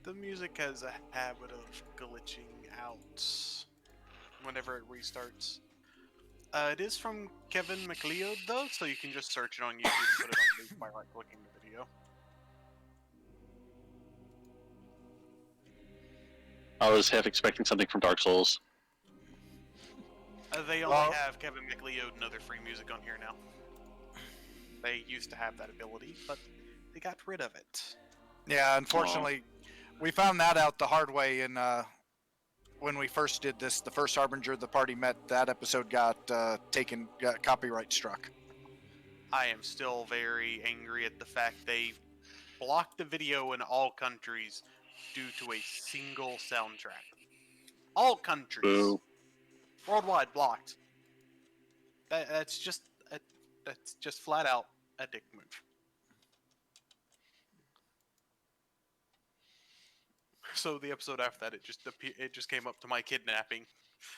The music has a habit of glitching out whenever it restarts. It is from Kevin MacLeod, though, so you can just search it on YouTube and put it on loop by right-clicking the video. I was half expecting something from Dark Souls. They only have Kevin MacLeod and other free music on here now. They used to have that ability, but they got rid of it. Yeah, unfortunately, we found that out the hard way in when we first did this. The first Harbinger the party met, that episode got got copyright struck. I am still very angry at the fact they blocked the video in all countries due to a single soundtrack. All countries. Boo. Worldwide blocked. That's just flat out a dick move. So the episode after that, it just came up to my kidnapping.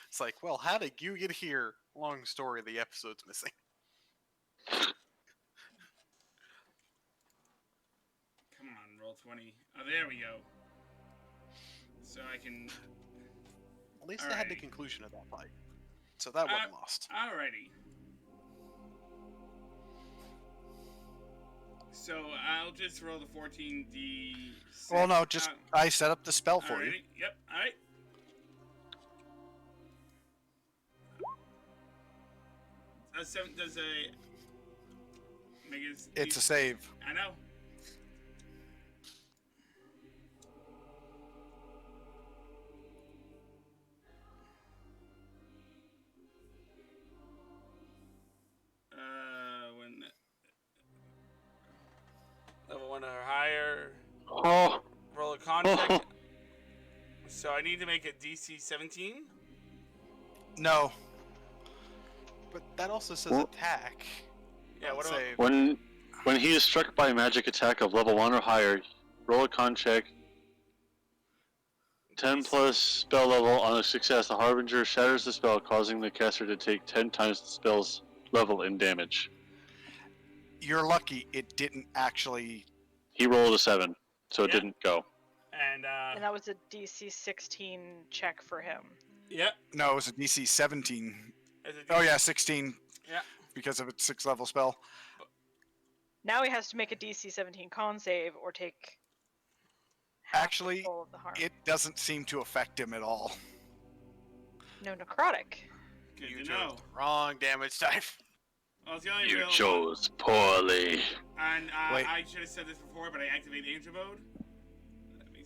It's like, well, how did you get here? Long story. The episode's missing. Come on, roll 20. Oh, there we go. So I can. At least they had the conclusion of that fight, so that wasn't lost. Alrighty. So I'll just roll the 14d. Well, no, just I set up the spell for you. Yep. All right. Does a make it? It's a save. I know. When level 1 or higher. Oh. Roll a contact. So I need to make a DC 17? No. But that also says attack. Yeah, what save. When he is struck by a magic attack of level 1 or higher, roll a con check. 10 plus spell level. On a success, the Harbinger shatters the spell, causing the caster to take 10 times the spell's level in damage. You're lucky it didn't actually... He rolled a 7, so it didn't go. And that was a DC 16 check for him. Yep. No, it was a DC 17. Oh yeah, 16. Yeah. Because of its 6th level spell. Now he has to make a DC 17 con save or take Actually, of the harm. It doesn't seem to affect him at all. No necrotic. Good You to chose know. the wrong damage type. Well, it's the only You real chose poorly. And Wait. I should have said this before, but I activate Angel Mode.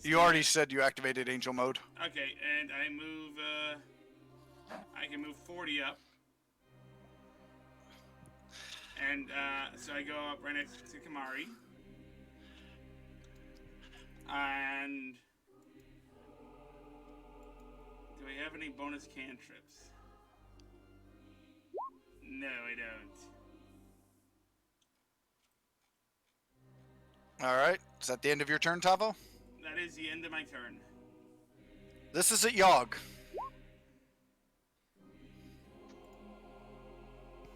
You already said you activated Angel Mode. Okay, and I move. I can move 40 up. And so I go up right next to Kamari. And do I have any bonus cantrips? No, I don't. Alright, is that the end of your turn, Tavo? That is the end of my turn. This is at Yogg.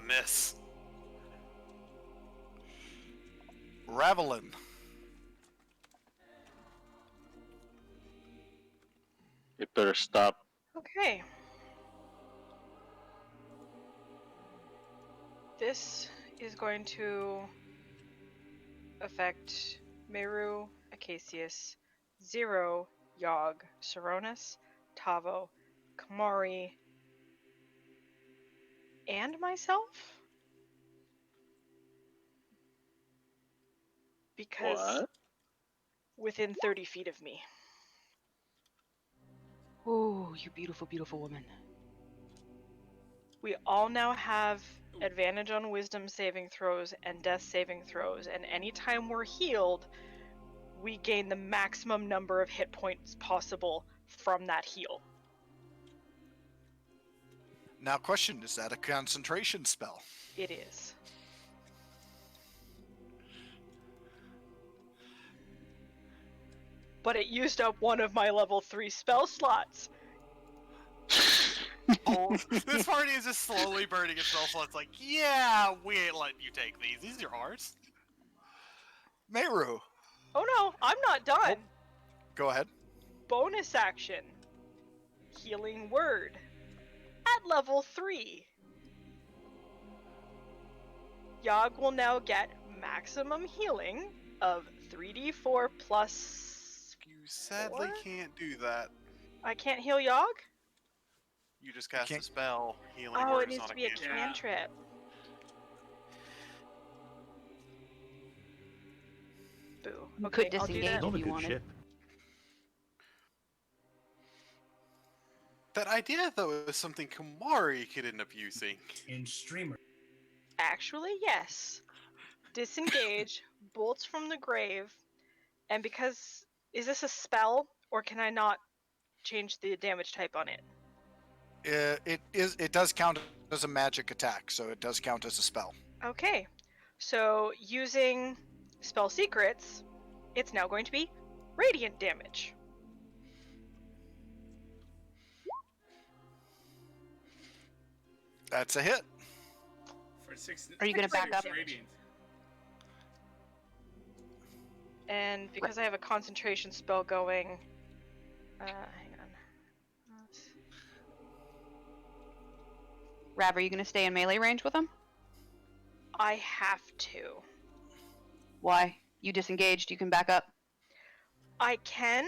Miss. Ravelin. It better stop. Okay. This is going to affect Meru, Acacius, Zero, Yogg, Saronis, Tavo, Kamari, and myself? Because What? within 30 feet of me. Oh, you beautiful, beautiful woman. We all now have advantage on wisdom saving throws and death saving throws, and anytime we're healed, we gain the maximum number of hit points possible from that heal. Now question, is that a concentration spell? It is. But it used up one of my level 3 spell slots. Oh, this party is just slowly burning itself, so it's like, yeah, we ain't letting you take these. These are ours. Meru. Oh no, I'm not done. Go ahead. Bonus action. Healing word. At level 3. Yogg will now get maximum healing of 3d4 plus... You sadly What? can't do that. I can't heal Yogg? You just cast can't- a spell. Healing Oh, word it is needs not to be a cantrip. cantrip. Boo. You Okay, could I'll do disengage. that. Not a you good wanted. ship. That idea, though, is something Kamari could end up using. In streamer. Actually, yes. Disengage, bolts from the grave, and because... Is this a spell, or can I not change the damage type on it? It does count as a magic attack, so it does count as a spell. Okay, so using spell secrets, it's now going to be radiant damage. That's a hit. For 6. Are you gonna back up? Radiant. And because I have a concentration spell going, hang on. Rav, are you gonna stay in melee range with him? I have to. Why? You disengaged. You can back up. I can.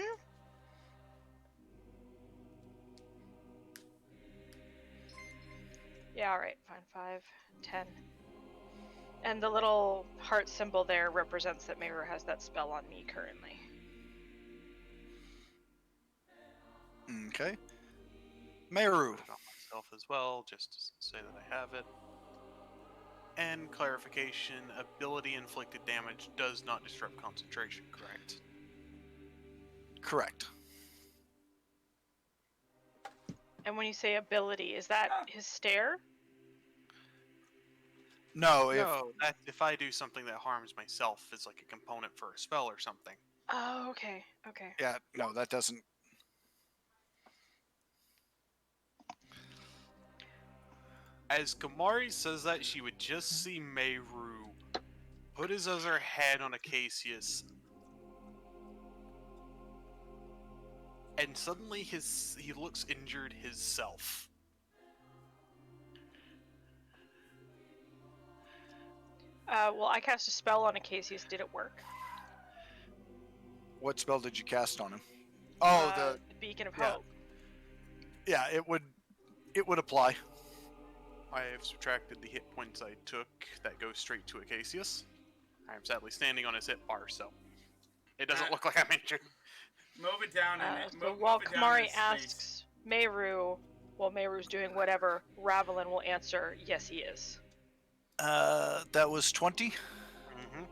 Yeah, alright, fine. 5, 10. And the little heart symbol there represents that Meru has that spell on me currently. Okay. Meru. Put it on myself as well, just to say that I have it. And clarification, ability inflicted damage does not disrupt concentration, correct? Correct. And when you say ability, is that his stare? No, No, that if I do something that harms myself is like a component for a spell or something. Oh, okay, okay. yeah, no, that doesn't. As Kamari says that, she would just see Meru put his other head on Acacius, and suddenly he looks injured himself. Well, I cast a spell on Acacius. Did it work? What spell did you cast on him? Oh, The Beacon of yeah. Hope. it would apply. I have subtracted the hit points I took that go straight to Acacius. I am sadly standing on his hit bar, so it doesn't look like I'm injured. Move it down and So move while it down in Kamari his asks face. Meru, while Meru's doing whatever, Ravelin will answer, yes, he is. That was 20. Mm-hmm.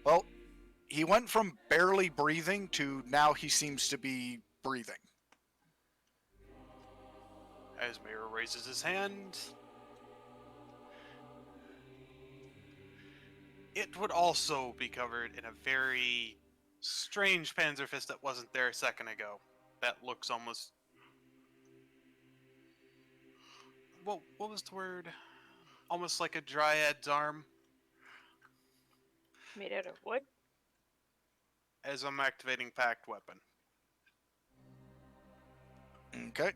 Well, he went from barely breathing to now he seems to be breathing. As Meru raises his hand, it would also be covered in a very strange Panzerfist that wasn't there a second ago. That looks almost... What was the word? Almost like a Dryad's arm. Made out of wood? As I'm activating Pact Weapon. Okay.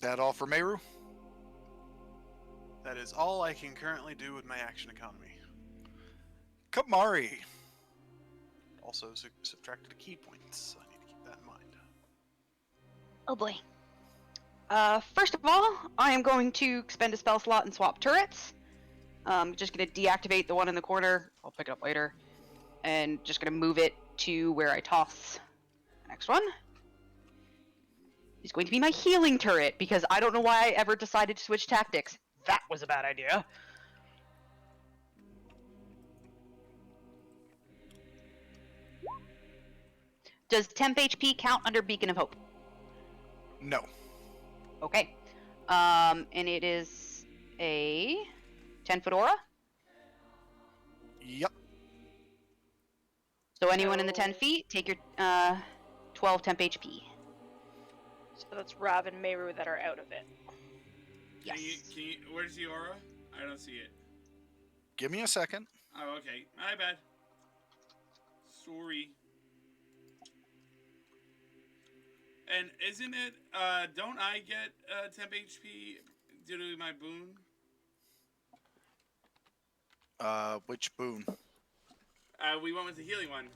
That all for Meru? That is all I can currently do with my action economy. Kamari. Also subtracted a key point, so I need to keep that in mind. Oh boy. First of all, I am going to expend a spell slot and swap turrets. Just gonna deactivate the one in the corner. I'll pick it up later. And just gonna move it to where I toss the next one. It's going to be my healing turret, because I don't know why I ever decided to switch tactics. That was a bad idea. Does temp HP count under Beacon of Hope? No. Okay. And it is a 10-foot aura. Yep. So anyone in the So- 10 feet, take your 12 temp HP. So that's Rav and Meru that are out of it. Can you, Yes. can you, where's the aura? I don't see it. Give me a second. Oh, okay. My bad. Sorry. And isn't it, don't I get temp HP due to my boon? Which boon? We went with the healing one.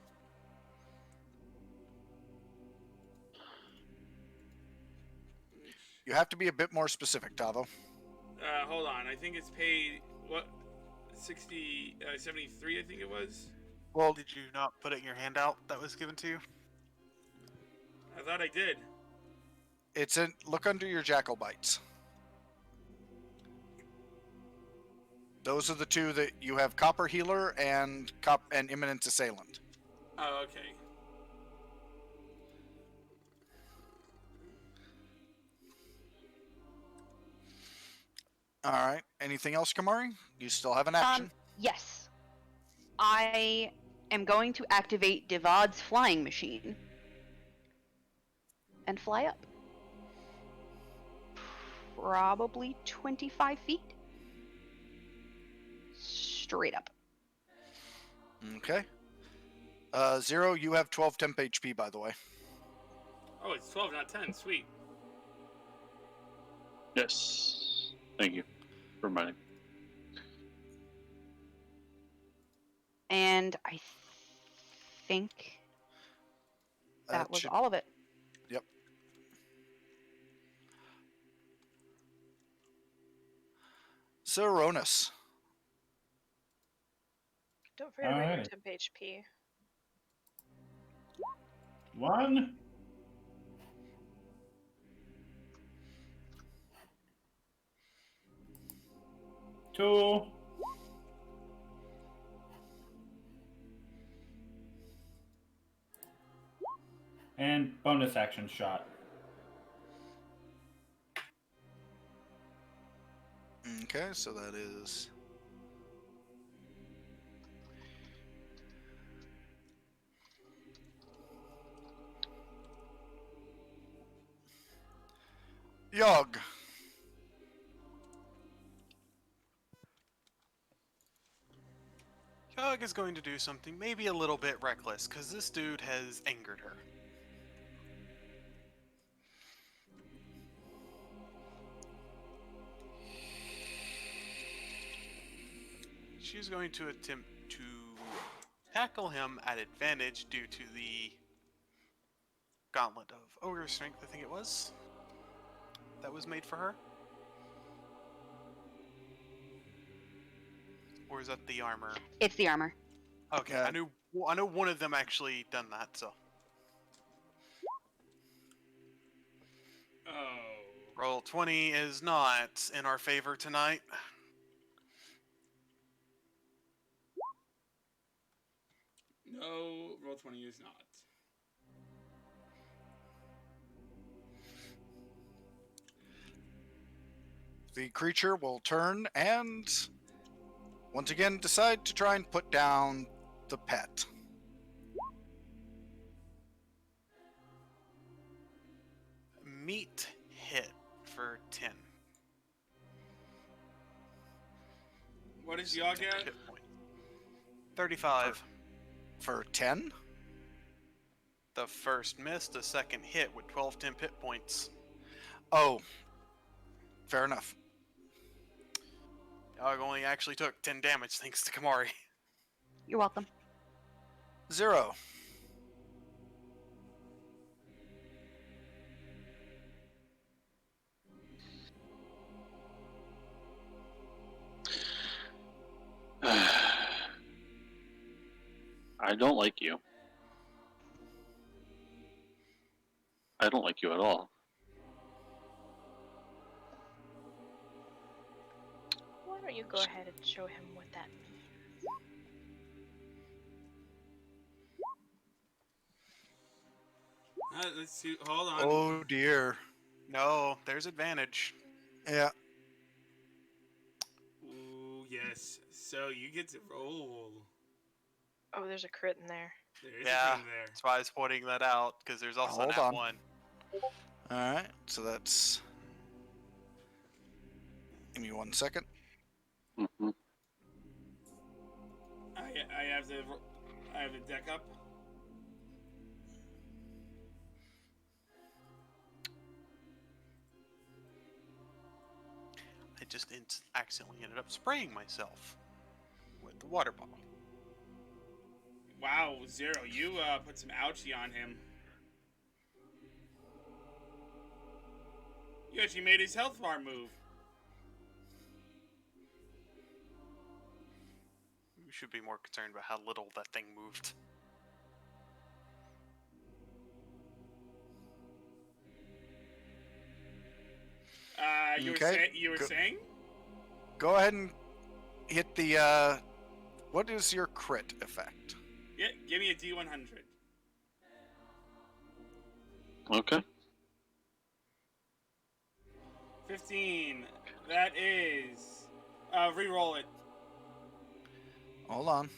You have to be a bit more specific, Tavo. Hold on. I think it's paid, what, 73, I think it was? Well, Did you not put it in your handout that was given to you? I thought I did. it's in. Look under your jackal bites. Those are the two that you have: copper healer and imminent assailant. Oh, okay. All right. Anything else, Kamari? You still have an action. Yes. I am going to activate Divad's flying machine and fly up. Probably 25 feet. Straight up. Okay. Zero, you have 12 temp HP, by the way. Oh, it's 12, not 10. Sweet. Yes. Thank you for reminding me. And I think that was all of it. Yep. Zeronis. Don't forget about your Alright. temp HP. 1. Two. And bonus action shot. Okay, so that is. Yogg. Yogg is going to do something maybe a little bit reckless, because this dude has angered her. She's going to attempt to tackle him at advantage due to the gauntlet of ogre strength, I think it was, that was made for her. Or is that the armor? It's the armor. Okay, Yeah. I know one of them actually done that, so. Oh. Roll 20 is not in our favor tonight. No, roll 20 is not. The creature will turn and once again decide to try and put down the pet. Meat hit for 10. What is Yogg at? Hit point. 35. For 10? The first miss, the second hit with 12 temp hit points. Oh. Fair enough. Yogg only actually took 10 damage thanks to Kamari. You're welcome. Zero. I don't like you. I don't like you at all. Why don't you go ahead and show him what that means? Let's see. Hold on. Oh dear. No, there's advantage. Yeah. Ooh, yes. So you get to roll. Oh, there's a crit in there. There is Yeah. a thing there. That's why I was pointing that out, because there's also Hold that on. one. Alright, so that's Give me 1 second. Mm-hmm. I have the deck up. I just accidentally ended up spraying myself with the water bottle. Wow, Zero, you put some ouchie on him. You actually made his health bar move. You should be more concerned about how little that thing moved. You Okay, were go- saying? Go ahead and hit the. What is your crit effect? Yeah, give me a D100. Okay. 15. That is. Re-roll it. Hold on.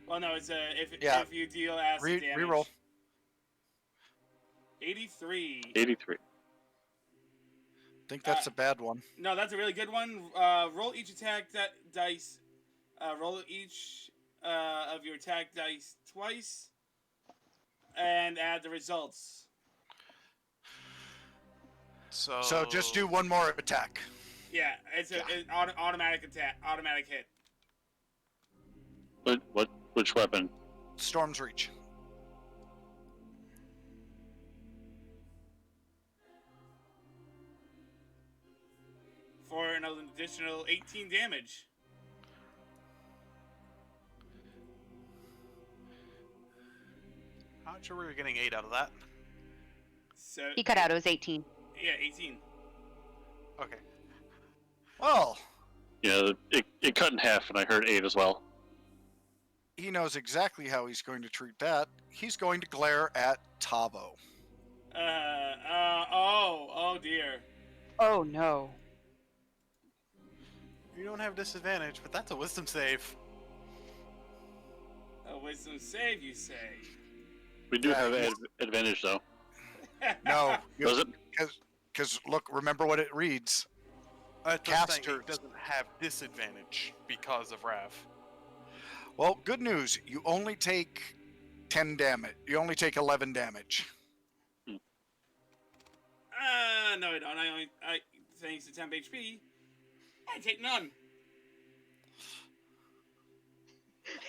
Well, no, it's Yeah. if you deal acid damage. Re-roll. 83. 83. I think that's a bad one. No, that's a really good one. Roll each attack dice. Roll each of your attack dice twice, and add the results. So just do one more attack. Yeah, it's an automatic attack, automatic hit. Which weapon? Storm's Reach. For an additional 18 damage. Not sure we were getting 8 out of that. So He cut out. It was 18. yeah, 18. Okay. Well, Yeah, it cut in half, and I heard 8 as well. he knows exactly how he's going to treat that. He's going to glare at Tavo. Oh dear. Oh no. You don't have disadvantage, but that's a wisdom save. A wisdom save, you say? We do Yeah, have he's- advantage, though. No, Does it? because look, remember what it reads. Caster Casters. doesn't have disadvantage because of Rav. Well, good news. You only take 10 damage. You only take 11 damage. No, I don't. I thanks to temp HP, I take none.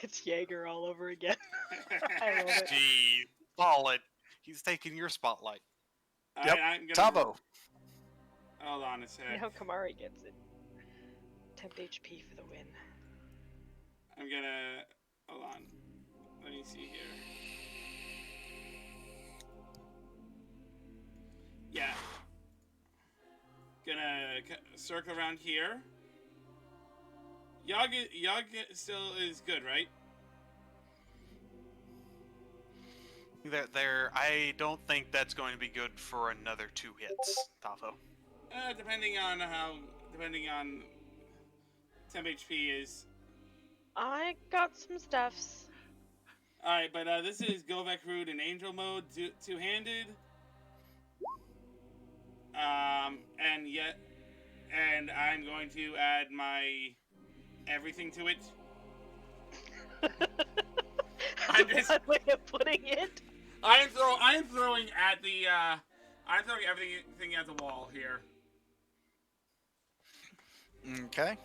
It's Jaeger all over again. I love it. Gee, solid. He's taking your spotlight. Yep, I'm gonna Tavo. Hold on a sec. You know how Kamari gets it. Temp HP for the win. I'm gonna hold on. Let me see here. Yeah. Gonna circle around here. Yog still is good, right? I don't think that's going to be good for another 2 hits, Tafo. Depending on temp HP is. I got some stuffs. Alright, but this is Govek Root in Angel mode, two-handed. And I'm going to add my everything to it. I'm That's just- a way of putting it. I am throwing everything at the wall here. Okay.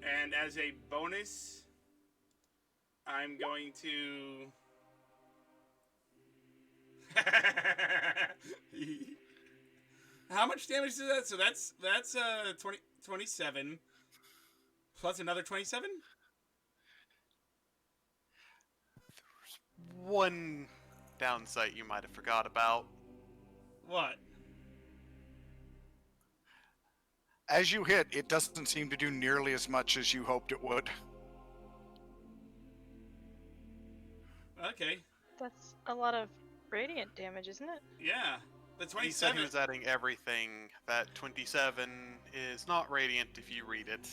And as a bonus, I'm going to. How much damage is that? So that's 27 plus another 27. One downside you might have forgot about. What? As you hit, it doesn't seem to do nearly as much as you hoped it would. Okay. That's a lot of radiant damage, isn't it? Yeah. The He said 27. he was adding everything. That 27 is not radiant if you read it.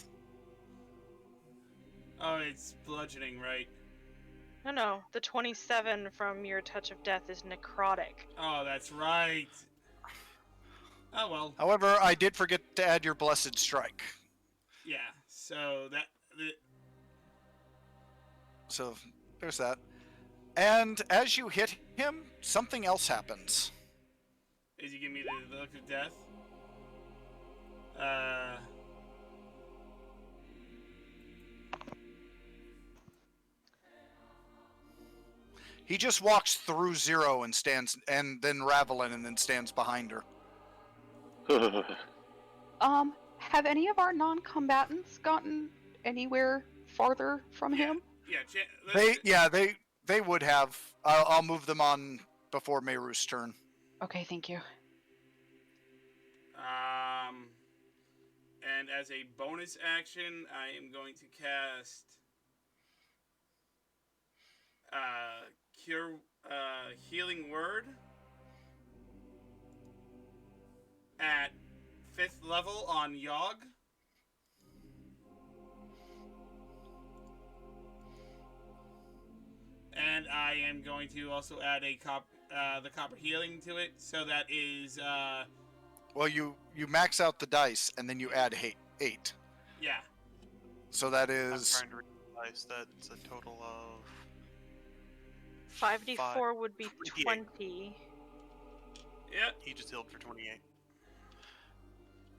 Oh, it's bludgeoning, right? No. The 27 from your touch of death is necrotic. Oh, that's right. Oh well. However, I did forget to add your blessed strike. Yeah. So So there's that. And as you hit him, something else happens. is he give me the look of death? He just walks through Zero and stands, and then Ravelin, and then stands behind her. Have any of our non-combatants gotten anywhere farther from him? Yeah. They would have. I'll move them on before Meiru's turn. Okay, thank you. And as a bonus action, I am going to cast Healing Word at 5th level on Yogg. And I am going to also add the copper healing to it, so that is Well, you max out the dice, and then you add 8. yeah. So that I'm is trying to realize that's a total of 5d4 would be 28. 20. Yep. He just healed for 28.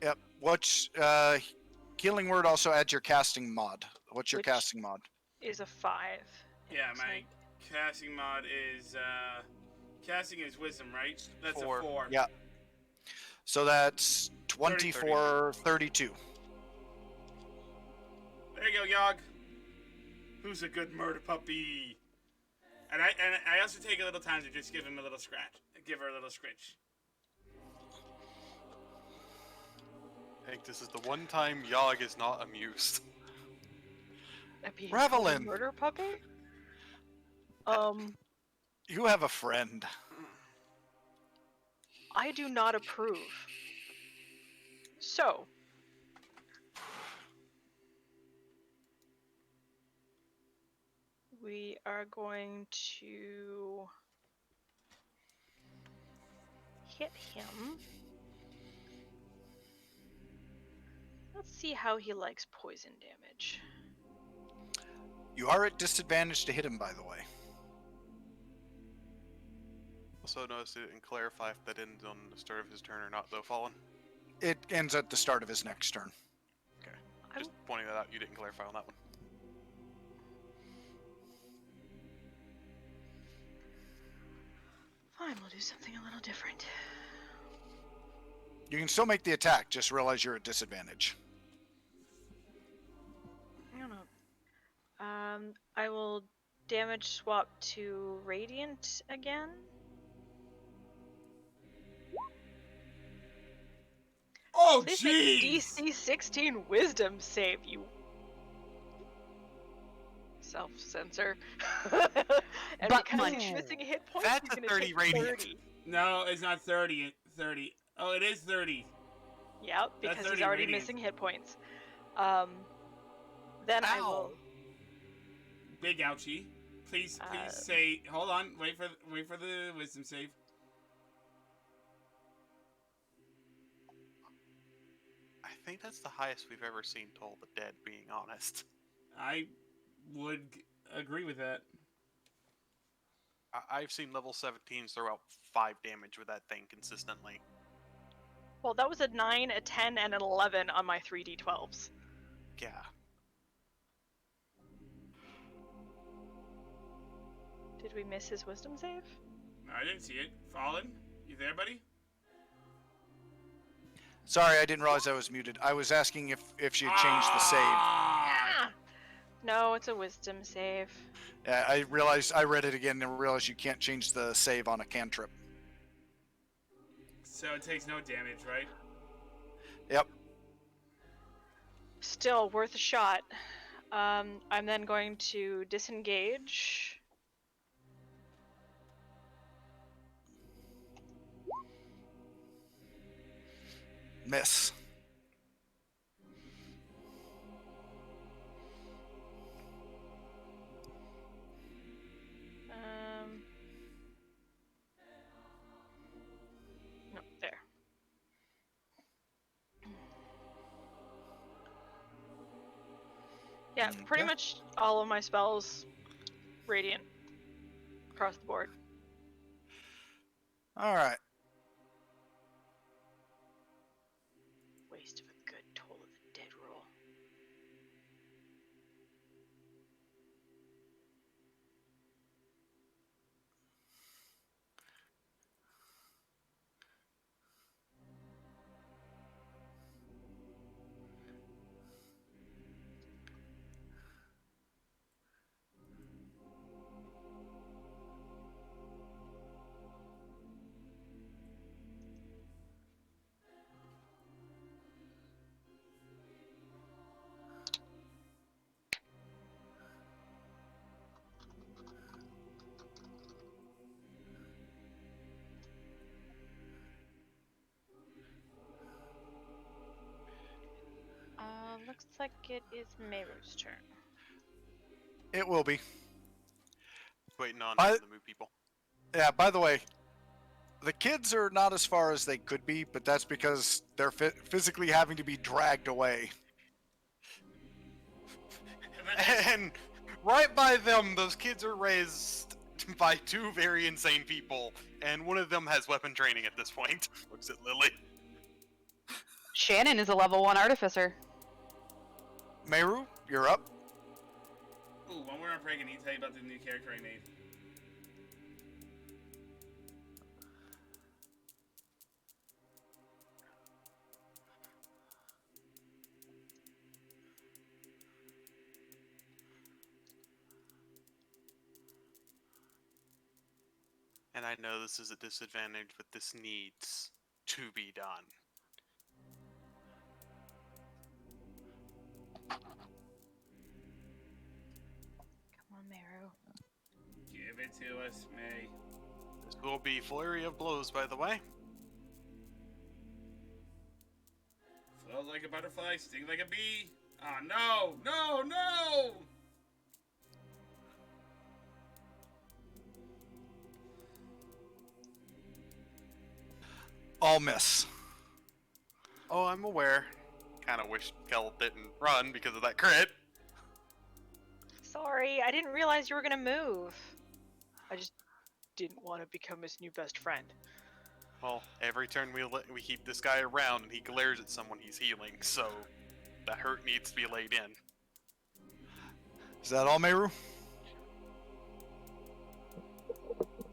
yep. What's Healing Word also adds your casting mod. What's your Which- casting mod? Is a 5. Yeah, It's my like- casting mod is casting is wisdom, right? That's 4. a 4. Yeah. So that's 24, 32. There you go, Yogg. Who's a good murder puppy? And I also take a little time to just give him a little scratch. Give her a little scritch. I think this is the one time Yogg is not amused. A being Ravelin. called a murder puppy? You have a friend. I do not approve. So, we are going to hit him. Let's see how he likes poison damage. You are at disadvantage to hit him, by the way. Also noticed it didn't clarify if that ends on the start of his turn or not, though, Fallen. It ends at the start of his next turn. Just pointing that out, you didn't clarify on that one. Fine, we'll do something a little different. You can still make the attack, just realize you're at disadvantage. I don't know. I will damage swap to Radiant again. Oh, Please make jeez! DC 16 Wisdom save, you self-censor. And But because punch. he's missing hit points, That's he's a gonna 30 take radiant. 30. No, it's not 30. 30. Oh, it is 30. Yep, because That's he's 30 already radiant. missing hit points. Then I will. Big ouchie. Please Uh, say. Hold on. Wait for the wisdom save. I think that's the highest we've ever seen Toll the Dead, being honest. I would agree with that. I've seen level 17s throw out 5 damage with that thing consistently. Well, that was a 9, a 10, and an 11 on my 3d12s. Yeah. Did we miss his wisdom save? No, I didn't see it. Fallen, you there, buddy? Sorry, I didn't realize I was muted. I was asking if she had changed the save. Ah! No, it's a wisdom save. Yeah, I realized, I read it again and realized you can't change the save on a cantrip. So it takes no damage, right? Yep. Still worth a shot. I'm then going to disengage. Miss. Yeah, pretty Okay. much all of my spells, radiant, across the board. All right. Waste of a good Toll of the Dead roll. Looks like it is Meru's turn. It will be. Waiting on I- the move people. Yeah, by the way, the kids are not as far as they could be, but that's because they're physically having to be dragged away. And right by them, those kids are raised by two very insane people, and one of them has weapon training at this point. Looks at Lily. Shannon is a level 1 artificer. Meru, you're up. Ooh, when we're on break, I need to tell you about the new character I made. And I know this is a disadvantage, but this needs to be done. Come on, Meru. Give it to us, May. This will be flurry of blows, by the way. Float like a butterfly, sting like a bee. Ah, no, no, no! All miss. Oh, I'm aware. Kind of wish Kel didn't run because of that crit. Sorry, I didn't realize you were gonna move. I just didn't want to become his new best friend. Well, every turn we keep this guy around and he glares at someone, he's healing, so that hurt needs to be laid in. Is that all, Meru?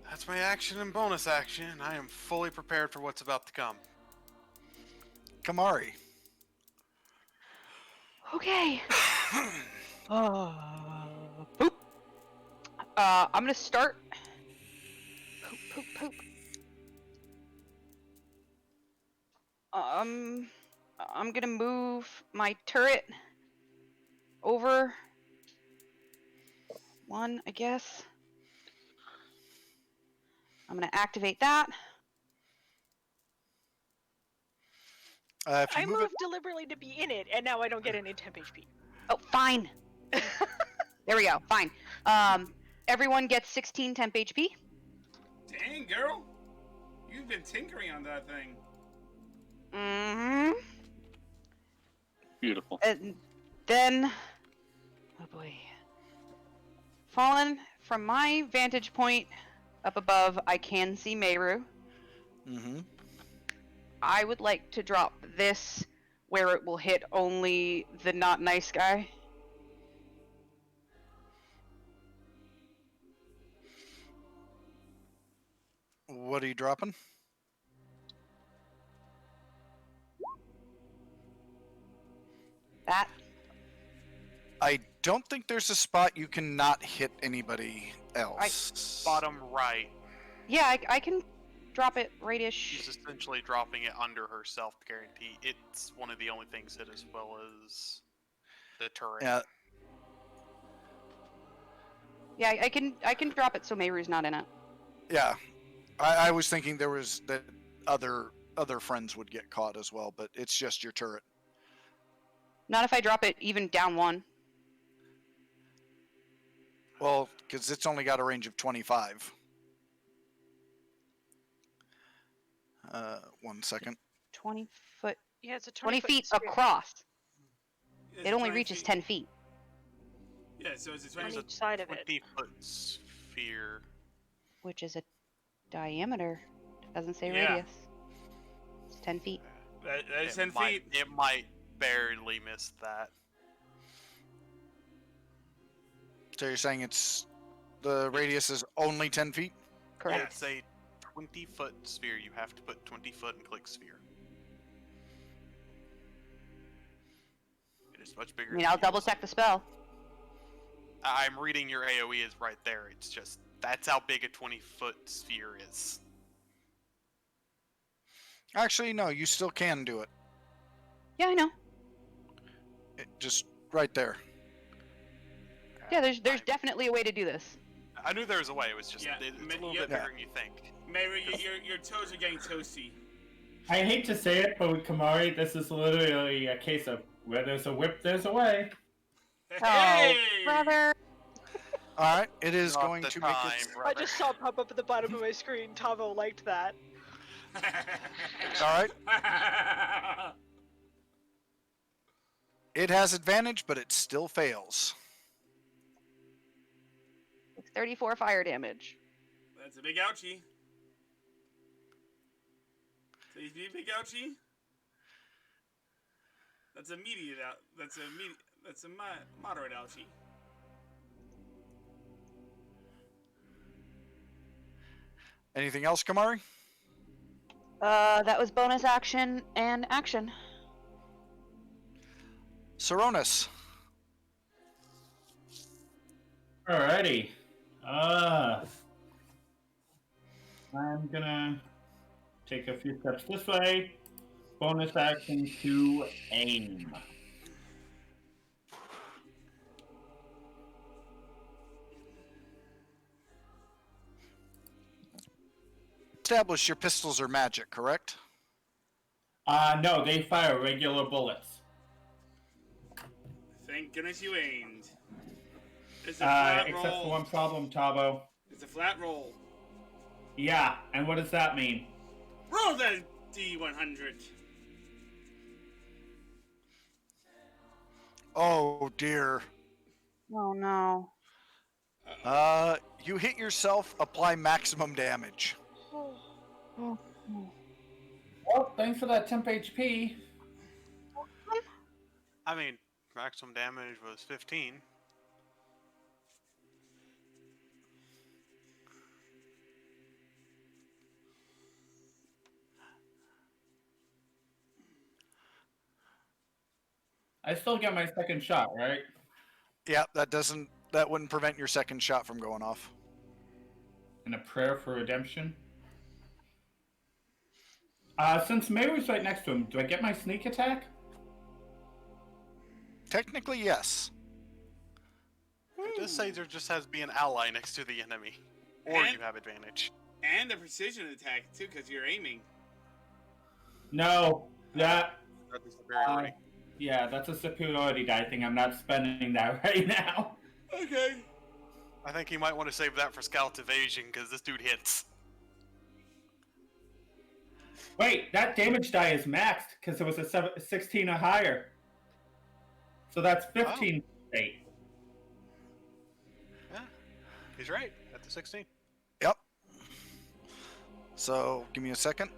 That's my action and bonus action. I am fully prepared for what's about to come. Kamari. Okay. Poop. I'm gonna start. Poop, poop, poop. I'm gonna move my turret over one, I guess. I'm gonna activate that. If you I move moved deliberately to be in it, and now I don't get any temp HP. Oh, fine. There we go. Fine. Everyone gets 16 temp HP. Dang, girl. You've been tinkering on that thing. Mm-hmm. Beautiful. And then, oh boy. Fallen from my vantage point up above, I can see Meru. Mm-hmm. I would like to drop this where it will hit only the not nice guy. What are you dropping? That. I don't think there's a spot you can not hit anybody else. Bottom right. Yeah, I can drop it She's right-ish. essentially dropping it under herself to guarantee. It's one of the only things hit as well as the turret. Yeah. Yeah, I can drop it so Meru's not in it. Yeah. I was thinking there was that other friends would get caught as well, but it's just your turret. Not if I drop it even down one. Well, because it's only got a range of 25. 1 second. 20 foot. Yeah, it's a 20 20 feet sphere. across. It's It only 20 reaches feet. 10 feet. Yeah, so it's a on 20. each side of it. 20-foot sphere. which is a diameter. It doesn't say Yeah. radius. It's 10 feet. That is It 10 might, feet. it might barely miss that. So you're saying the radius is only 10 feet? Correct. It's a 20-foot sphere. You have to put 20 foot and click sphere. It is much bigger. I mean, than I'll you double think. check the spell. I'm reading your AoE is right there. It's just that's how big a 20-foot sphere is. Actually, no, you still can do it. Yeah, I know. Just right there. Yeah, there's I, definitely a way to do this. I knew there was a way. It was just Yeah, it's a ma- little yeah. bit bigger than you think. Maybe your toes are getting toasty. I hate to say it, but with Kamari, this is literally a case of where there's a whip, there's a way. Hey! Brother. All right, it is Not going the to make time, its. I brother. just saw it pop up at the bottom of my screen. Tavo liked that. All right, it has advantage, but it still fails. It's 34 fire damage. That's a big ouchie. Say big ouchie. That's a mediate out. That's a moderate ouchie. Anything else, Kamari? That was bonus action and action. Saronis. Alrighty. I'm gonna take a few steps this way. Bonus action to aim. Establish your pistols are magic, correct? No, they fire regular bullets. Thank goodness you aimed. It's a flat Except for roll. one problem, Tavo. It's a flat roll. Yeah, and what does that mean? Roll that D100. Oh dear. Oh no. You hit yourself, apply maximum damage. Oh. Well, thanks for that temp HP. I mean, maximum damage was 15. I still get my second shot, right? Yeah, that wouldn't prevent your second shot from going off. And a prayer for redemption. Since Mayru's right next to him, do I get my sneak attack? Technically, yes. It does say there just has to be an ally next to the enemy, or And- you have advantage. And a precision attack, too, because you're aiming. No, that That's a superiority. yeah, that's a superiority die thing. I'm not spending that right now. Okay. I think you might want to save that for Scout's evasion, because this dude hits. Wait, that damage die is maxed because it was a 16 or higher. So that's 15. Eight. Yeah, he's right. At the 16. Yep. So, give me a second.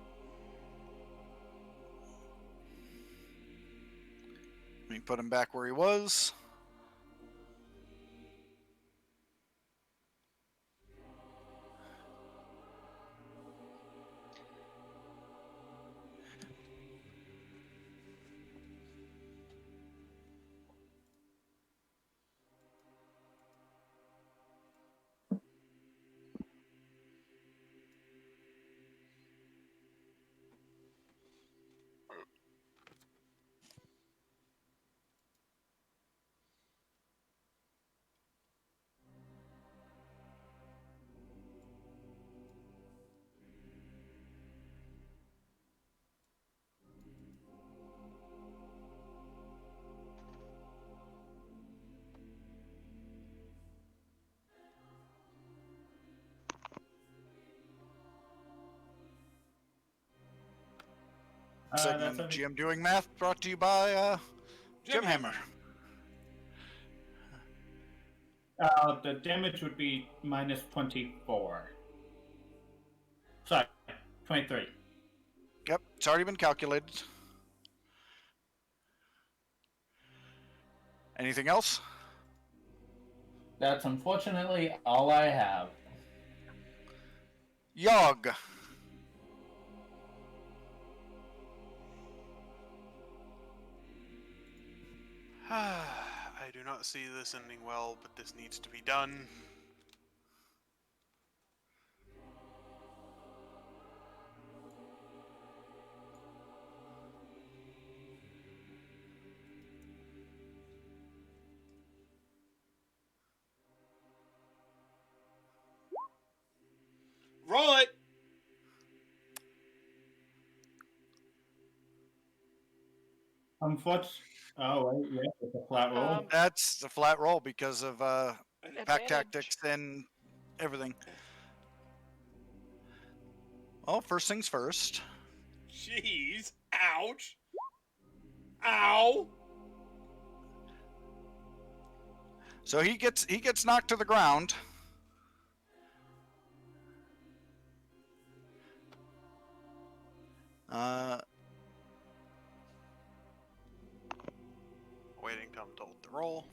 Let me put him back where he was. Segment That's GM Doing Math brought to you by Jim Hammer. The damage would be minus 24. Sorry, 23. Yep, it's already been calculated. Anything else? That's unfortunately all I have. Yogg. I do not see this ending well, but this needs to be done. Roll it. Unfortunately. Oh, wait, yeah, it's a flat roll. That's a flat roll because of pack Advantage. tactics and everything. Well, first things first. Jeez. Ouch. Ow. So he gets knocked to the ground. Waiting till I'm told to roll.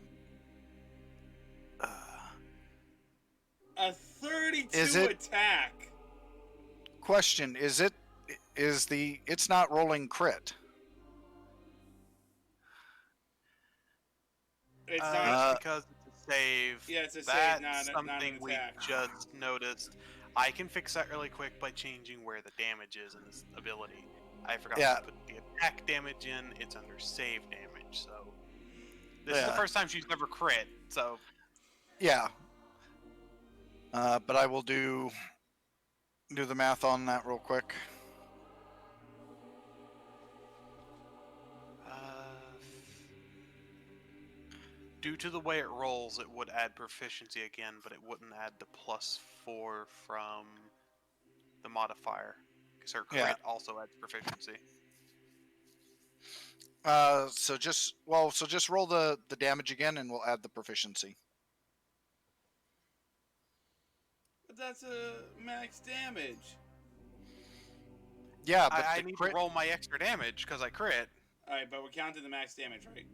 A 32 Is it- attack. Question: it's not rolling crit? It's That's not. because it's a save. Yeah, it's a save, That's not something an we attack. just noticed. I can fix that really quick by changing where the damage is in this ability. I forgot Yeah. to put the attack damage in. It's under save damage, so this is the Yeah. first time she's ever crit. So Yeah. But I will do the math on that real quick. due to the way it rolls, it would add proficiency again, but it wouldn't add the +4 from the modifier, because her crit Yeah. also adds proficiency. So just roll the damage again, and we'll add the proficiency. But that's a max damage. Yeah, but I the need crit, to roll my extra damage because I crit. Alright, but we're counting the max damage, right?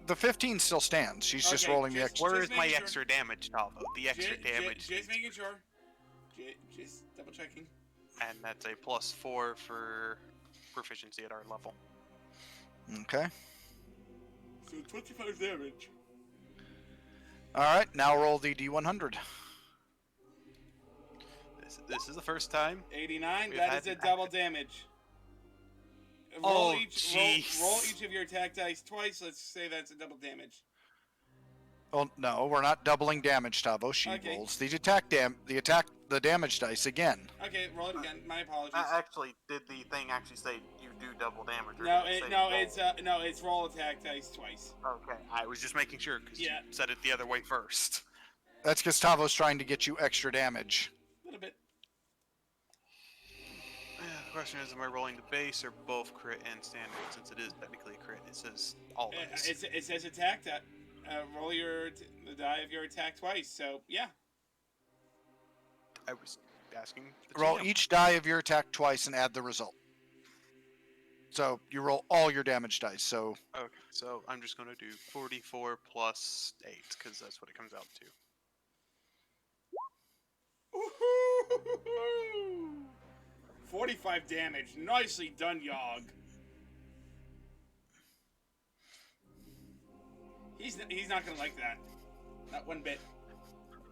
the 15 still stands. She's just Okay, rolling the just- extra. Where Just is my making sure. extra damage, Tavo? The extra damage, Just making sure. Just double checking. and that's a +4 for proficiency at our level. Okay. So 25 damage. All right. Now roll the D100. This is the first time. 89. We've That had is a an double active- damage. Oh, Roll jeez. each of your attack dice twice. Let's say that's a double damage. Well, no, we're not doubling damage, Tavo. She Okay. rolls the damage dice again. Okay, roll it again. My apologies. Actually, did the thing actually say you do double damage? Or No, did it say no, roll? it's roll attack dice twice. Okay, I was just making sure because Yeah. you said it the other way first. That's because Tavo's trying to get you extra damage. A little bit. The question is, am I rolling the base or both crit and standard? Since it is technically a crit, it says always. It says attack that. Roll the die of your attack twice. So yeah. I was asking. The Roll GM. each die of your attack twice and add the result. So you roll all your damage dice. So Okay, so I'm just gonna do 44 plus 8 because that's what it comes out to. Woohoo! 45 damage. Nicely done, Yogg. He's not gonna like that. Not one bit.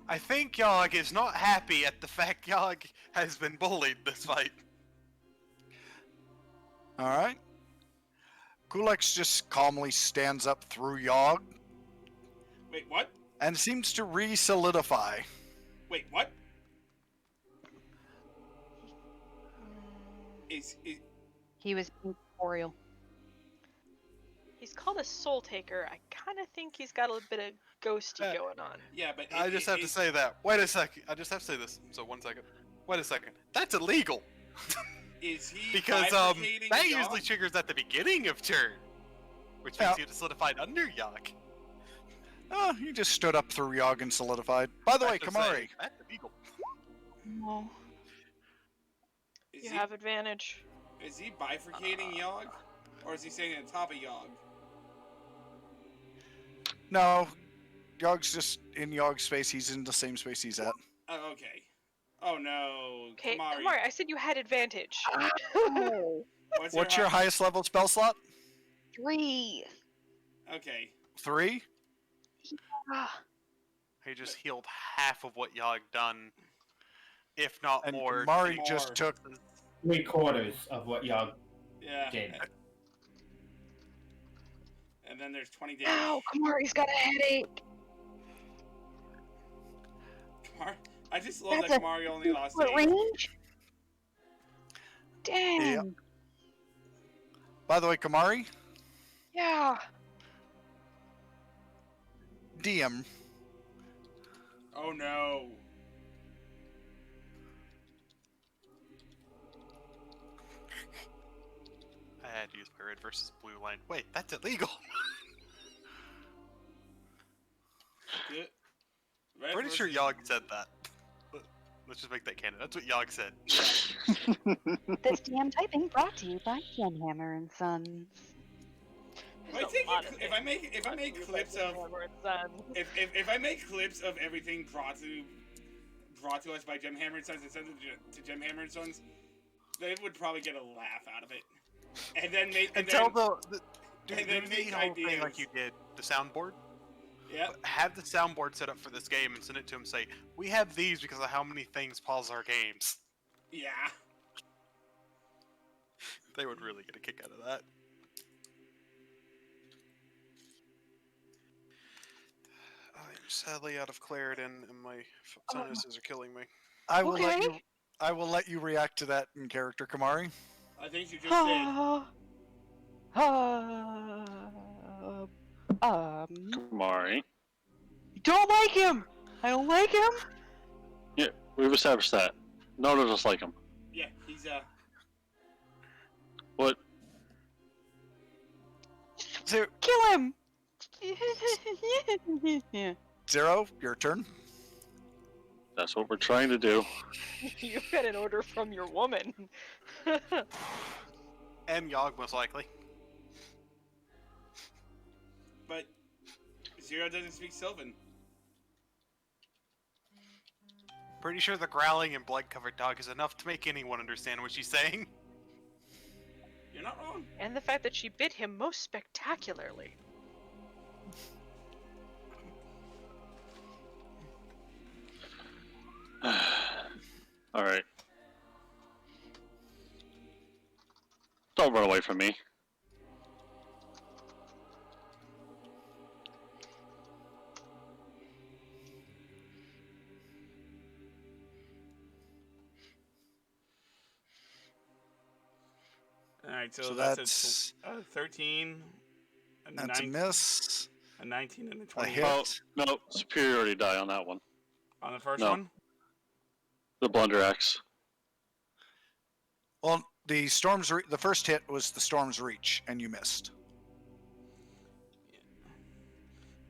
I think Yogg is not happy at the fact Yogg has been bullied this fight. all right. Kulex just calmly stands up through Yogg Wait, what? and seems to re-solidify. Wait, what? Is He was incorporeal. He's called a soul taker. I kind of think he's got a bit of ghosty going on. yeah, but I just have to say that. Wait a second. I just have to say this. So 1 second. Wait a second. That's illegal. Is he Because bifurcating that Yogg? usually triggers at the beginning of turn, which Yeah. means you have solidified under Yogg. Oh, you just stood up through Yogg and solidified. By the way, Kamari, That's illegal. No. Is You he, have advantage. is he bifurcating Yogg? Or is he staying on top of Yogg? no, Yogg's just in Yogg's space. He's in the same space he's at. Oh, okay. Oh no, Okay, Kamari. Kamari, I said you had advantage. Oh, What's your highest level spell slot? 3. Okay. 3? Ah, He just healed half of what Yogg done, if not And more. Kamari More. just took. 3/4 of what y'all Yeah. did. And then there's 20 damage. ow, Kamari's got a headache. I just love That's that a Kamari only lost What 8. range? Damn. By the way, Kamari, Yeah. DM. Oh no. I had to use my red versus blue line. Wait, that's illegal. Good. Red Pretty sure versus- Yogg said that. Let's just make that canon. That's what Yogg said. This DM typing brought to you by Genhammer and Sons. I think if I make clips of if I make clips of everything brought to us by Gem Hammer and Sons and send it to Gem Hammer and Sons, they would probably get a laugh out of it. And then make And tell then, do and then the make whole thing ideas. like you did the soundboard. yeah. Have the soundboard set up for this game and send it to him. Say we have these because of how many things pause our games. Yeah. They would really get a kick out of that. I'm sadly out of Claritin, and my sinuses are killing me. I will let Okay. you. I will let you react to that in character, Kamari. I think you just did. Ah. Kamari. Don't like him. I don't like him. Yeah, we've established that. No one doesn't like him. Yeah, he's What? Zero, Kill him. Zero, your turn. That's what we're trying to do. You got an order from your woman. And Yogg, most likely. but Zero doesn't speak Sylvan. Pretty sure the growling and blood-covered dog is enough to make anyone understand what she's saying. You're not wrong. And the fact that she bit him most spectacularly. Alright. Don't run away from me. All right, so, So that's a 13, a That's a 19, miss. a 19, and a A 20 hit. Oh, no, superiority die on that one. on the first No. one. The blunder axe. Well, the the first hit was the storm's reach, and you missed.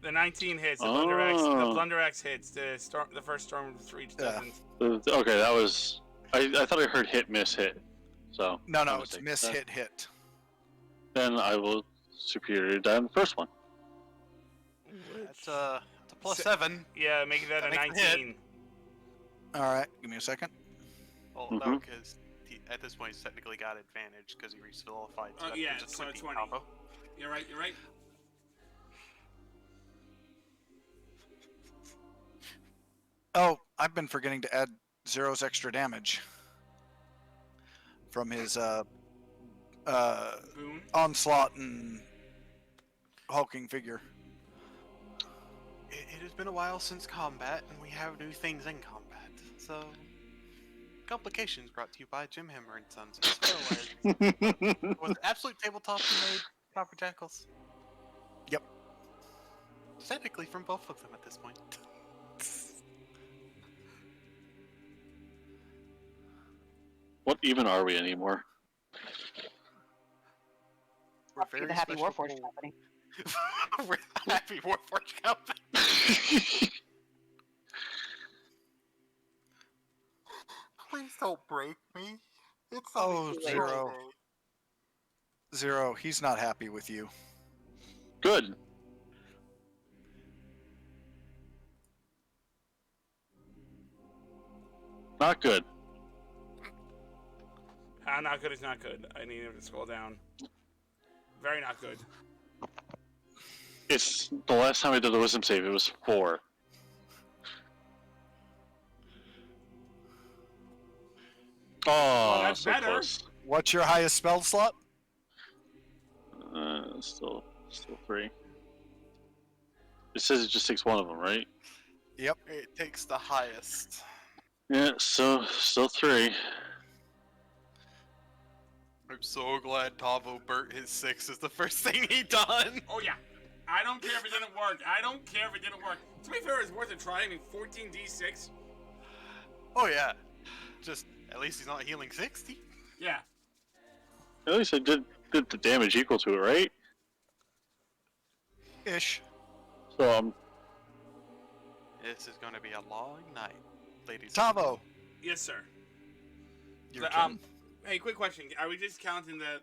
The 19 hits. The Blunder Axe. The Oh. Blunder Axe hits. The first Storm's Reach Yeah. doesn't. Okay, that was. I thought I heard hit, miss, hit. So. No, my it's mistake. miss, hit, hit. Then I will superiority die on the first one. That's a plus So- 7. Yeah, make that a That makes a hit. 19. All right, give me a second. Well, no, Mhm. because at this point he's technically got advantage because he re-solidified. So that Yeah, gives a so 20 20. combo. You're right. You're right. Oh, I've been forgetting to add Zero's extra damage from his Boom. onslaught and hulking figure. It has been a while since combat, and we have new things in combat. So, complications brought to you by Jim Hammer and Sons, as well as was Absolute Tabletop who made Copper Jackals. Yep. Technically from both of them at this point. What even are we anymore? We're The Happy special Warforged cool. Company. We're happy Warforged Company. Please don't break me. It's Oh, Zero. Zero, he's not happy with you. Good. Not good. Not good is not good. I need him to scroll down. Very not good. It's the last time I did the wisdom save. It was 4. Oh, that's so better. close. What's your highest spell slot? Still 3. It says it just takes one of them, right? Yep. It takes the highest. Yeah, so still 3. I'm so glad Tavo burnt his 6 is the first thing he done. Oh yeah. I don't care if it didn't work. I don't care if it didn't work. To be fair, it's worth a try. I mean, 14d6. Oh yeah. Just at least he's not healing 60. Yeah. At least I did the damage equal to it, right? Ish. So This is gonna be a long night, ladies. Tavo, Yes, sir. your turn. Hey, quick question. Are we just counting the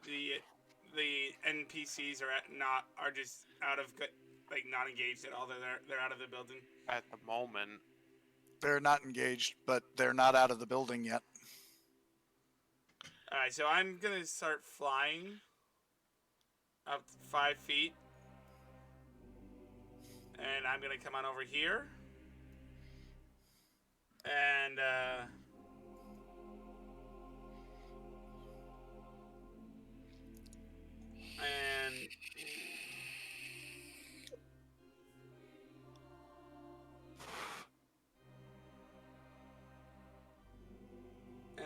NPCs are just out of like not engaged at all? They're out of the building. At the moment, They're not engaged, but they're not out of the building yet. All right, so I'm gonna start flying up 5 feet, and I'm gonna come on over here, and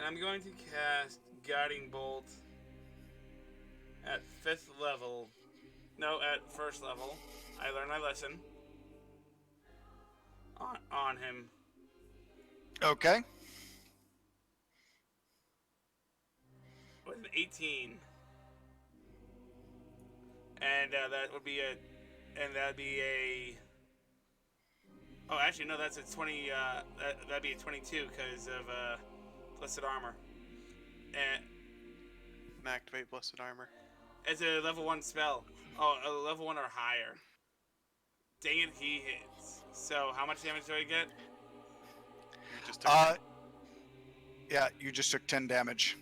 I'm going to cast Guiding Bolt at 5th level. No, at 1st level. I learned my lesson. On him. Okay. With an 18. And that would be a... Oh, actually, no, that's a 20... that'd be a 22 because of Blessed Armor. And activate Blessed Armor. it's a level 1 spell. Oh, a level 1 or higher. Dang it, he hits. So, how much damage do I get? You just took Yeah, you just took 10 damage.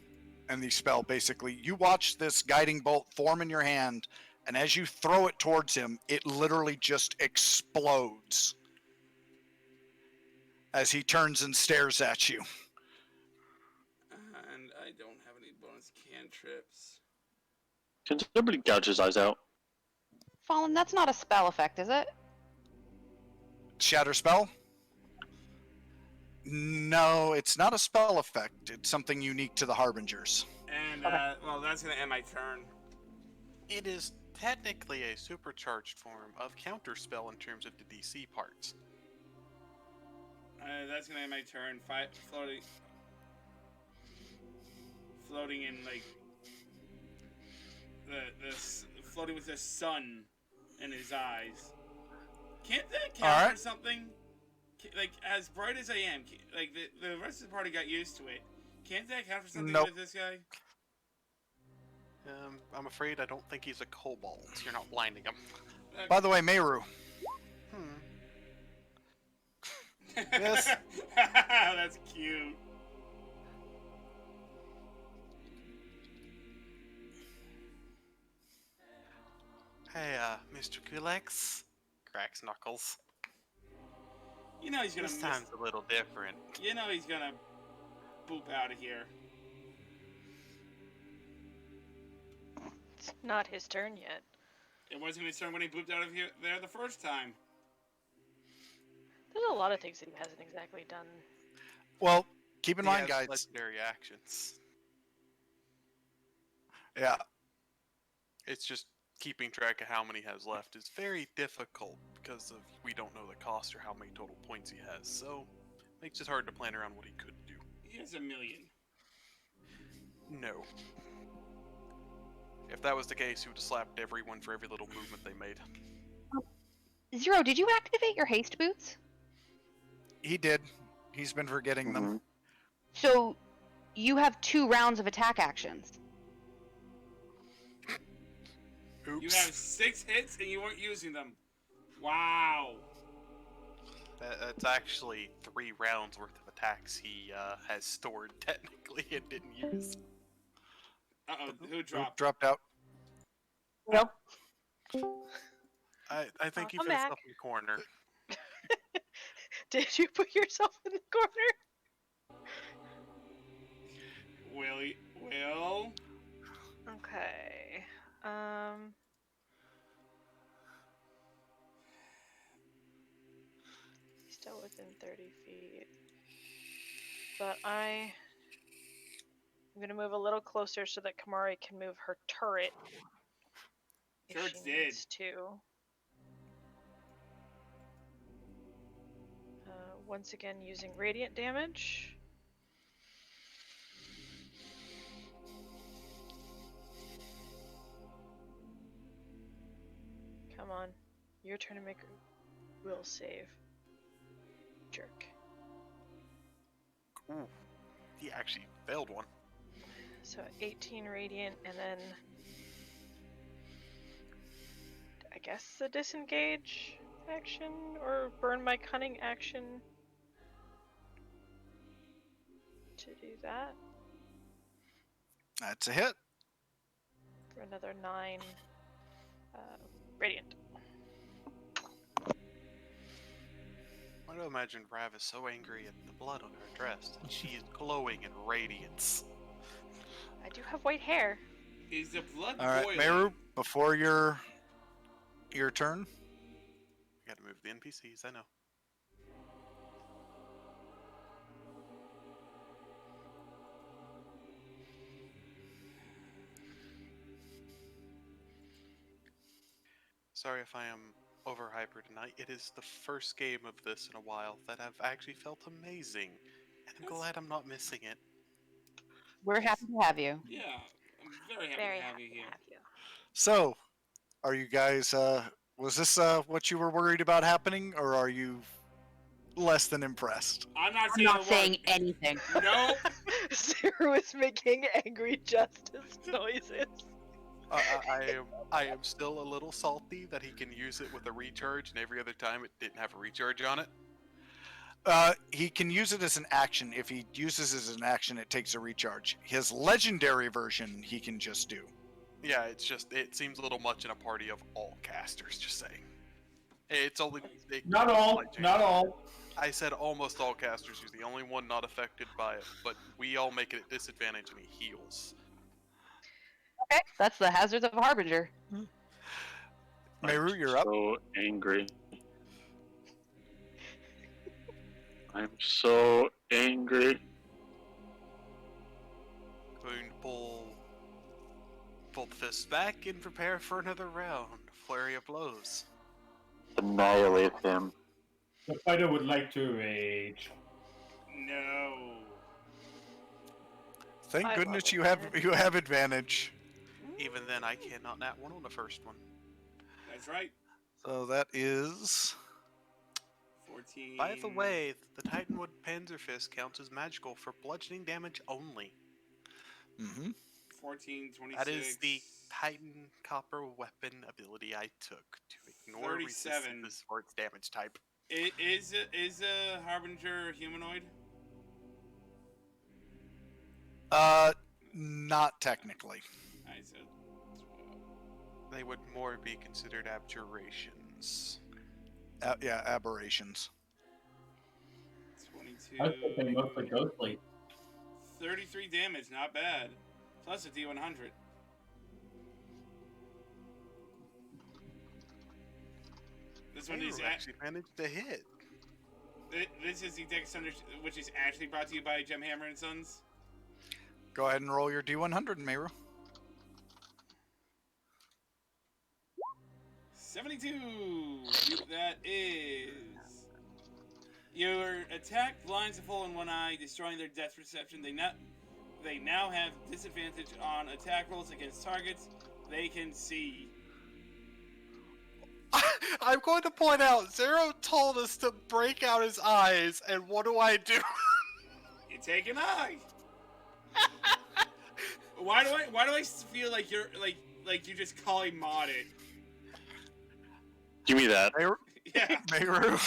And the spell, basically, you watch this guiding bolt form in your hand, and as you throw it towards him, it literally just explodes as he turns and stares at you. And I don't have any bonus cantrips. can somebody gouge his eyes out? Fallen, that's not a spell effect, is it? Shatter spell? No, it's not a spell effect. It's something unique to the Harbingers. And, well, that's gonna end my turn. It is technically a supercharged form of counterspell in terms of the DC parts. That's gonna end my turn. Floating in, like, floating with the sun in his eyes. Can't that count Alright. for something? Like, as bright as I am, like, the rest of the party got used to it. Can't that count for something Nope. with this guy? I'm afraid I don't think he's a kobold. You're not blinding him. By the way, Meru, Yes. That's cute. Hey, Mr. Kulex. Cracks knuckles. You know he's gonna This miss. time's a little different. You know he's gonna boop out of here. It's not his turn yet. It wasn't his turn when he booped out of here there the first time. There's a lot of things that he hasn't exactly done. well, keep in He mind, has guys. legendary actions. Yeah, It's just keeping track of how many he has left is very difficult because of we don't know the cost or how many total points he has. So makes it hard to plan around what he could do. He has 1 million. No. If that was the case, he would have slapped everyone for every little movement they made. Zero, did you activate your haste boots? He did. He's been forgetting them. Mhm. So you have 2 rounds of attack actions. Oops. You have 6 hits and you weren't using them. Wow. That's actually 3 rounds worth of attacks he has stored technically and didn't use. Uh-oh, who Who dropped? dropped out? Nope. I think he I'm put back. himself in the corner. Did you put yourself in the corner? Will? Okay. Still within 30 feet. But I'm gonna move a little closer so that Kamari can move her turret. If Turret's she dead. needs to. Once again, using radiant damage. Come on. Your turn to make a will save. Jerk. Ooh, he actually failed one. So 18 radiant, and then I guess the disengage action or burn my cunning action to do that That's a hit. for another 9 radiant. I do imagine Rav is so angry at the blood on her dress that she is glowing in radiance. I do have white hair. Is the blood All right, boiling? Meru, before your turn. I gotta move the NPCs, I know. Sorry if I am over hyper tonight. It is the first game of this in a while that I've actually felt amazing. And I'm glad I'm not missing it. We're happy to have you. Yeah, I'm very happy Very to have happy you to here. have you. So, are you guys? Was this what you were worried about happening, or are you less than impressed? I'm not I'm saying not a word. saying anything. Nope. Zero is making angry justice noises. I am still a little salty that he can use it with a recharge, and every other time it didn't have a recharge on it. He can use it as an action. If he uses it as an action, it takes a recharge. His legendary version, he can just do. Yeah, it seems a little much in a party of all casters, just saying. It's only... Not all. slight change. Not all. I said almost all casters. He's the only one not affected by it, but we all make it at disadvantage and he heals. Okay, that's the hazards of a harbinger. Meru, you're up. So angry. I'm so angry. Going to pull the fists back and prepare for another round. Flurry of blows. Annihilate him. The fighter would like to rage. No. Thank I goodness love you advantage. have advantage. Even then, I cannot nat one on the first one. That's right. So that is 14. By the way, the Titanwood Panzer Fist counts as magical for bludgeoning damage only. 14, 26. That is the Titan Copper Weapon ability I took to ignore 37. resistance for its damage type. Is a Harbinger humanoid? not technically. I said 12. They would more be considered abjurations. Yeah, aberrations. 22. I was thinking mostly ghostly. 33 damage, not bad. Plus a D100. This one is actually managed to hit. This is the Dex Thunder, which is actually brought to you by Gemhammer and Sons. Go ahead and roll your D100, Meru. 72. That is. Your attack blinds the foe in one eye, destroying their depth perception. They now have disadvantage on attack rolls against targets. they can see. I'm going to point out, Zero told us to break out his eyes, and what do? You take an eye. Why do I feel like you're like you just calling modded? Give me that. Yeah. Meru,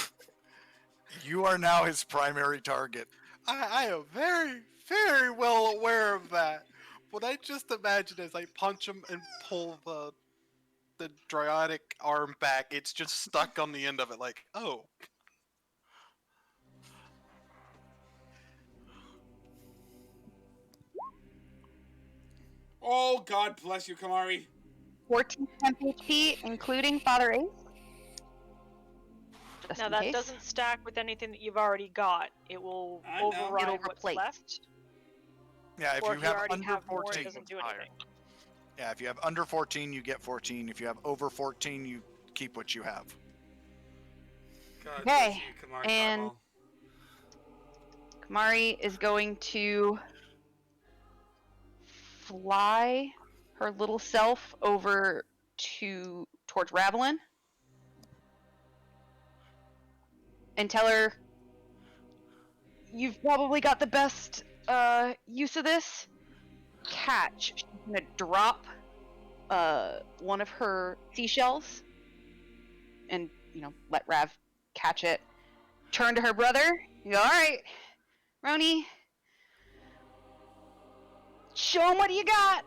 you are now his primary target. I am very, very well aware of that. But I just imagine as I punch him and pull the Dryotic arm back, it's just stuck on the end of it, like, oh. Oh, God bless you, Kamari. 14 temp HP, including Father Ace. Just Now in that case. doesn't stack with anything that you've already got. It will I know. override It'll what's replace. left. Yeah, if Or you if have already under have more, it 14, doesn't do higher. anything. yeah, if you have under 14, you get 14. If you have over 14, you keep what you have. God Okay, bless you, Kamari and- Fireball. Kamari is going to fly her little self over towards Ravelin and tell her you've probably got the best use of this. Catch. She's gonna drop one of her seashells and let Rav catch it. Turn to her brother. You go, all right, Roni. Show him what you got.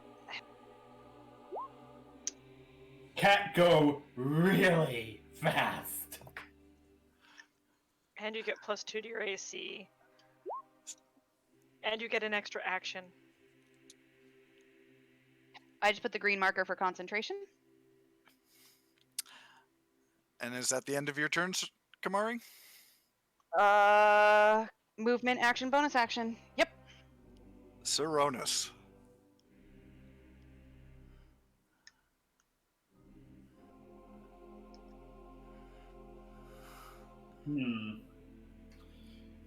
Cat go really fast. And you get +2 to your AC. And you get an extra action. I just put the green marker for concentration. And is that the end of your turns, Kamari? Movement, action, bonus action. Yep. Saronis.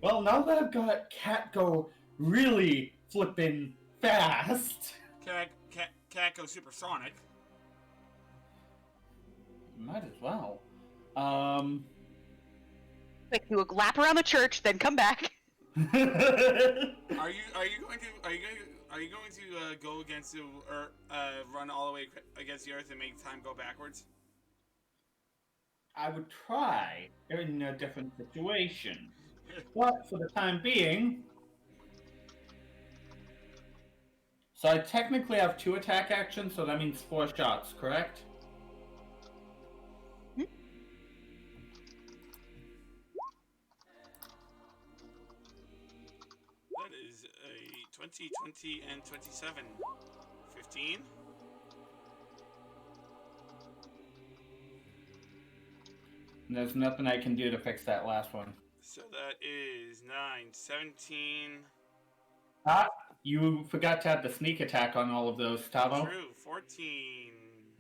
Well, now that I've got Cat go really flippin' fast, Cat go supersonic. might as well. Quick, do a lap around the church, then come back. Are you going to go against the run all the way against the Earth and make time go backwards? I would try in a different situation. But for the time being... So I technically have 2 attack actions, so that means 4 shots, correct? That is a 20, 20, and 27. 15. And there's nothing I can do to fix that last one. So that is 9, 17. Ah, you forgot to have the sneak attack on all of those, Tavo. True, 14.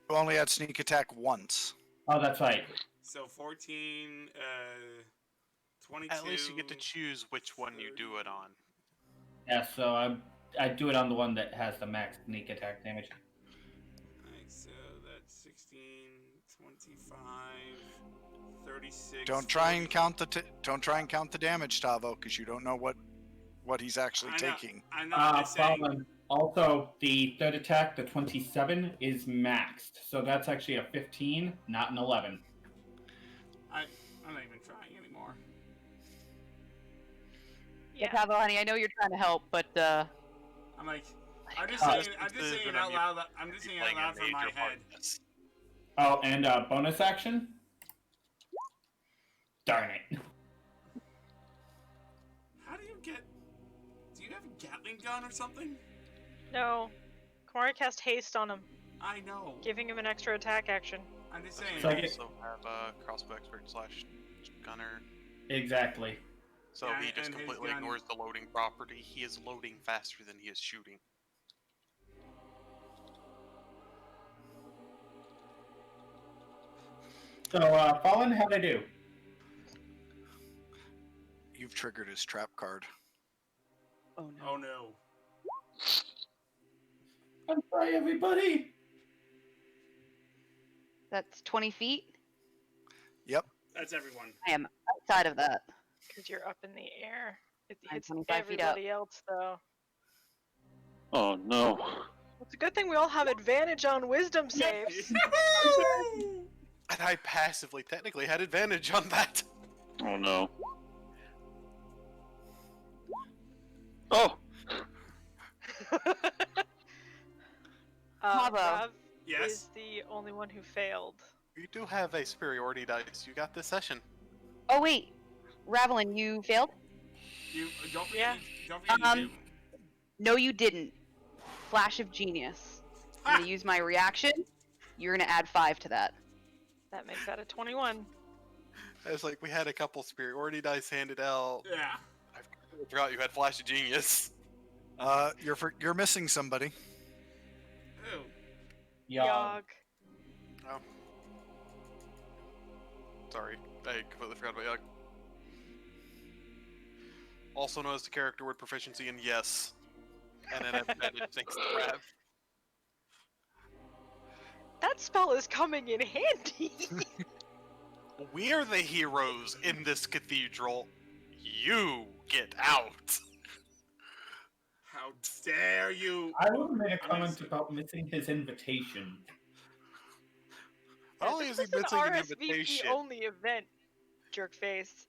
You only had sneak attack once. Oh, that's right. So 14, 22. At least you get to choose which one you do it on. Yeah, so I do it on the one that has the max sneak attack damage. Alright, so that's 16, 25, 36. Don't try and count the damage, Tavo, because you don't know what he's actually I know. taking. I'm not just saying. Fallen. Also, the third attack, the 27, is maxed. So that's actually a 15, not an 11. I'm not even trying anymore. Yeah, Tavo, honey, I know you're trying to help, but I'm like, I'm just saying it out loud. I'm just saying it out loud from my head. Oh, and bonus action? Darn it. How do you get? Do you have a Gatling gun or something? No. Kamari cast haste on him, I know. giving him an extra attack action. I'm just saying. So I You get- also have crossbow expert / gunner. Exactly. So Yeah, he just and his completely gun- ignores the loading property. He is loading faster than he is shooting. So, Fallen, how'd I do? You've triggered his trap card. oh no. Oh no. I'm sorry, everybody. That's 20 feet. Yep. That's everyone. I am outside of that. Because you're up in the air. It I'm hits 25 feet up. everybody else, though. Oh no. It's a good thing we all have advantage on wisdom saves. And I passively, technically, had advantage on that. Oh no. Oh. Bravo. Rav Yes. is the only one who failed. You do have a superiority dice. You got this session. Oh wait, Ravelin, you failed? You don't forget. Yeah. Don't forget you do. No, you didn't. Flash of genius. I'm gonna use my reaction. You're gonna add 5 to that. That makes that a 21. It's like we had a couple superiority dice handed out. Yeah. I forgot you had Flash of Genius. You're missing somebody. Ooh. Yogg. Oh. Sorry, I completely forgot about Yogg. Also known as the character word proficiency in yes. And then advantage thanks to Rav. That spell is coming in handy. We're the heroes in this cathedral. You get out. How dare you? I would have made a comment about missing his invitation. Not only is he This is missing an an RSVP invitation, only event, jerkface.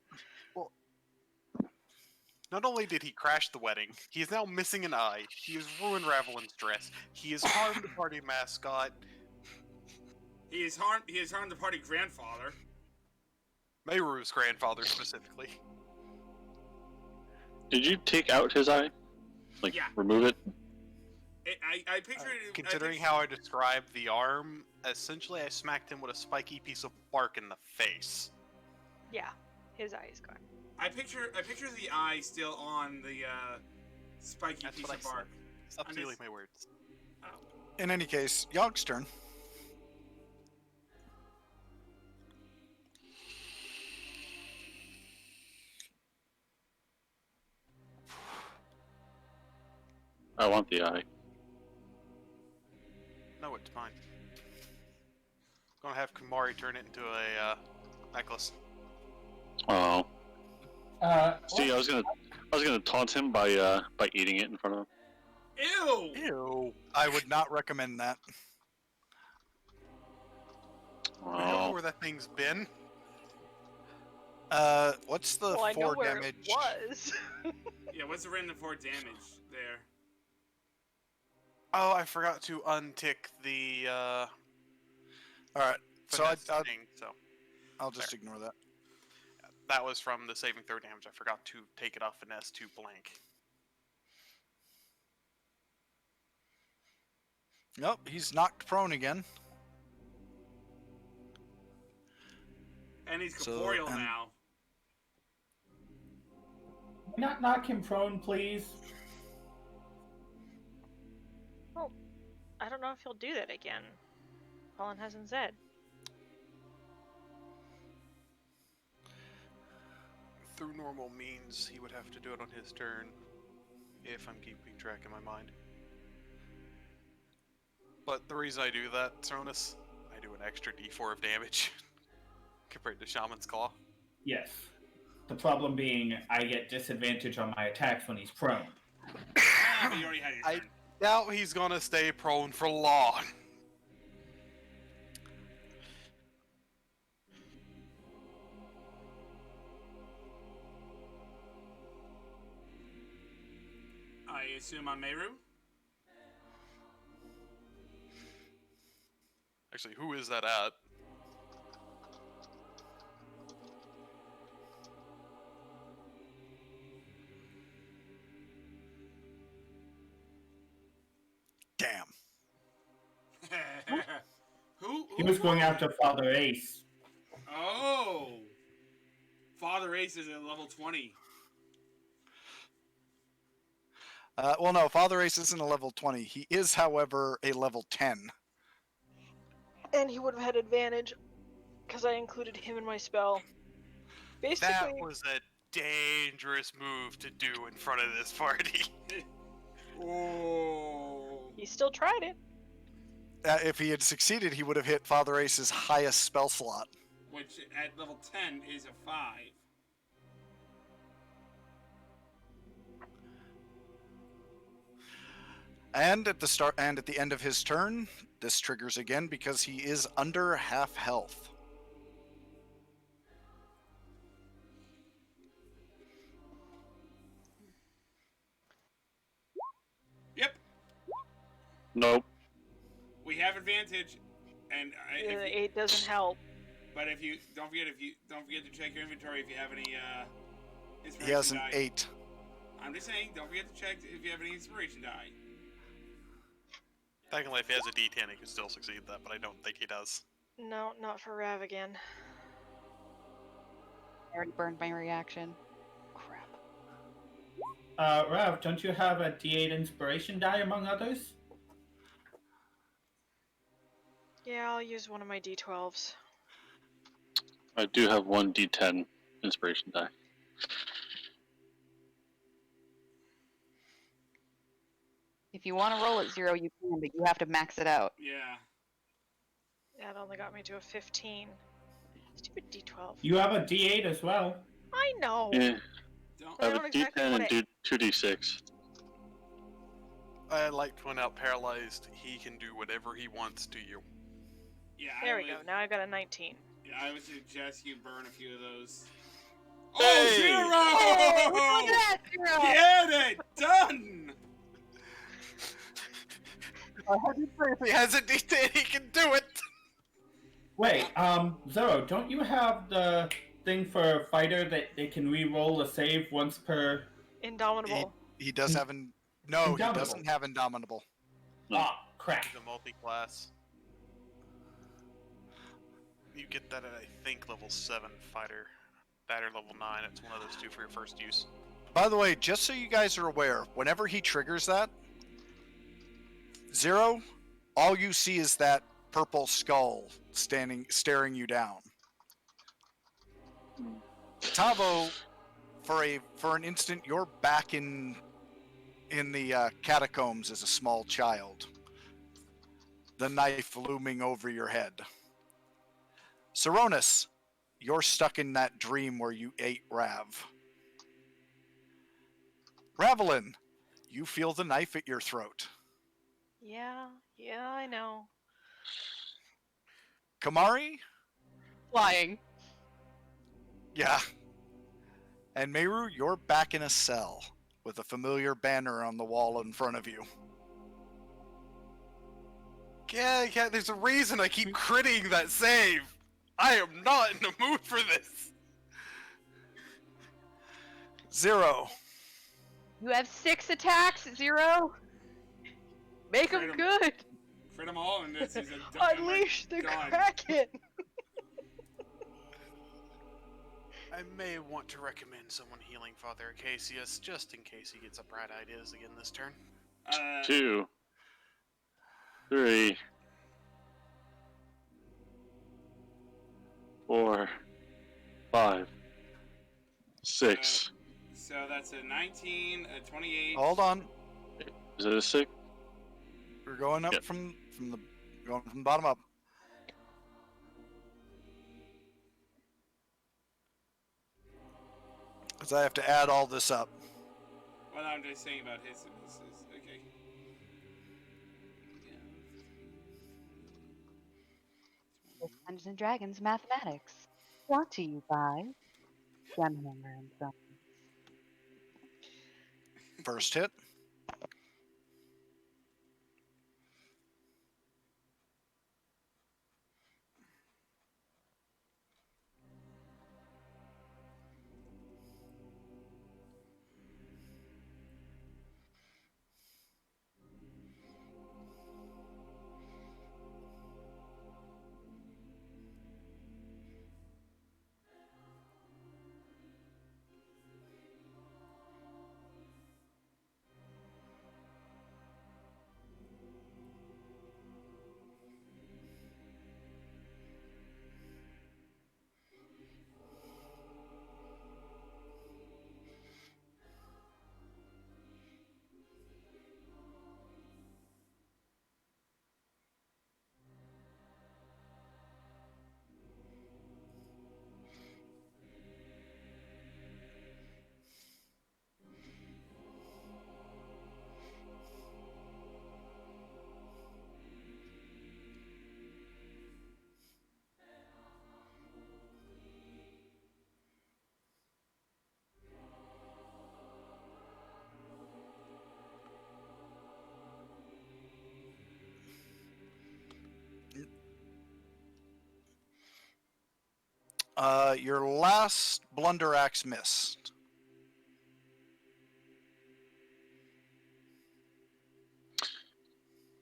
not only did he crash the wedding, he is now missing an eye. He has ruined Ravelin's dress. He has harmed the party mascot. He has harmed the party grandfather. Meiru's grandfather specifically. Did you take out his eye? Like, Yeah. remove it? I pictured it. Considering how I described the arm, essentially I smacked him with a spiky piece of bark in the face. Yeah, his eye is gone. I picture the eye still on the spiky That's piece what I of said. bark. Stop I'm stealing just- my words. In any case, Yogg's turn. I want the eye. No, it's mine. Gonna have Kumari turn it into a necklace. Oh. See, I What? was gonna taunt him by eating it in front of him. Ew! Ew. I would not recommend that. I don't know Oh. where that thing's been. What's the Well, I know 4 where damage? it was. Yeah, what's the random 4 damage there? Oh, I forgot to untick the All right, so finesse thing. So I'll just ignore that. that was from the saving throw damage. I forgot to take it off finesse to blank. Nope, he's knocked prone again. And he's So, corporeal and- now. Not knock him prone, please. I don't know if he'll do that again. Colin hasn't said. Through normal means, he would have to do it on his turn, if I'm keeping track in my mind. But the reason I do that, Cronus, I do an extra d4 of damage compared to Shaman's Claw. Yes. The problem being, I get disadvantage on my attacks when he's prone. Ah, but you already had your I- turn. Doubt he's gonna stay prone for long. I assume on Meru? Actually, who is that at? Damn. Who? He was going after Father Ace. Oh! Father Ace is at level 20. Well, no, Father Ace isn't a level 20. He is, however, a level 10. And he would have had advantage because I included him in my spell. That Basically, was a dangerous move to do in front of this party. Oh! he still tried it. If he had succeeded, he would have hit Father Ace's highest spell slot. which at level 10 is a 5. And at the end of his turn, this triggers again because he is under half health. Yep, Nope. we have advantage, and The 8 doesn't help. but if you don't forget to check your inventory if you have any inspiration He has an die. 8. I'm just saying, don't forget to check if you have any inspiration die. Technically, if he has a D10, he can still succeed that, but I don't think he does. No, not for Rav again. I already burned my reaction. Crap. Rav, don't you have a D8 inspiration die among others? Yeah, I'll use one of my D12s. I do have one D10 inspiration die. If you want to roll at 0, you can, but you have to max it out. Yeah. That only got me to a 15. Stupid D12. You have a D8 as well. I know. Yeah, Don't. I have I a don't exactly D10 want and it. 2D6. I like to point out paralyzed. He can do whatever he wants to you. Yeah. There we go. Now I got a 19. Yeah, I would suggest you burn a few of those. Hey! Oh, Hey, 0! look at that, 0! Get it done. If he has a D10, he can do it! Wait, Zero, don't you have the thing for a fighter that they can re-roll a save once per... Indomitable. He does have No, he Indomitable. doesn't have Indomitable. Oh, crap. He's a multi-class. You get that at, I think, level 7 fighter. That or level 9. It's one of those two for your first use. By the way, just so you guys are aware, whenever he triggers that, 0, all you see is that purple skull staring you down. Tavo, for an instant, you're back in the catacombs as a small child. The knife looming over your head. Saronis, you're stuck in that dream where you ate Rav. Ravelin, you feel the knife at your throat. Yeah, I know. Kamari, Flying. yeah. And Meru, you're back in a cell with a familiar banner on the wall in front of you. Yeah, there's a reason I keep critting that save. I am not in the mood for this. 0. You have 6 attacks, 0. Make them Crit 'em. good. Crit them all, and this is a Unleash the done. Kraken! I may want to recommend someone healing Father Acacius, just in case he gets up bright ideas again this turn. 2, 3, 4, 5, 6. So that's a 19, a 28. Hold on. Is it a 6? We're going up Yep. from the bottom up. Because I have to add all this up. Well, I'm just saying about his okay. Dungeons and Dragons Mathematics. Brought to you by Gemhammer and Sons. First hit. Your last blunder axe missed.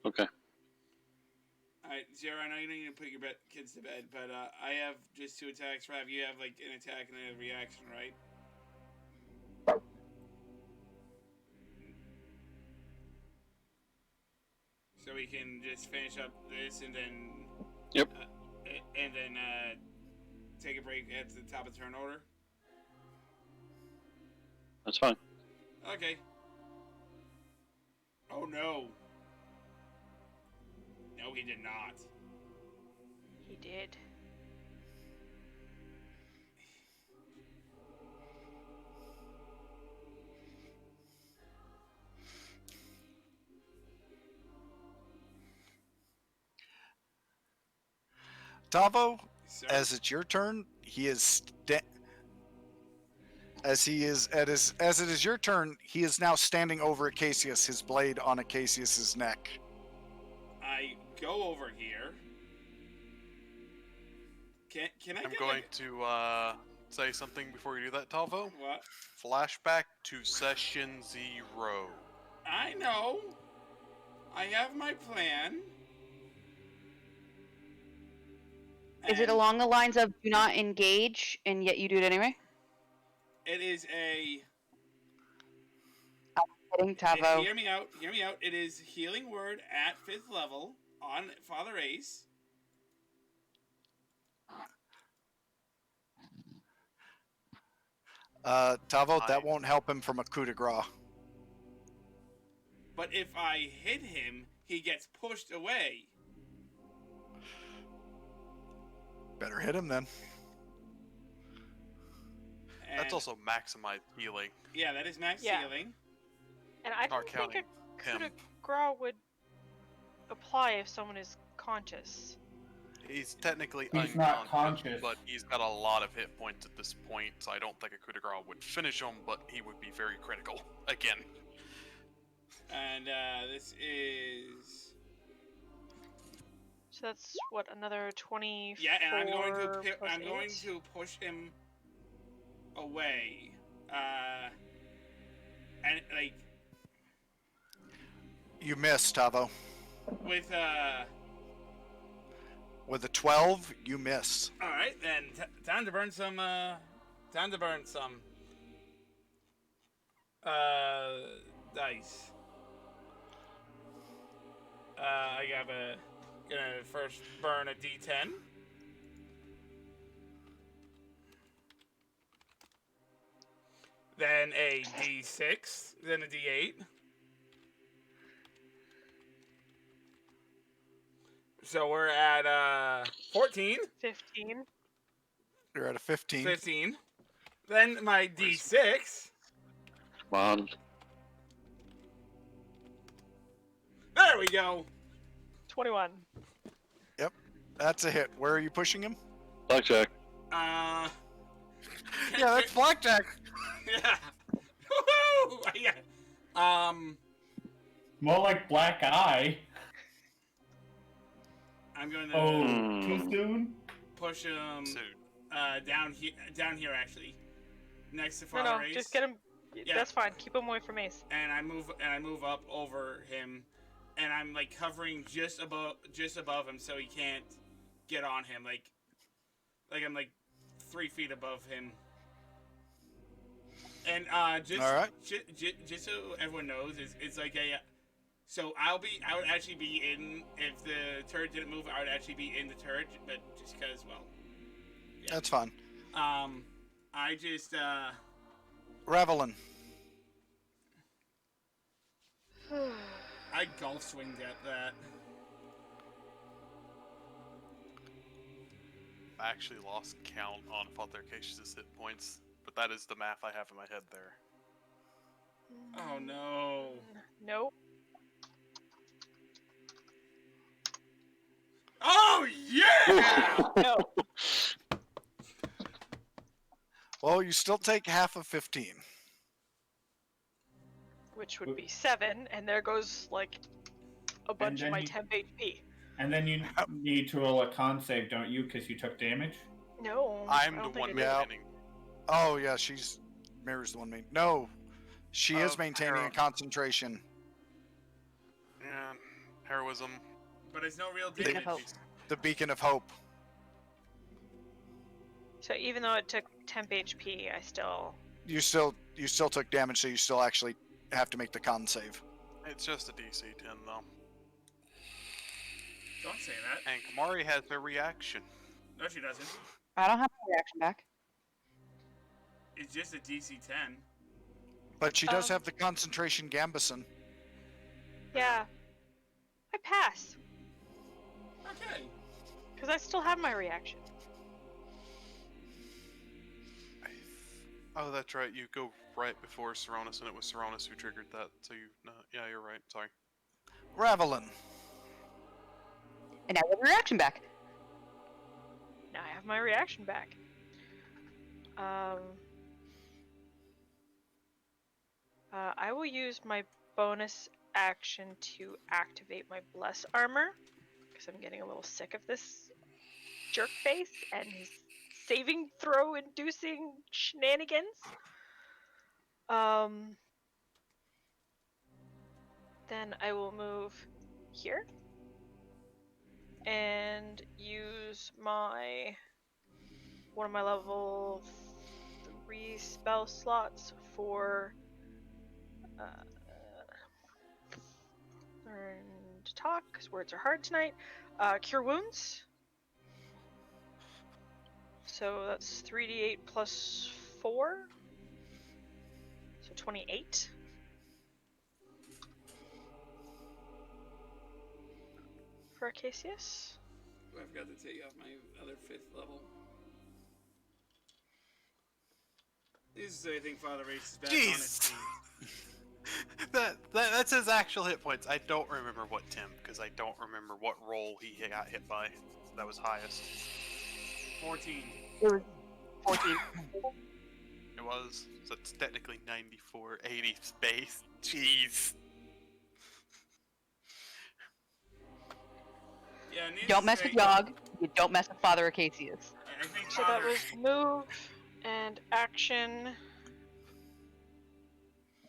Okay. Alright, Zero, I know you need to put your kids to bed, but I have just 2 attacks. Rav, you have like an attack and a reaction, right? So we can just finish up this and then... Yep. And then take a break at the top of turn order? That's fine. Okay. Oh no. No, he did not. He did. Tavo, So, as it's your turn, as it is your turn, he is now standing over Acacius, his blade on Acacius's neck. I go over here. Can I I'm get, going like, to say something before you do that, Talvo. What? Flashback to session 0. I know. I have my plan. Is it And along the lines of do not engage, and yet you do it anyway? It is a... Kidding, Tavo. Hear me out. Hear me out. It is Healing Word at 5th level on Father Ace. Tavo, that Fine. won't help him from a coup de grace. But if I hit him, he gets pushed away. Better hit him then. And, That's also maximized healing. Yeah, that is max Yeah. healing. And I Not don't think counting a coup de him. grace would apply if someone is conscious. He's technically He's not unconscious, conscious. but he's got a lot of hit points at this point, so I don't think a coup de grace would finish him, but he would be very critical. Again. And this is... So that's what, another 24. Yeah, and I'm going plus to 8? push him away. And like You missed, Tavo. with With a 12, you miss. all right, then time to burn some dice. I gonna first burn a D10. Then a D6, then a D8. So we're at 14, 15. You're at a 15. 15. Then my D6. Come on. There we go. 21. That's a hit. Where are you pushing him? Blackjack. Yeah, that's blackjack. Yeah. Woohoo! Yeah. More like black eye. I'm going to Oh, Hmm. too soon? push him Soon. down here actually, next to No, Father no, Ace. just get him. Yeah. That's fine. Keep him away from Ace. And I move up over him, and I'm like covering just above him so he can't get on him. Like I'm like 3 feet above him. And just All right. just so everyone knows, it's like a. So I would actually be in, if the turret didn't move, I would actually be in the turret, but just cause, well. Yeah. That's fine. I just Revelin. I golf swinged at that. I actually lost count on Father Acacius' hit points, but that is the math I have in my head there. Oh no. Nope. Oh yeah! No. Well, you still take half of 15. Which would be 7, and there goes like a bunch of then my you- temp HP. And then you need to roll a con save, don't you? Because you took damage. No. I'm I the don't think one I did. Yeah. maintaining. Oh yeah, Mirror's the one main. No, she is Of maintaining a hero- concentration. Yeah, heroism. But it's no real Beacon of damage. Hope. The Beacon of Hope. So even though it took temp HP, I still. You still took damage, so you still actually have to make the con save. It's just a DC 10 though. Don't say that. And Kamari has her reaction. No, she doesn't. I don't have my reaction back. It's just a DC 10. But she does Um, have the concentration Gambison. Yeah. I pass. Okay. Because I still have my reaction. Oh, that's right. You go right before Saronis, and it was Saronis who triggered that. So you, no, yeah, you're right. Sorry. Ravelin. And now I have my reaction back. Now I have my reaction back. I will use my bonus action to activate my Bless Armor, because I'm getting a little sick of this jerk face and his saving throw inducing shenanigans. Then I will move here and use one of my level 3 spell slots for learn to talk, because words are hard tonight. Cure Wounds. So that's 3d8 plus 4. So 28. For Acacius. I've got to take off my other 5th level. This is, I think, Father Race's best Jeez. honesty. That's his actual hit points. I don't remember what temp, because I don't remember what roll he got hit by. That was highest. 14. It was 14. It was. So it's technically 94, 80 space. Jeez. Yeah, needless Don't to mess say, with Yogg. You don't mess with Father Acacius. I think So that Father... was move and action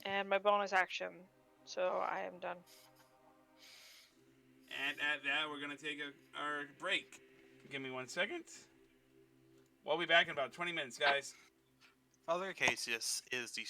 and my bonus action. So I am done. And at that, we're going to take our break. Give me 1 second. We'll be back in about 20 minutes, guys. Father Acacius is the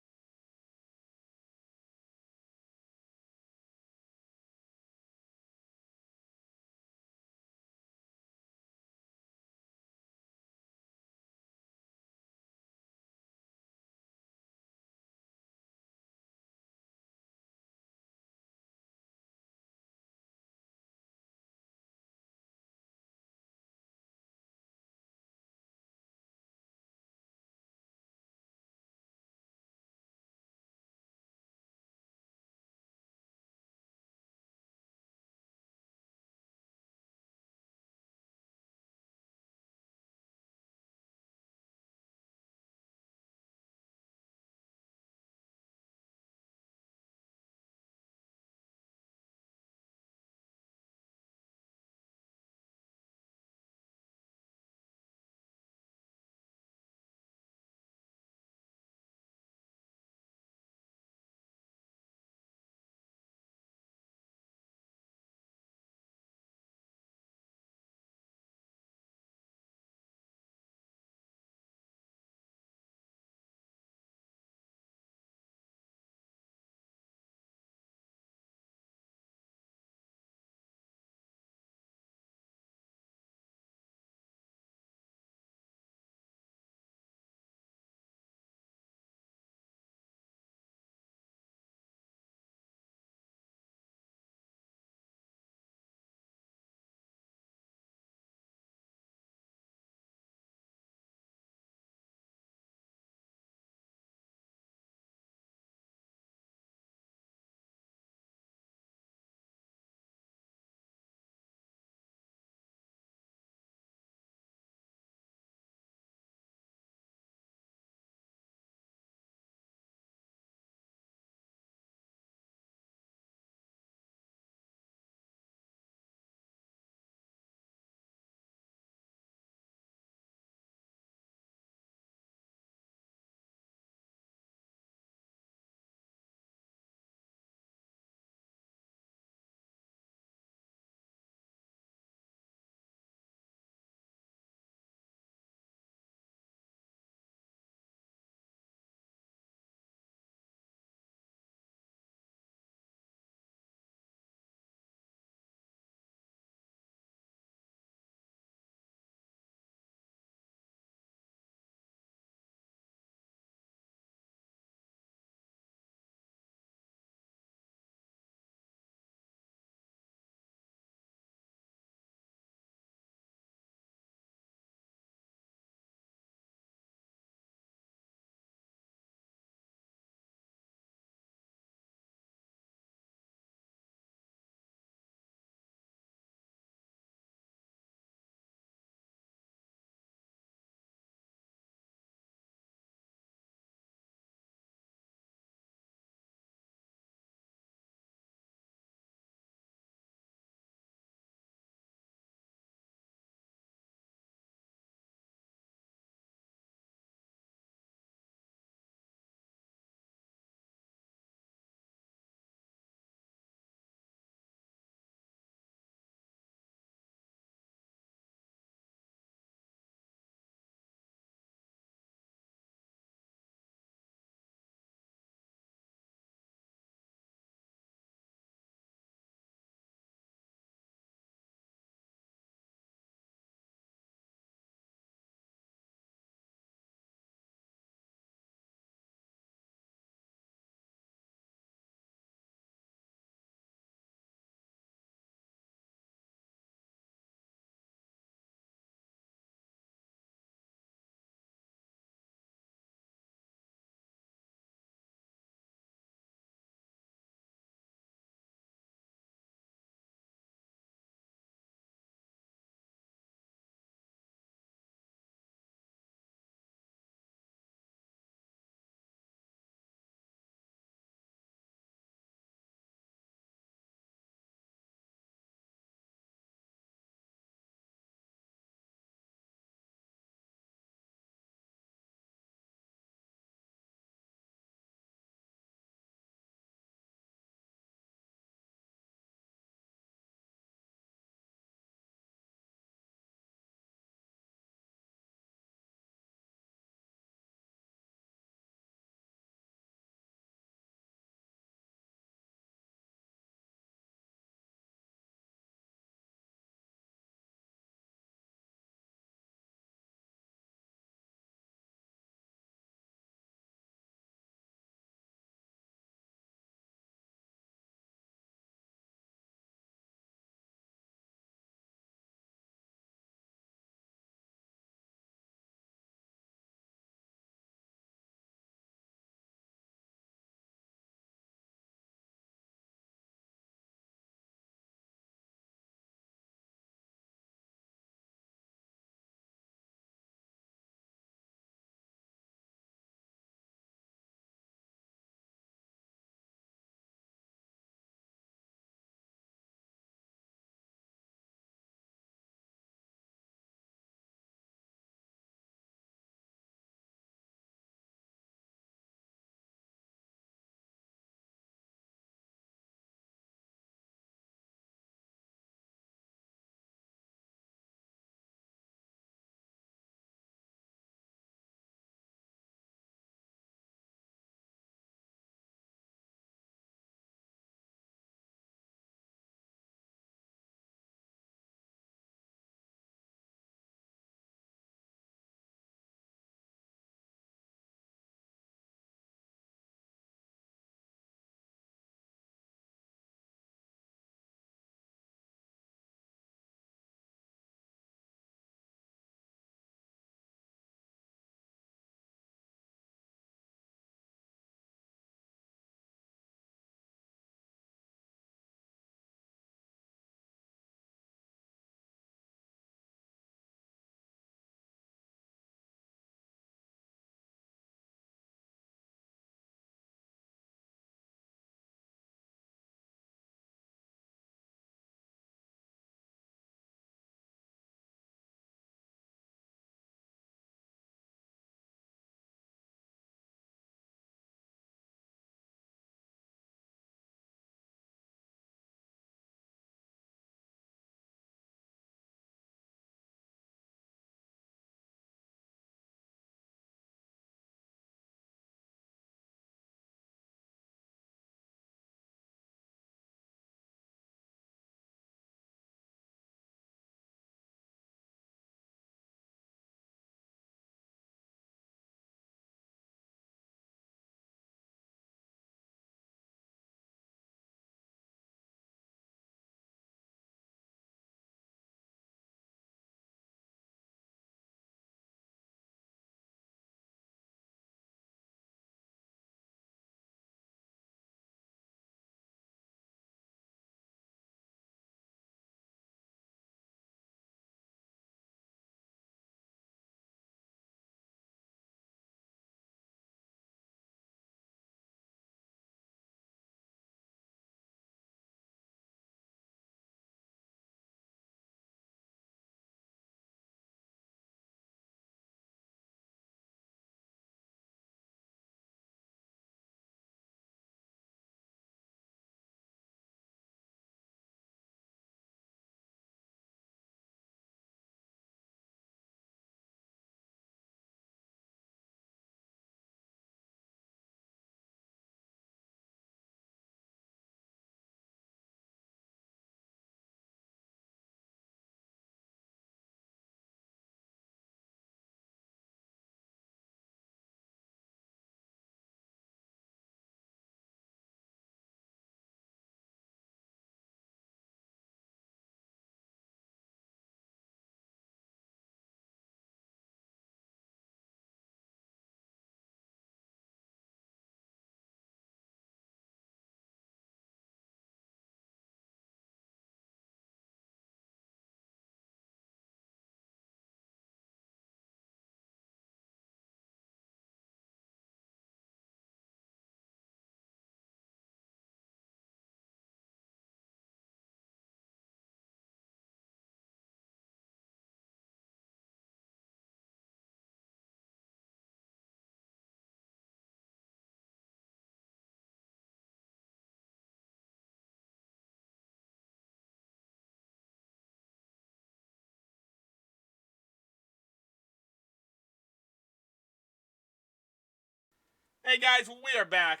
Hey guys, we are back.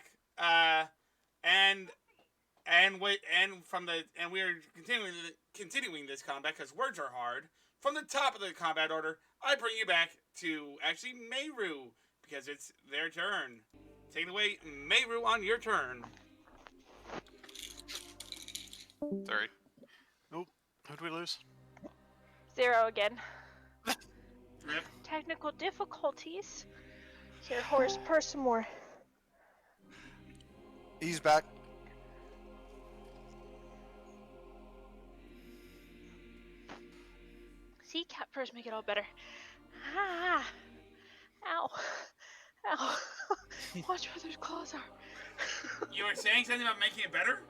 And we are continuing this combat because words are hard. From the top of the combat order, I bring you back to actually Meru because it's their turn. Take it away, Meru, on your turn. Sorry. Nope. Who'd we lose? 0 again. Rip. Technical difficulties. Here, Horace, purse some more. He's back. See, cat purrs make it all better. Ah! Ow! Ow! Watch where those claws are. You were saying something about making it better?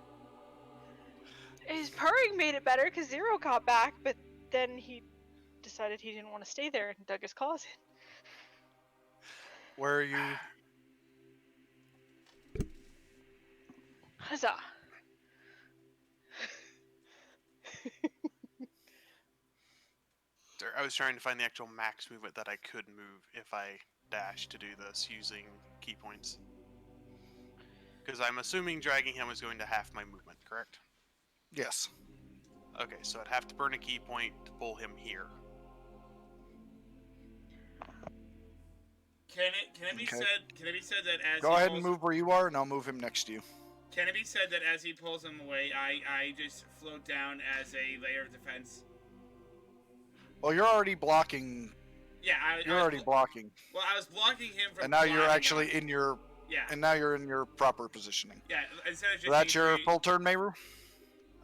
His purring made it better because 0 got back, but then he decided he didn't want to stay there and dug his claws in. Where are you? Huzzah! Sorry, I was trying to find the actual max movement that I could move if I dash to do this using key points. Because I'm assuming dragging him is going to half my movement, correct? Yes. Okay, so I'd have to burn a key point to pull him here. Can it be Okay. said? Can it be said that as Go he ahead pulls, and move where you are, and I'll move him next to you. Can it be said that as he pulls him away, I just float down as a layer of defense? Well, you're already blocking. Yeah, You're already blocking, Well, I was blocking him from. and now you're flying actually up. in your. Yeah, And now you're in your proper positioning. yeah. Instead of just So that's being your free- full turn, Meru?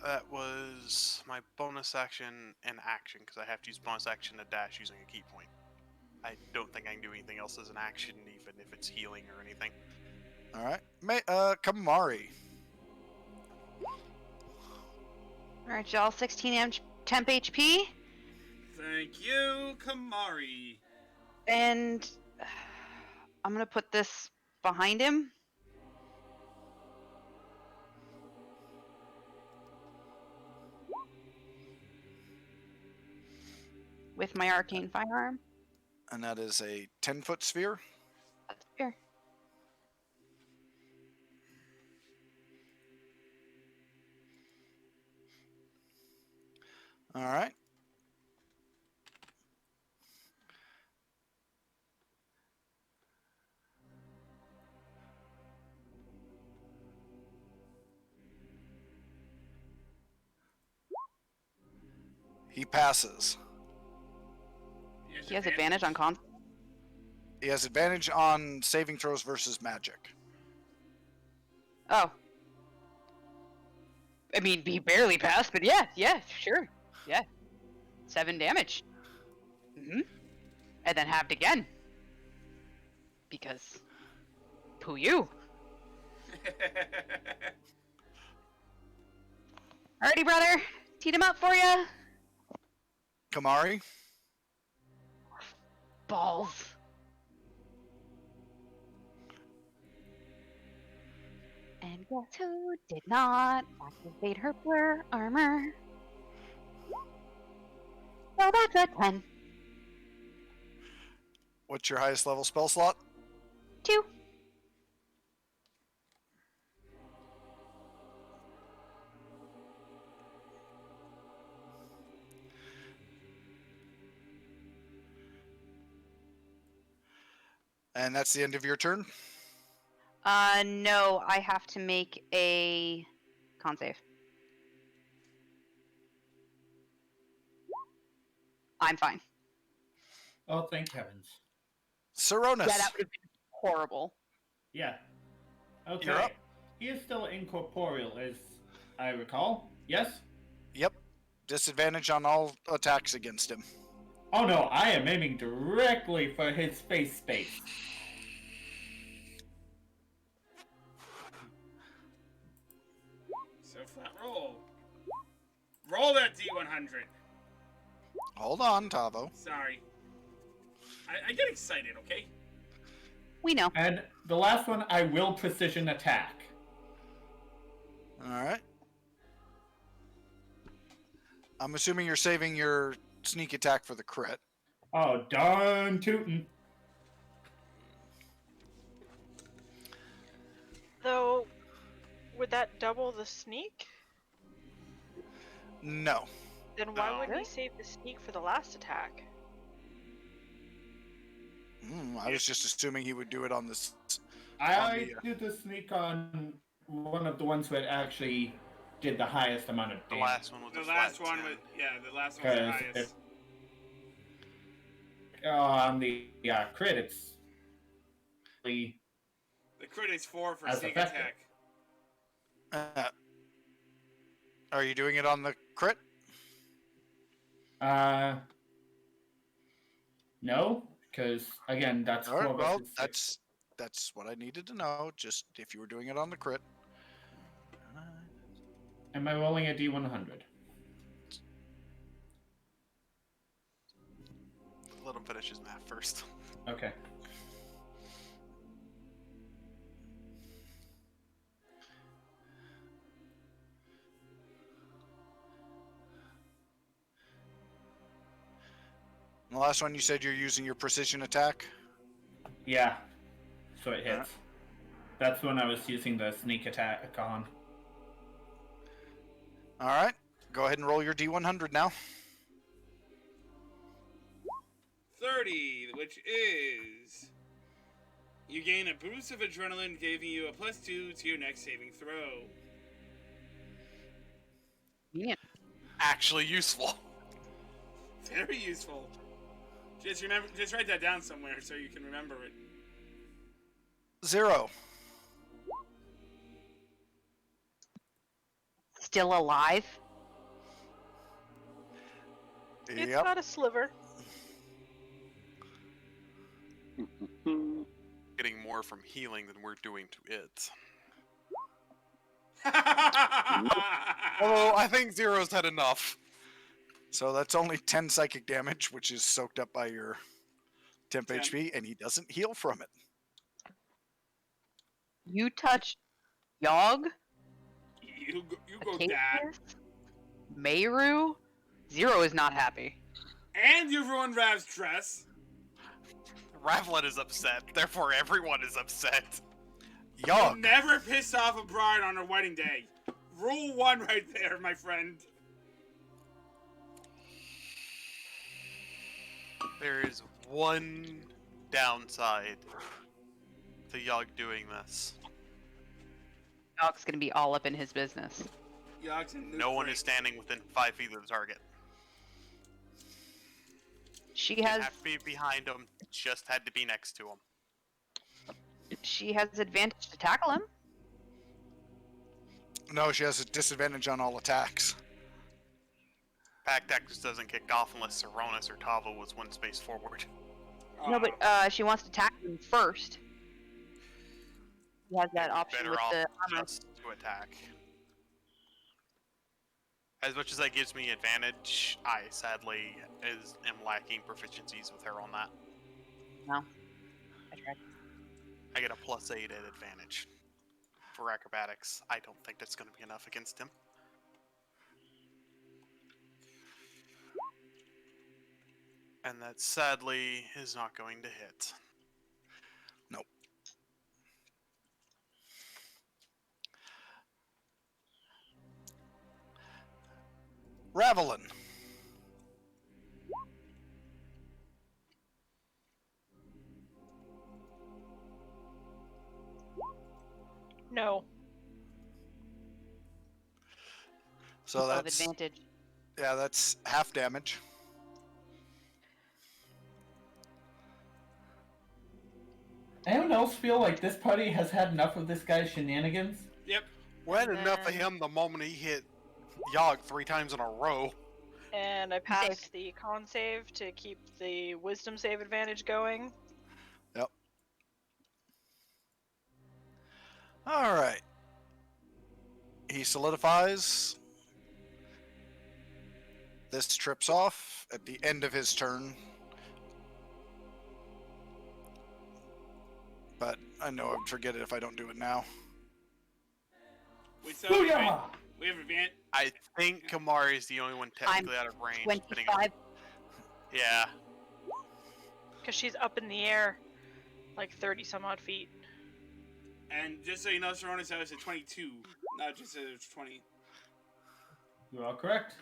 That was my bonus action and action, because I have to use bonus action to dash using a key point. I don't think I can do anything else as an action, even if it's healing or anything. All right. Kamari. Alright, y'all, 16 temp HP. Thank you, Kamari. And I'm gonna put this behind him. With my arcane firearm. And that is a 10-foot sphere. That's fair. All right. He passes. He has advantage on con. He has advantage on saving throws versus magic. Oh. I mean, he barely passed, but yeah, sure. Yeah. 7 damage. And then halved again. Because. Pooh you. Alrighty, brother. Teed him up for ya. Kamari. Balls. And guess who did not activate her blur armor? Well, that's a 10. What's your highest level spell slot? 2. And that's the end of your turn? No, I have to make a con save. I'm fine. Oh, thank heavens. Saronis. Yeah, that would have been horrible. Yeah. Okay. You're up. He is still incorporeal, as I recall. Yes? Yep. Disadvantage on all attacks against him. Oh no, I am aiming directly for his face space. So flat roll. Roll that D100. Hold on, Tavo. Sorry. I get excited, okay? We know. And the last one, I will precision attack. All right. I'm assuming you're saving your sneak attack for the crit. Oh, darn tootin'. Though, would that double the sneak? No. Then why No. wouldn't he save the sneak for the last attack? I was just assuming he would do it on this. I did the sneak on one of the ones that actually did the highest amount of The damage. last one was The a last flat one 10. was the last one was the Because highest. on the crit, it's The crit is 4 for as sneak effective. attack. Are you doing it on the crit? No, because again, that's All right, 4 well, versus 6. that's what I needed to know. Just if you were doing it on the crit. Am I rolling a D100? Let him finish his math first. Okay. And the last one you said you're using your precision attack. Yeah. So it hits. Alright. That's when I was using the sneak attack on. All right. Go ahead and roll your D100 now. 30, which is... You gain a boost of adrenaline, giving you a +2 to your next saving throw. Yeah. Actually useful. Very useful. Just write that down somewhere so you can remember it. 0. Still alive? It's Yep. not a sliver. Getting more from healing than we're doing to it. Oh, I think Zero's had enough. So that's only 10 psychic damage, which is soaked up by your temp 10. HP, and he doesn't heal from it. You touched Yogg? you go, Dad. Acacius? Meru? Zero is not happy. And you ruined Rav's dress. Ravlet is upset, therefore everyone is upset. You Yogg. never piss off a bride on her wedding day. Rule 1 right there, my friend. There is one downside to Yogg doing this. Yogg's gonna be all up in his business. Yogg's a new No one freak. is standing within 5 feet of the target. She Didn't has have to be behind him, just had to be next to him. advantage to tackle him. No, she has a disadvantage on all attacks. Pact Act just doesn't kick off unless Saronis or Tava was one space forward. No, but she wants to tackle him first. She has that option Better with off the armor. just to attack. As much as that gives me advantage, I sadly am lacking proficiencies with her on that. No. I tried. I get a +8 at advantage. For acrobatics, I don't think that's going to be enough against him. And that sadly is not going to hit. Nope. Ravelin. No. So Of that's advantage. yeah, that's half damage. Anyone else feel like this party has had enough of this guy's shenanigans? Yep. We had And enough of then- him the moment he hit Yogg 3 times in a row. And I passed the con save to keep the wisdom save advantage going. All right. He solidifies. This trips off at the end of his turn. But I know I'd forget it if I don't do it now. We still have Booyah! we have advantage. I think Kamari is the only one technically out of range. depending on- 25. Yeah. Because she's up in the air like 30 some odd feet. And just so you know, Saronis, I was at 22, not just at 20. You are correct.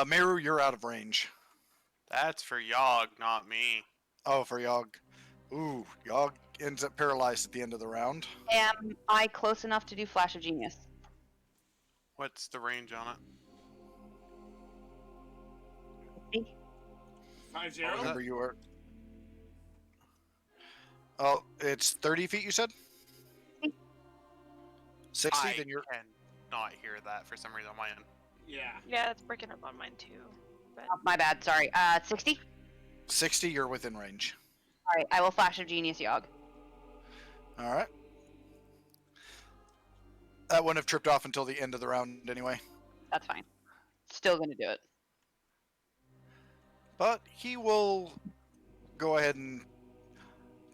Meru, you're out of range. That's for Yogg, not me. Oh, for Yogg. Ooh, Yogg ends up paralyzed at the end of the round. Am I close enough to do Flash of Genius? What's the range on it? 5-0? What was Remember, you are. Oh, it's 30 feet, you said? 60, I then you're. can not hear that for some reason on my end. Yeah. Yeah, it's breaking up on mine too. But Oh, my bad, sorry. 60? 60, you're within range. Alright, I will Flash of Genius Yogg. Alright. That wouldn't have tripped off until the end of the round anyway. That's fine. Still gonna do it. But he will go ahead and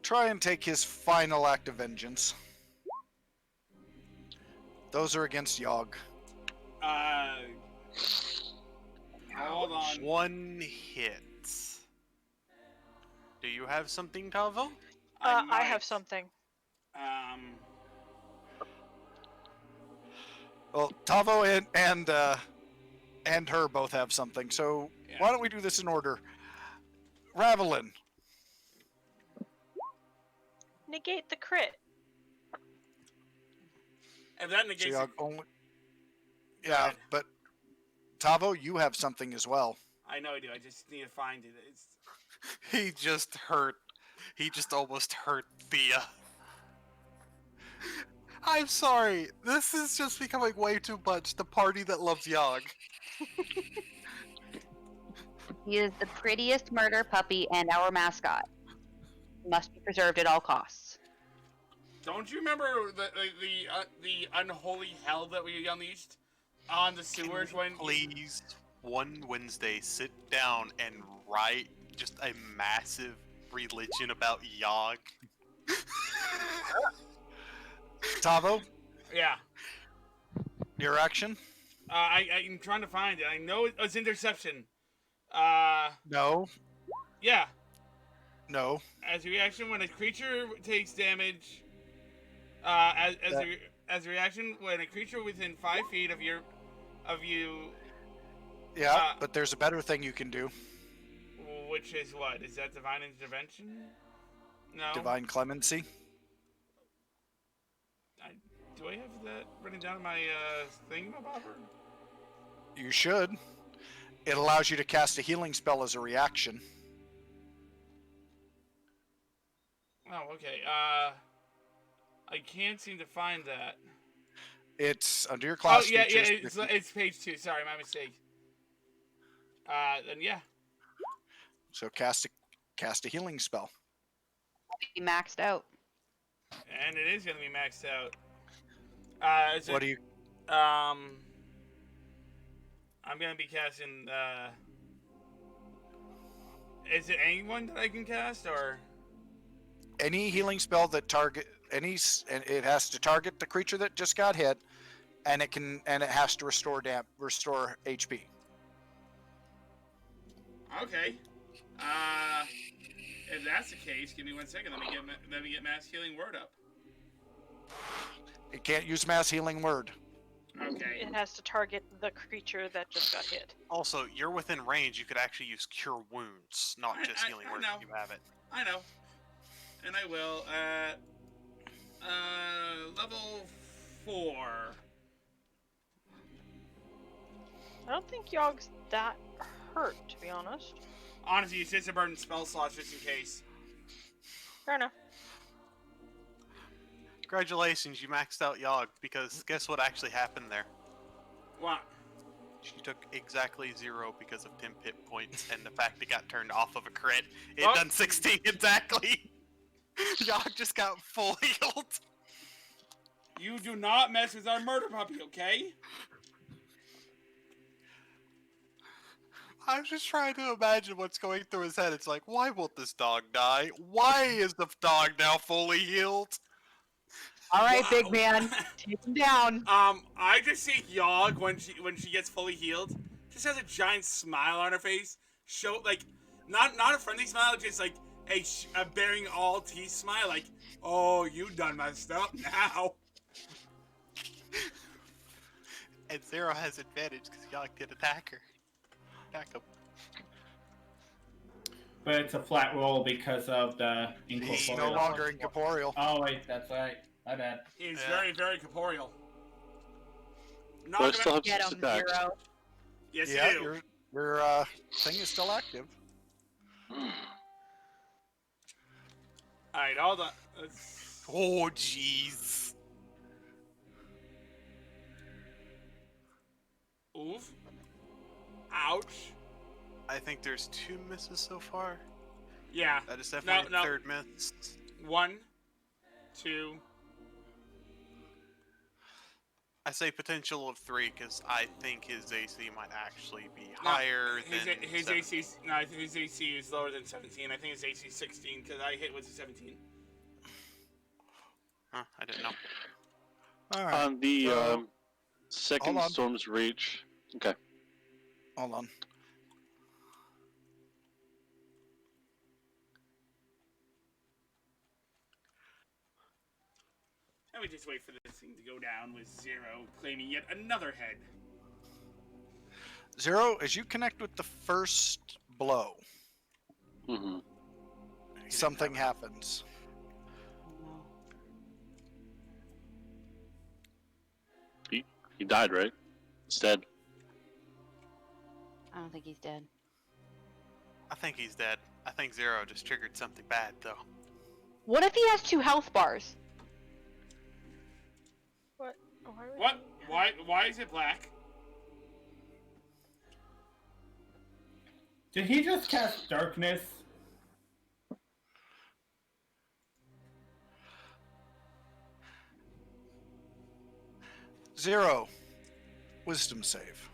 try and take his final act of vengeance. Those are against Yogg. Hold on. One hit. Do you have something, Tavo? I might. have something. Well, Tavo and her both have something, so Yeah. why don't we do this in order? Ravelin. Negate the crit. If that So negates Yogg only. Yeah, ahead. but Tavo, you have something as well. I know I do. I just need to find it. It's He just hurt. He just almost hurt Thea. I'm sorry. This is just becoming way too much. The party that loves Yogg. He is the prettiest murder puppy and our mascot. Must be preserved at all costs. Don't you remember the unholy hell that we unleashed on the sewers when? Please, one Wednesday, sit down and write just a massive religion about Yogg. Tavo, Yeah. your action? I'm trying to find it. I know it's interception. No, Yeah. no. As a reaction, when a creature takes damage, as a reaction, when a creature within 5 feet of you, Yeah, but there's a better thing you can do. which is what? Is that divine intervention? No. Divine clemency. Do I have that written down in my thingamabobber? You should. It allows you to cast a healing spell as a reaction. Oh, okay. I can't seem to find that. It's under your class Oh, yeah, features. it's page 2. Sorry, my mistake. Then yeah. So cast a healing spell. Be maxed out. And it is going to be maxed out. What do you? I'm going to be casting, is it anyone that I can cast, or? Any healing spell that target and it has to target the creature that just got hit, and it has to restore HP. Okay. If that's the case, give me 1 second. Let me get Mass Healing Word up. It can't use mass healing word. Okay. It has to target the creature that just got hit. Also, you're within range. You could actually use Cure Wounds, not just Healing I Word know. if you have it. I know. And I will level 4. I don't think Yogg's that hurt, to be honest. Honestly, it's just a burden spell slots just in case. Fair enough. Congratulations, you maxed out Yogg, because guess what actually happened there? What? She took exactly 0 because of 10 hit points, and the fact it got turned off of a crit. It Oh. done 16 exactly! Yogg just got full healed! You do not mess with our murder puppy, okay? I'm just trying to imagine what's going through his head. It's like, why won't this dog die? Why is the dog now fully healed? All right, Wow. big man, take him down. I just see Yogg when she gets fully healed, just has a giant smile on her face. Show like, not a friendly smile, just like a bearing all teeth smile. Like, oh, you done messed up now. And Zero has advantage because y'all can attack her. Attack him. But it's a flat roll because of the He's incorporeal. no longer incorporeal. Oh wait, that's right. My bad. He's Yeah. very, very corporeal. But I Not still gonna... have Get 6 him, attacks. Zero. Yes, Yeah, you do. your thing is still active. Alright, hold on. Let's... Oh, jeez. Oof. Ouch. I think there's 2 misses so far. Yeah. That is definitely No. the 3rd miss. 1, 2. I say potential of 3 because I think his AC might actually be higher than His 7. AC. No, his AC is lower than 17. I think his AC is 16 because I hit with a 17. Huh, I didn't know. All right. On the So- second hold on. storm's reach. Okay. Hold on. Let me just wait for this thing to go down with Zero claiming yet another head. Zero, as you connect with the first blow, Mm-hmm. something happens. He died, right? He's dead. I don't think he's dead. I think he's dead. I think Zero just triggered something bad, though. What if he has 2 health bars? Why would What? Why is it black? Did he just cast darkness? Zero. Wisdom save.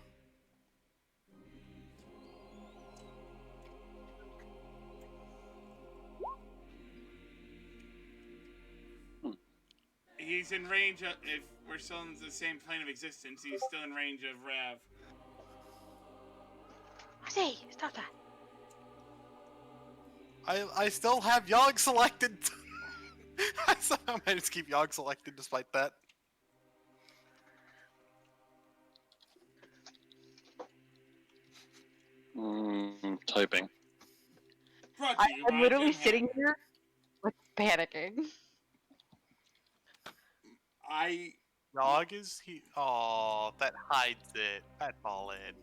He's in range of, if we're still in the same plane of existence, he's still in range of Rav. Jose, stop that. I still have Yogg selected. I somehow managed to keep Yogg selected despite that. Typing. Brought to you I'm by literally Jim sitting Hammond. here, like, panicking. Yogg is he? Oh, that hides it. Bad ball in.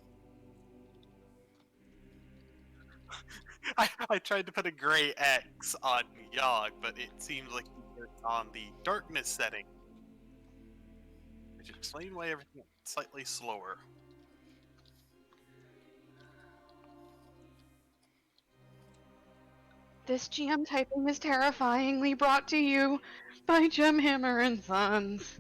I tried to put a gray X on Yogg, but it seems like he put on the darkness setting, which explains why everything went slightly slower. This GM typing is terrifyingly brought to you by Gemhammer and Sons.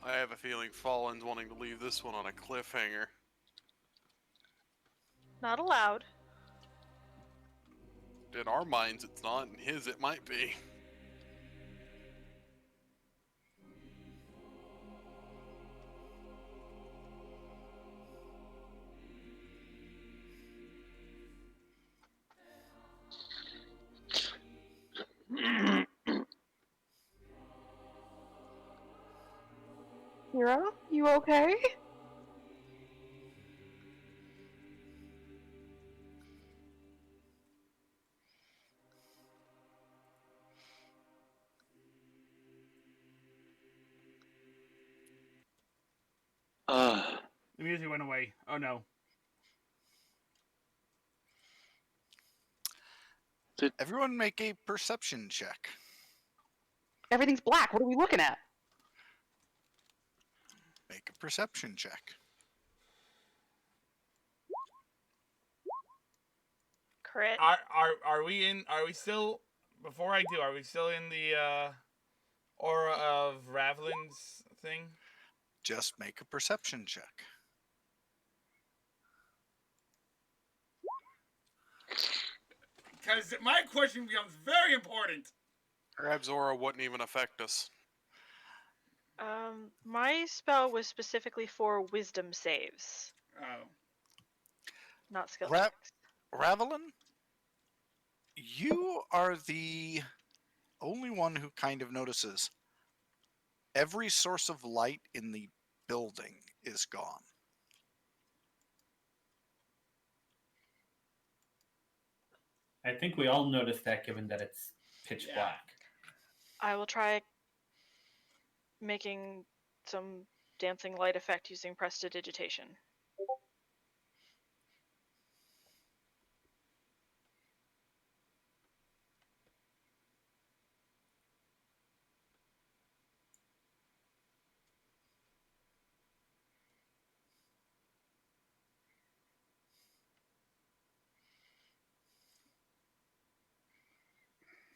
I have a feeling Fallen's wanting to leave this one on a cliffhanger. Not allowed. In our minds, it's not. In his, it might be. Hero, you okay? The music went away. Oh no. Everyone make a perception check. Everything's black. What are we looking at? Make a perception check. Crit. Are we in? Are we still? Before I do, are we still in the aura of Ravlin's thing? Just make a perception check. Because my question becomes very important. Perhaps Aura wouldn't even affect us. My spell was specifically for wisdom saves, Oh. not skill Ra- checks. Ravelin, you are the only one who kind of notices every source of light in the building is gone. I think we all noticed that, given that it's pitch Yeah. black. I will try making some dancing light effect using prestidigitation.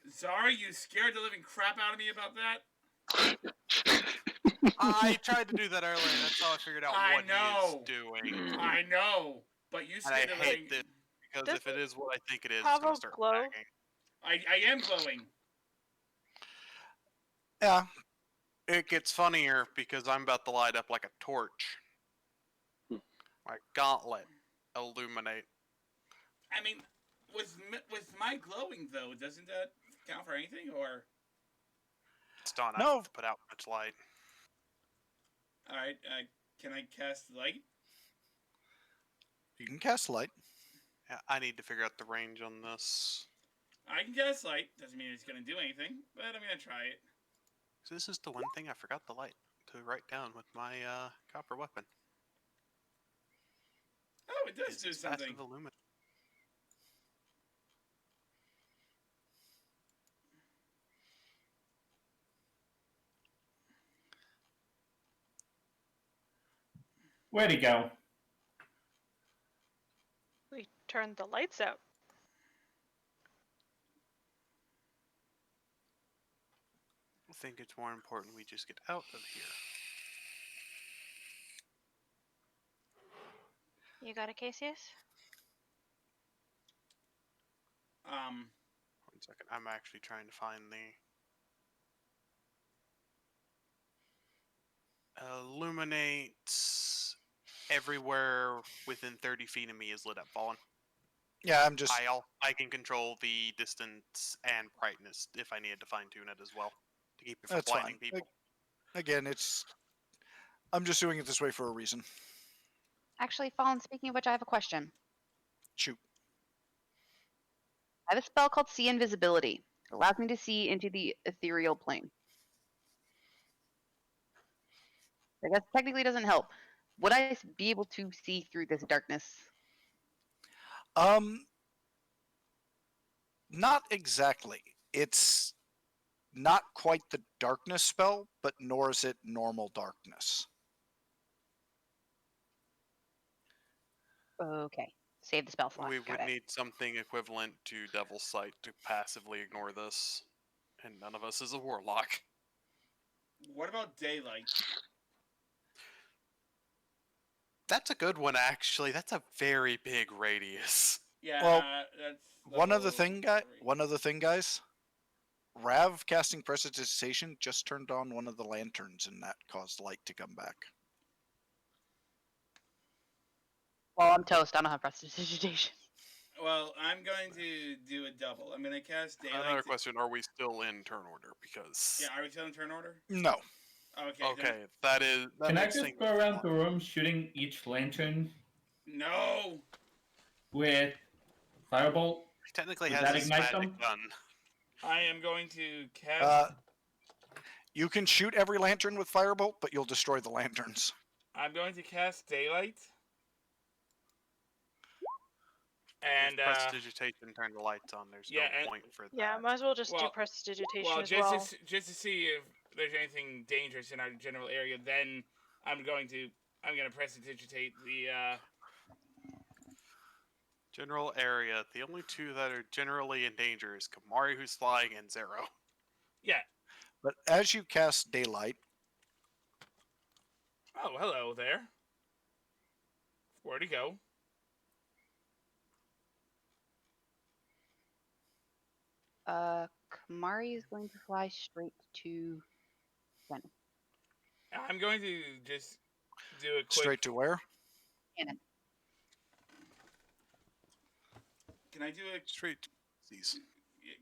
Sorry, you scared the living crap out of me about that? I tried to do that earlier, and that's how I figured out I what know. he is doing. I know, but you And scared I the living... hate this, because Does if it is what I think it is, have it's going a to start glow? lagging. I am glowing. Yeah, It gets funnier because I'm about to light up like a torch. My gauntlet illuminate. I mean, with my glowing, though, doesn't that count for anything, or... It's not No. enough to put out much light. Alright, can I cast light? you can cast light. Yeah, I need to figure out the range on this. I can cast light. Doesn't mean it's gonna do anything, but I'm gonna try it. So this is the one thing I forgot the light to write down with my copper weapon. Oh, it does Is do its something. passive illuminate. Where'd he go? We turned the lights out. I think it's more important we just get out of here. You got a Cassius? One second, I'm actually trying to find the... Illuminates everywhere within 30 feet of me is lit up, Fallen. Yeah, I'm just. I can control the distance and brightness if I needed to fine tune it as well to keep it from That's blinding fine. people. Again, it's. I'm just doing it this way for a reason. Actually, Fallen, speaking of which, I have a question. Shoot. I have a spell called See Invisibility. It allows me to see into the ethereal plane. I guess technically doesn't help. Would I be able to see through this darkness? Not exactly. It's not quite the darkness spell, but nor is it normal darkness. Okay. Save the spell slot. We Got would it. need something equivalent to Devil's Sight to passively ignore this, and none of us is a warlock. What about daylight? That's a good one, actually. That's a very big radius. Yeah, Well, that's One other level thing, guys. Rav casting Prestidigitation just turned on one of the lanterns, and that caused light to come back. Well, I'm toast. I don't have prestidigitation. Well, I'm going to do a double. I'm going to cast daylight. Another question, are we still in turn order? Because... Yeah, are we still in turn order? No. Okay. Okay, that Can I makes just things go around fun. the room shooting each lantern No! with firebolt? He technically Does has that his ignite magic them? gun. I am going to cast... You can shoot every lantern with Firebolt, but you'll destroy the lanterns. I'm going to cast daylight. And, If prestidigitation turn the lights on, there's yeah, no and- point for that. Yeah, might as well just do Well- prestidigitation well, as just well. just to see if there's anything dangerous in our general area, then I'm going to prestidigitate the General area, the only two that are generally in danger is Kamari, who's flying, and Zero. yeah. But as you cast Daylight, Oh, hello there. Where'd he go? Kamari is going to fly straight to Sven. I'm going to just do a quick. Straight to where? Cannon. Can I do a? Straight. These.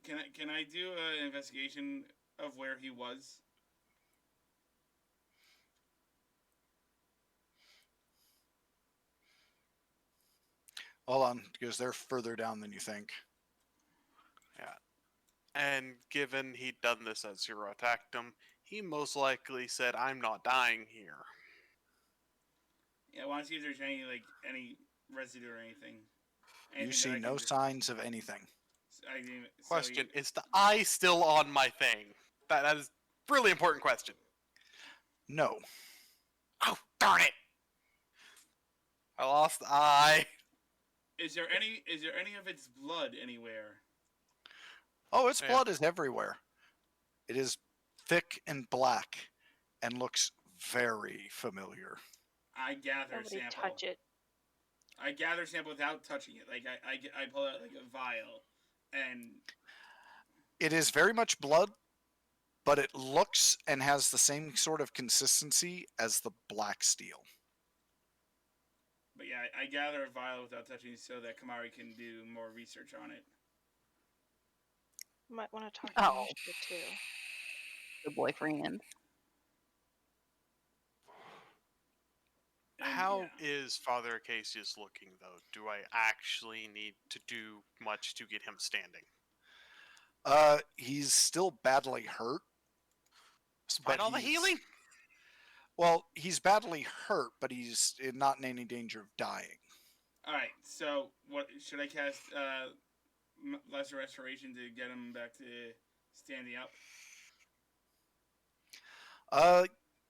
Can I do an investigation of where he was? Hold on, because they're further down than you think. And given he'd done this as Zero attacked him, he most likely said, "I'm not dying here." Yeah, I want to see if there's any residue or anything. You see no signs of anything. Question: is the eye still on my thing? That is a really important question. No. Oh, darn it! I lost the eye. Is there any of its blood anywhere? Oh, its Yeah. blood is everywhere. It is thick and black and looks very familiar. I gather Nobody sample. touch it. I gather sample without touching it. Like I pull out like a vial, and It is very much blood, but it looks and has the same sort of consistency as the black steel. but yeah, I gather a vial without touching it so that Kamari can do more research on it. Might want to talk Oh. to Misha too. The boyfriend. And, How yeah. is Father Acacius looking, though? Do I actually need to do much to get him standing? He's still badly hurt. Despite all the he's- healing? Well, he's badly hurt, but he's not in any danger of dying. All right. So what should I cast? Lesser restoration to get him back to standing up.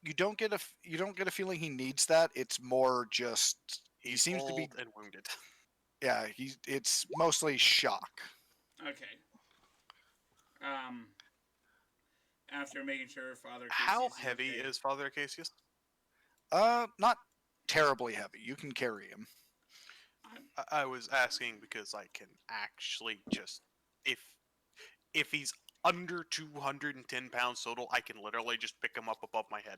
You don't get a feeling he needs that. It's more just he He's seems old to be. and wounded. Yeah, it's mostly shock. Okay. After making sure Father. How Casey heavy okay. is Father Acacius? Not terribly heavy. You can carry him. I was asking because I can actually just if he's under 210 pounds total, I can literally just pick him up above my head.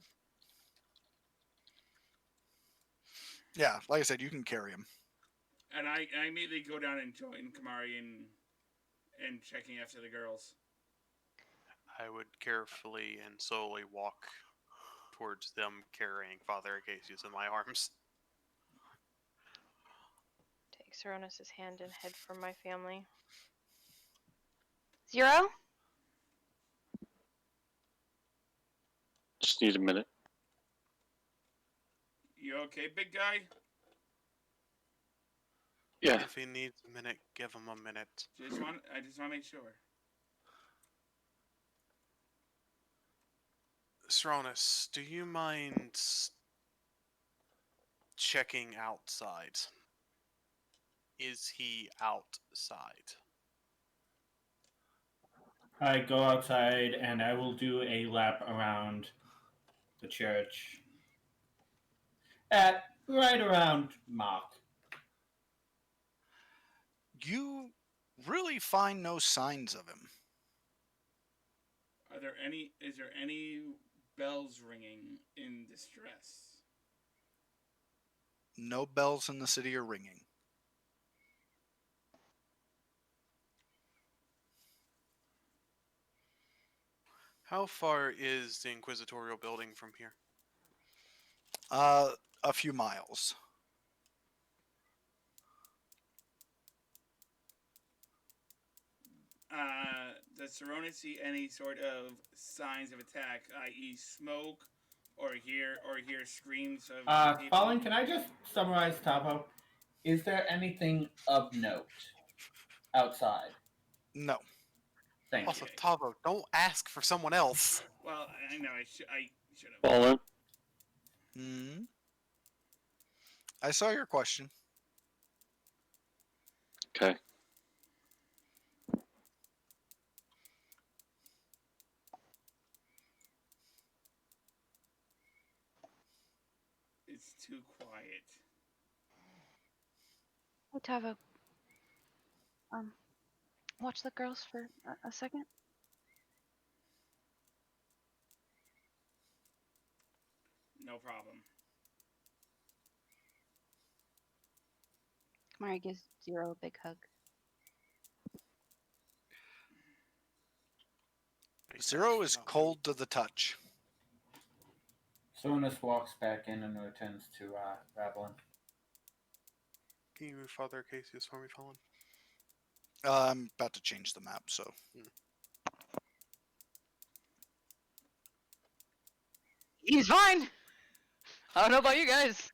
Yeah, like I said, you can carry him. And I immediately go down and join Kamari in checking after the girls. I would carefully and slowly walk towards them, carrying Father Acacius in my arms. Take Saronis' hand and head from my family. Zero? Just need a minute. You okay, big guy? Yeah. If he needs a minute, give him a minute. I just want to make sure. Saronis, do you mind checking outside? Is he outside? I go outside and I will do a lap around the church. At right around Mach. You really find no signs of him. Is there any bells ringing in distress? No bells in the city are ringing. How far is the Inquisitorial building from here? A few miles. Does Saronis see any sort of signs of attack, i.e., smoke, or hear screams of people? Fallen, can I just summarize, Tavo? Is there anything of note outside? No. Thank Also, you. Tavo, don't ask for someone else. Well, I know I should have. Fallen. Hmm. I saw your question. Okay. It's too quiet. Oh, Tavo. Watch the girls for a second. No problem. Kamari gives Zero a big hug. Zero is cold to the touch. Sonus walks back in and returns to Ravelin. Can you move Father Cassius for me, Colin? I'm about to change the map, so. He's fine. I don't know about you guys.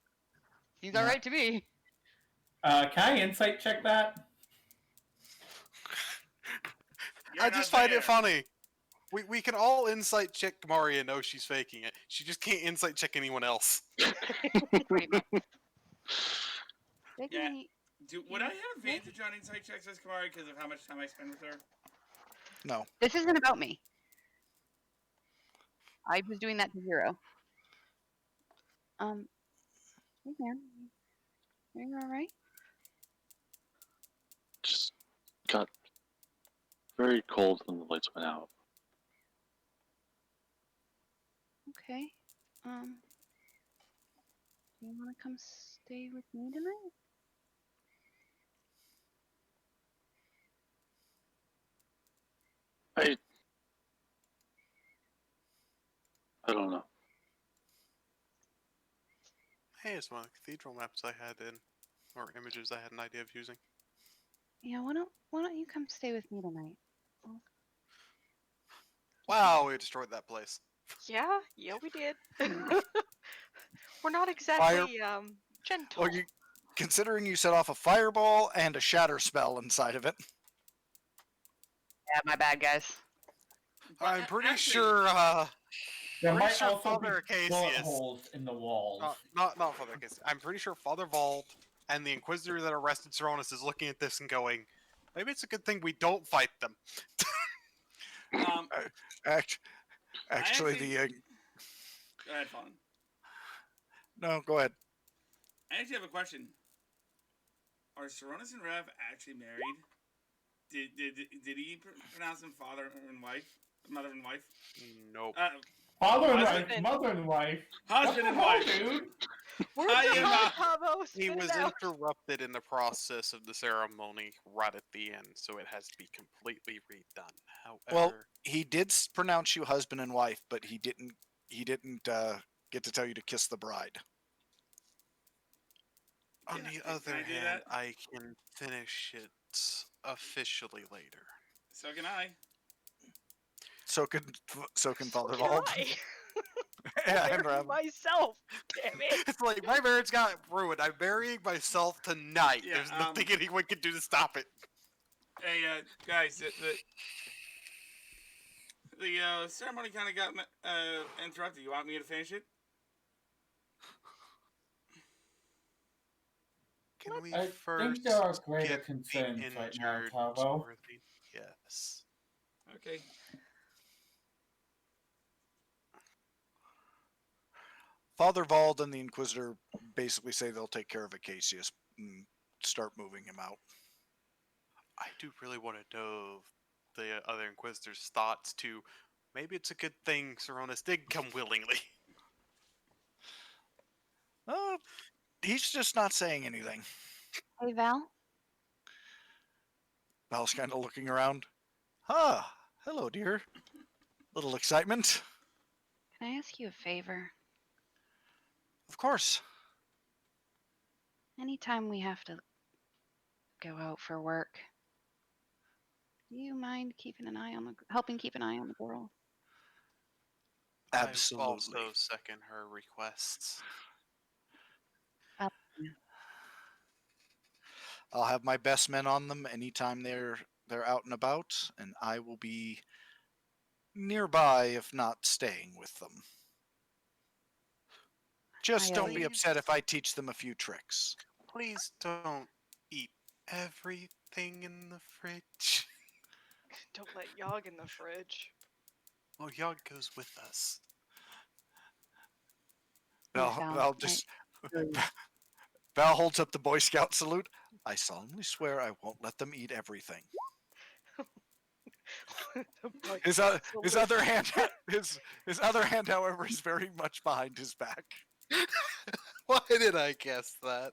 Seems Yeah. alright to me. Can I insight check that? You're I not just find there. it funny. We can all insight check Kamari and know she's faking it. She just can't insight check anyone else. Pretty much. Big Yeah. Minnie- Would I have advantage on insight checks as Kamari because of how much time I spend with her? No. This isn't about me. I was doing that to Zero. Hey man, are you alright? Just got very cold when the lights went out. Okay. Do you want to come stay with me tonight? I don't know. Hey, it's one of the cathedral maps I had in, or images I had an idea of using. Yeah, why don't you come stay with me tonight? Wow, we destroyed that place. Yeah, we did. We're not exactly gentle. Well, considering you set off a fireball and a shatter spell inside of it. Yeah, my bad, guys. I'm pretty Actually, sure. There Pretty might sure also Father be bullet Cassius- holes in the walls. Not Father Cassius. I'm pretty sure Father Vald and the Inquisitor that arrested Seronis is looking at this and going, maybe it's a good thing we don't fight them. Actually, actually- the Go ahead, Fawn. no, go ahead. I actually have a question. Are Seronis and Rev actually married? Did he pronounce them father and wife? Mother and wife? Nope. Father and Husband- wife, mother and wife. Husband and What the wife. hell, dude? Where's I the am, hug, Pavo? He Spit was it out. interrupted in the process of the ceremony right at the end, so it has to be completely redone. However, Well, he did pronounce you husband and wife, but he didn't. He didn't get to tell you to kiss the bride. on Can the I other do hand, that? I can finish it officially later. So can I. So can Father Can Vald. I? Yeah, Bury and Rev. myself. Damn it. It's like my marriage got ruined. I'm burying myself tonight. Yeah, There's nothing anyone can do to stop it. Hey, guys, the ceremony kind of got interrupted. You want me to finish it? Can we I first think there are greater get the concerns right now, injured Tavo. worthy? Yes. Okay. Father Vald and the Inquisitor basically say they'll take care of Acacius and start moving him out. I do really want to know the other Inquisitor's thoughts too. Maybe it's a good thing Seronis did come willingly. He's just not saying anything. Hey, Val. Val's kind of looking around. Ah, hello, dear. Little excitement. Can I ask you a favor? Of course. Anytime we have to go out for work, do you mind keeping an eye on helping keep an eye on the girl? Absolutely. I also second her requests. I'll have my best men on them anytime they're out and about, and I will be nearby, if not staying with them. Just don't be Please. upset if I teach them a few tricks. Please don't eat everything in the fridge. Don't let Yogg in the fridge. Well, Yogg goes with us. Val just Val holds up the Boy Scout salute. I solemnly swear I won't let them eat everything. Like, His other hand, his other hand, however, is very much behind his back. Why did I guess that?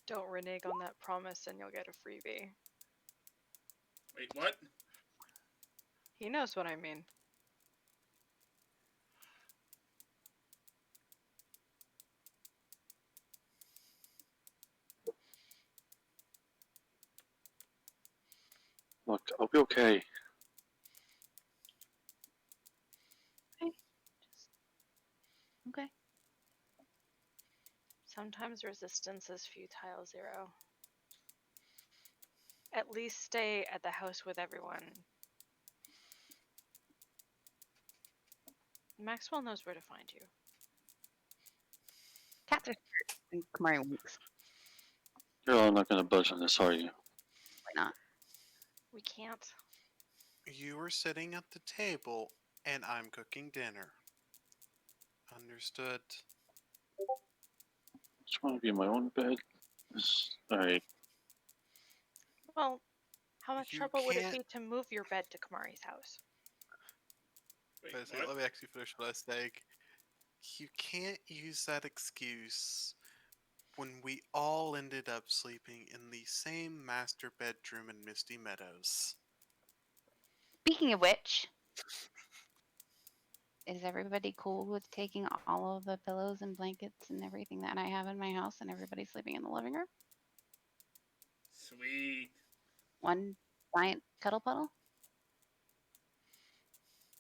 Don't renege on that promise and you'll get a freebie. Wait, what? He knows what I mean. Look, I'll be okay. Okay. Sometimes resistance is futile, Zero. At least stay at the house with everyone. Maxwell knows where to find you. Cats are scared. And Kamari winks. You're all not gonna budge on this, are you? Why not? We can't. You were sitting at the table, and I'm cooking dinner. Understood. Just want to be in my own bed. Alright. Well, how much You trouble would it can't- be to move your bed to Kamari's house? Wait, But what? let me actually finish what I was saying. You can't use that excuse when we all ended up sleeping in the same master bedroom in Misty Meadows. Speaking of which, is everybody cool with taking all of the pillows and blankets and everything that I have in my house and everybody sleeping in the living room? Sweet. One giant cuddle puddle?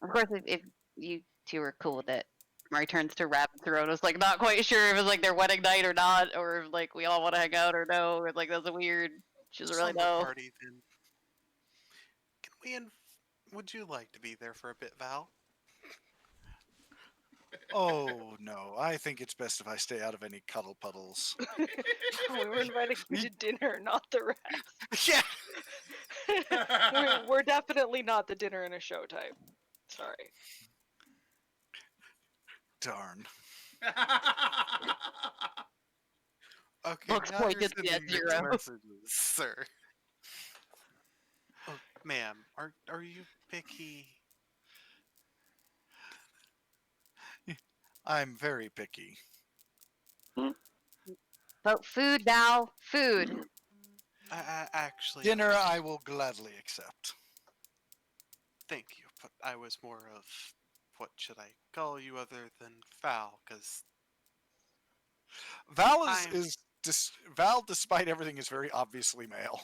Of course, if you two are cool with it. Mari turns to Rabbit Throat. Was like not quite sure if it was like their wedding night or not, or if like we all want to hang out or no, or like that's a weird. She doesn't really Slumber know. party, then. Can we? Would you like to be there for a bit, Val? Oh no, I think it's best if I stay out of any cuddle puddles. We were inviting you to dinner, not the rest. Yeah. We're definitely not the dinner and a show type. Sorry. Darn. Okay, Looks now you're pointed at sending mixed Zero. messages, sir. Oh, ma'am, are you picky? I'm very picky. But food, Val, food. I actually Dinner I will gladly accept. thank you, but I was more of what should I call you other than foul? Because Val I'm- Val, despite everything, is very obviously male.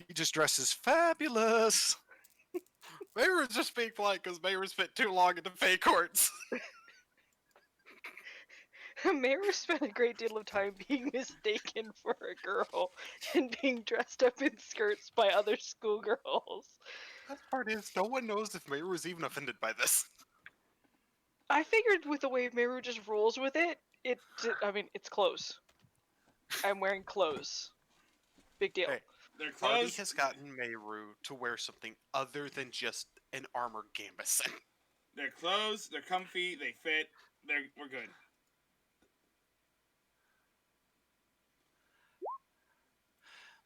He just dresses fabulous. Mayor was just being polite because Mayor spent too long in the Fey courts. Mayra spent a great deal of time being mistaken for a girl and being dressed up in skirts by other schoolgirls. Best part is, no one knows if Mayor was even offended by this. I figured with the way Meru just rolls with it, I mean, it's clothes. I'm wearing clothes. Big deal. Hey. They're Artie closed. has gotten Meru to wear something other than just an armored gambeson. They're closed. They're comfy. They fit. We're good.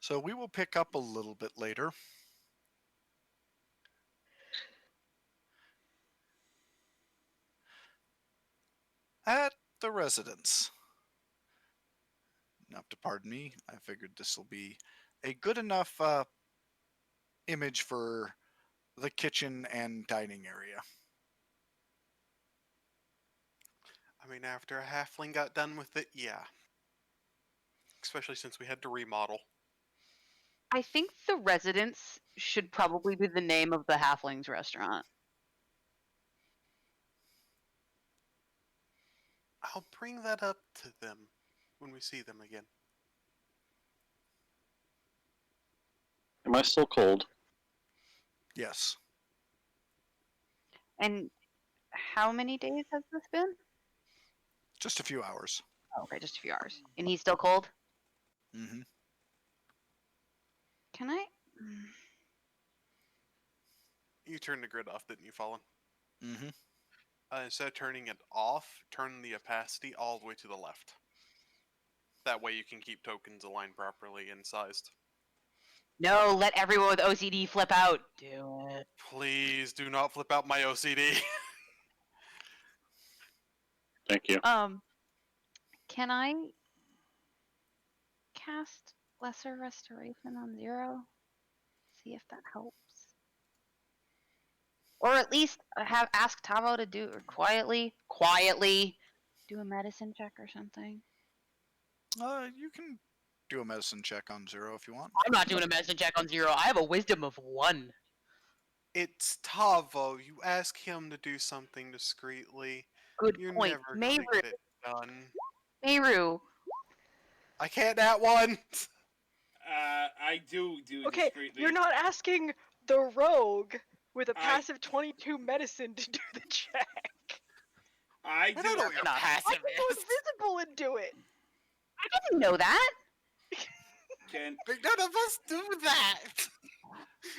So we will pick up a little bit later. At the residence. Now, to pardon me, I figured this will be a good enough image for the kitchen and dining area. I mean, after a halfling got done with it, yeah. Especially since we had to remodel. I think the residence should probably be the name of the Halflings restaurant. I'll bring that up to them when we see them again. Am I still cold? Yes. And how many days has this been? Just a few hours. Oh, okay, just a few hours. And he's still cold? Mm-hmm. Can I? You turned the grid off, didn't you, Fallen? Mm-hmm. Instead of turning it off, turn the opacity all the way to the left. That way you can keep tokens aligned properly and sized. No, let everyone with OCD flip out. Do it. Please do not flip out my OCD. Thank you. Can I cast Lesser Restoration on Zero? See if that helps. Or at least ask Tavo to do it quietly do a medicine check or something. You can do a medicine check on Zero if you want. I'm not doing a medicine check on Zero. I have a wisdom of 1. It's Tavo. You ask him to do something discreetly. Good You're point. never gonna get it done. Meru. I can't that one. I do Okay, discreetly. you're not asking the rogue with a passive 22 medicine to do the check. I I don't know what your Not passive I can go is. invisible and do it. I didn't know that. Can None of us do that.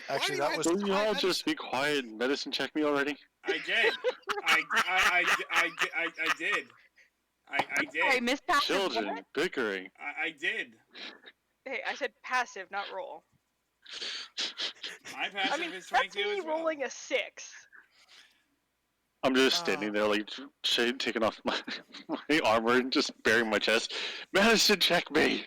Actually, Why that do was. I Will you all just be quiet and medicine check me already? I did. I did. I I did. missed passive. Children bickering. I did. Hey, I said passive, not roll. My passive I mean, is that's 22 me as well. rolling a 6. I'm just standing there, like, taking off my armor and just baring my chest. Medicine check me!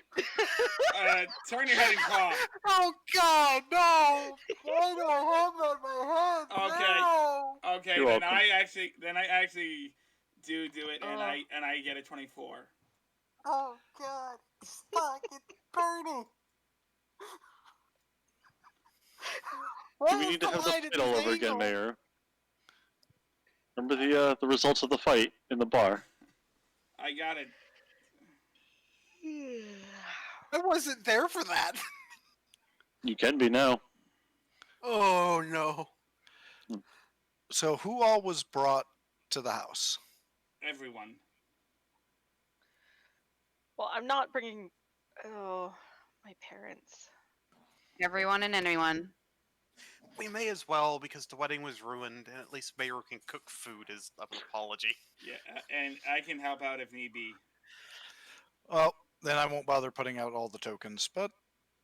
Turn your head and cough. Oh God, no! Why do I have that in my head? Okay. No! Okay, You're then welcome. I actually do it, and I get a 24. Oh God, fuck! It's burning. Do we need to have the fight all over again, Mayor? Remember the results of the fight in the bar? I got it. I wasn't there for that. You can be now. Oh no. So, who all was brought to the house? Everyone. Well, I'm not bringing. Oh, my parents. Everyone and anyone. We may as well because the wedding was ruined, and at least Mayor can cook food as an apology. Yeah, and I can help out if need be. Well, then I won't bother putting out all the tokens, but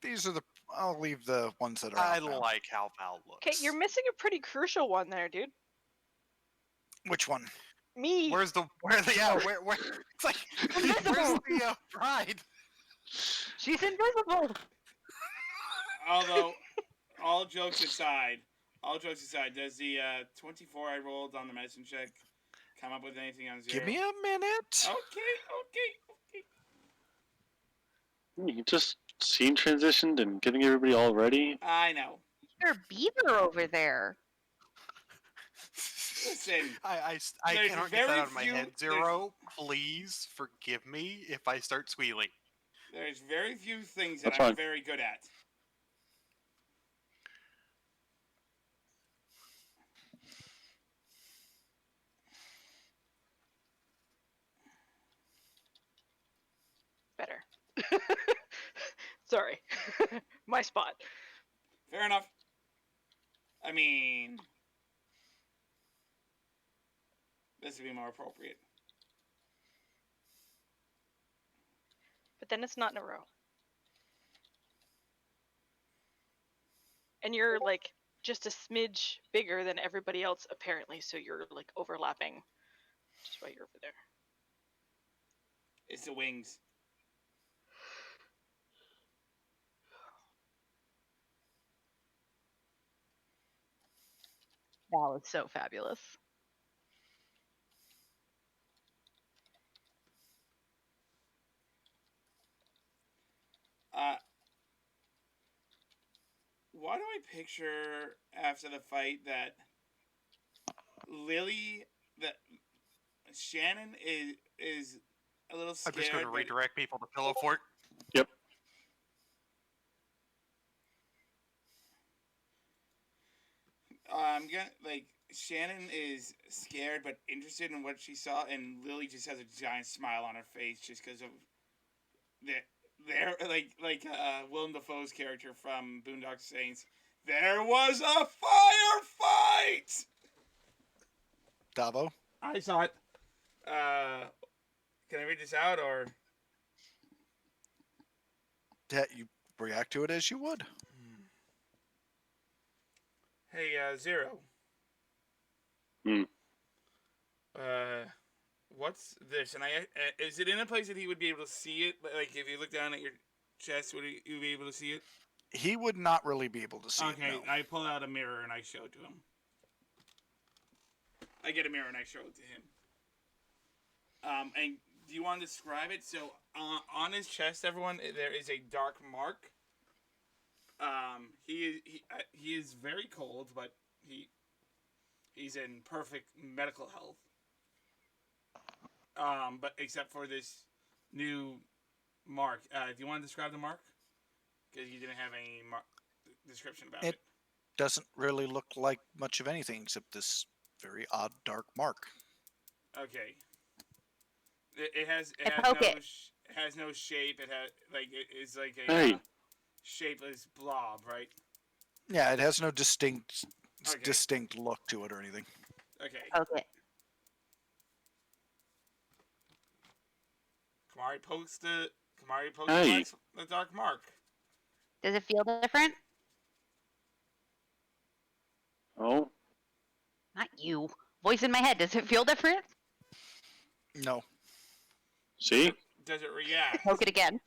these are the. I'll leave the ones that are I out now. like how Val looks. Okay, you're missing a pretty crucial one there, dude. Which one? Me. Where's the where? It's like where's the bride? She's invisible. Although, all jokes aside, does the 24 I rolled on the medicine check come up with anything on 0? Give me a minute. Okay. You just scene transitioned and getting everybody all ready. I know. There's a beaver over there. Listen, I there's cannot get that very out of my few- head. Zero, please forgive me if I start squealing. there's very few things that That's I'm fine. very good at. Better. Sorry. My spot. Fair enough. I mean, this would be more appropriate. But then it's not in a row. And you're like just a smidge bigger than everybody else apparently, so you're like overlapping. Just why you're over there. It's the wings. That was so fabulous. Why do I picture after the fight that Shannon is a little I'm scared? just going to but- redirect people to Pillow Fort. Yep. Shannon is scared but interested in what she saw, and Lily just has a giant smile on her face just because of they're like Willem Dafoe's character from Boondock Saints. There was a firefight. Davo? I saw it. Can I read this out or? Yeah, you react to it as you would. Hey, Zero. Hmm. What's this? And is it in a place that he would be able to see it? Like, if you look down at your chest, would you be able to see it? He would not really be able to see it. Okay, No. I pull out a mirror and I show it to him. I get a mirror and I show it to him. And do you want to describe it? So, on his chest, everyone, there is a dark mark. He is very cold, but he's in perfect medical health. But except for this new mark. Do you want to describe the mark? Because you didn't have any description about it. Doesn't really look like much of anything except this very odd dark mark. Okay. It has no shape. It's like a shapeless blob, right? Yeah, it has no distinct Okay. look to it or anything. Okay. Okay. Kamari pokes the Hey. the dark mark. Does it feel different? Oh, Not you. Voice in my head. Does it feel different? No. see? Does it react? Poke it again.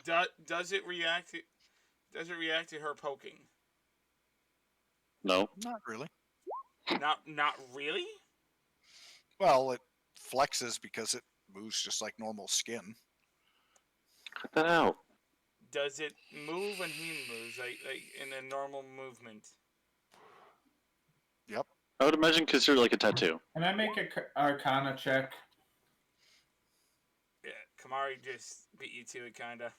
Does it react to her poking? No. Not really. Not really? Well, it flexes because it moves just like normal skin. Cut that out. Does it move when he moves, like in a normal movement? Yep. I would imagine consider like a tattoo. Can I make a Arcana check? Yeah, Kamari just beat you to it, kinda.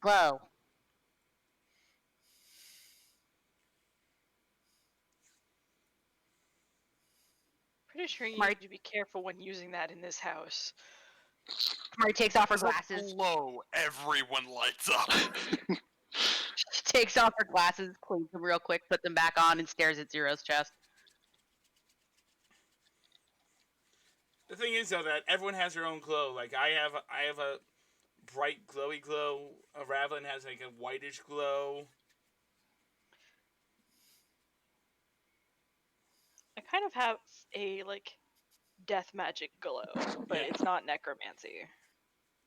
Glow. Pretty sure you Mark- need to be careful when using that in this house. Kamari takes off her glasses. Glow, everyone lights up. She takes off her glasses, cleans them real quick, puts them back on, and stares at Zero's chest. The thing is, though, that everyone has their own glow. Like I have a bright glowy glow. Ravlin has like a whitish glow. I kind of have a death magic glow, but Yeah. it's not necromancy.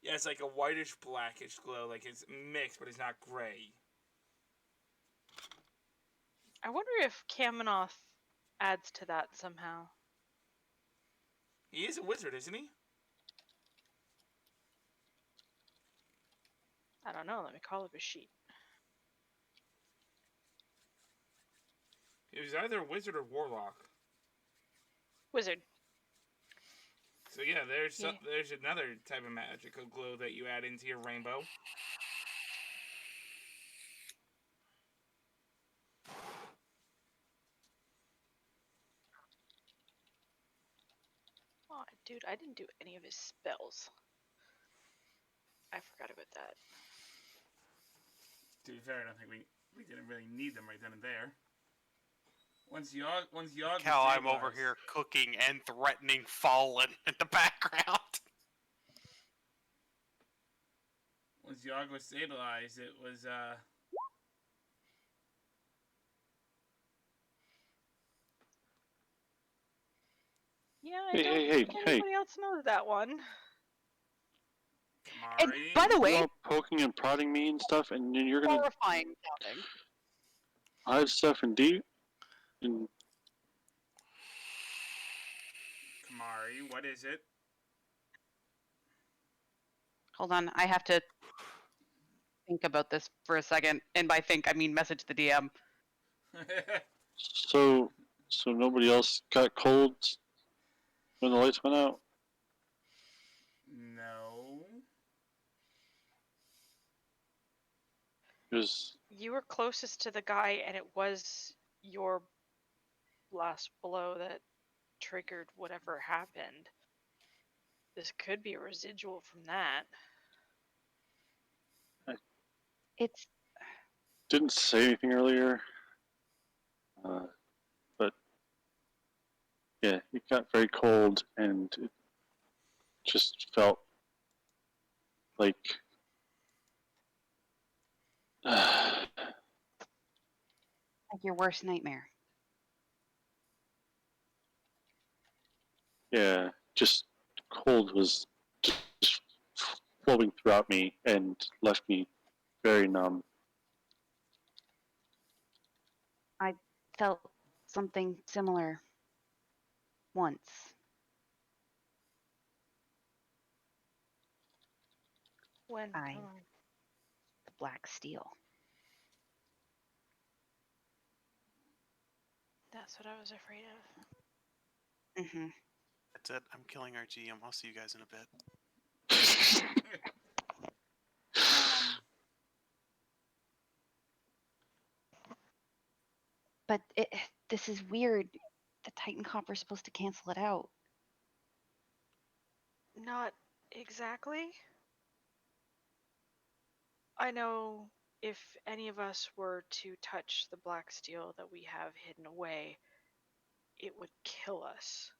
Yeah, it's like a whitish blackish glow. Like it's mixed, but it's not gray. I wonder if Kaminoth adds to that somehow. He is a wizard, isn't he? I don't know. Let me call up a sheet. He was either a wizard or warlock. Wizard. So yeah, there's Yeah. there's another type of magical glow that you add into your rainbow. Oh, dude, I didn't do any of his spells. I forgot about that. To be fair, I don't think we didn't really need them right then and there. Once Yogg Cal, I'm over here cooking and threatening Fallen in the background. Once Yogg was stabilized, it was Yeah, I Hey, don't hey, think hey, anybody else knows that one. And Kamari. by the You're way, all poking and prodding me and stuff, and then you're gonna horrifying sounding. hide stuff and do. And Kamari, what is it? Hold on, I have to think about this for a second. And by think, I mean message the DM. so nobody else got cold when the lights went out. No. Because You were closest to the guy, and it was your last blow that triggered whatever happened. This could be a residual from that. It's didn't say anything earlier. But yeah, it got very cold, and it just felt like Like your worst nightmare. yeah, just cold was just flowing throughout me and left me very numb. I felt something similar once. When? I- The black steel. That's what I was afraid of. Mm-hmm. That's it. I'm killing our GM. I'll see you guys in a bit. But this is weird. The Titan Copper's supposed to cancel it out. Not exactly. I know if any of us were to touch the black steel that we have hidden away, it would kill us.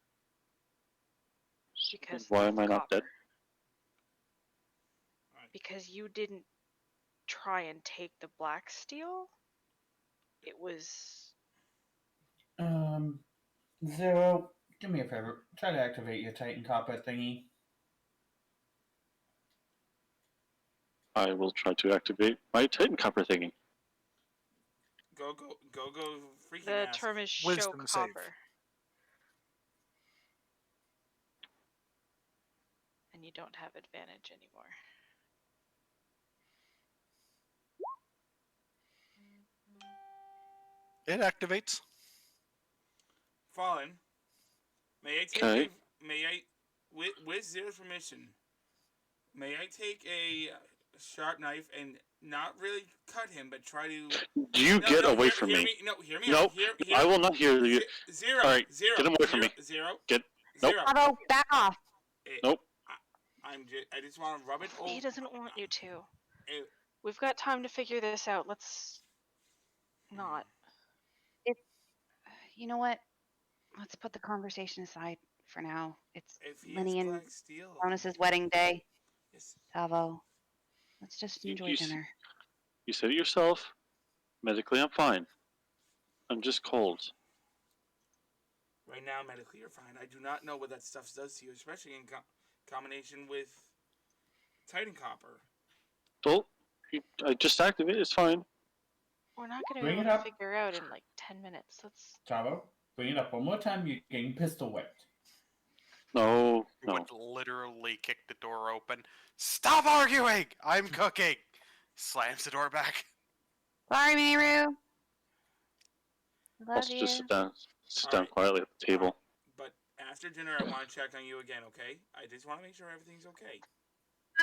Because Why of am I the not dead? copper. Because you didn't try and take the black steel. It was Zero, do me a favor. Try to activate your Titan Copper thingy. I will try to activate my Titan Copper thingy. Go, freaking the ask. term is show Wisdom save. copper. And you don't have advantage anymore. It activates. Fallen. May I take Okay. with Zero's permission, may I take a sharp knife and not really cut him, but try to... You get away from me. Hear me Nope, out. I will not hear you. Zero. All right, Zero. get him away from me. Zero. Get- Nope. Zero. Bravo, back off. Nope. I just want to rub it over. He doesn't want you to. Eh, We've got time to figure this out. Let's not. You know what? Let's put the conversation aside for now. It's If he Lenny is and black steel. Cronus's wedding day. Yes. Tavo. Let's just You- enjoy you s- dinner. You said it yourself. Medically, I'm fine. I'm just cold. Right now, medically, you're fine. I do not know what that stuff does to you, especially in combination with Titan Copper. Well, I just activated it. It's fine. We're not going to Bring be it able to up. figure out in like 10 minutes. Let's. Tavo, bring it up one more time. You're getting pistol whipped. No, He no. would literally kick the door open. Stop arguing! I'm cooking! Slams the door back. Sorry, Miru. Love Also, you. just sit down Alright. quietly at the table. But after dinner, I want to check on you again, okay? I just want to make sure everything's okay.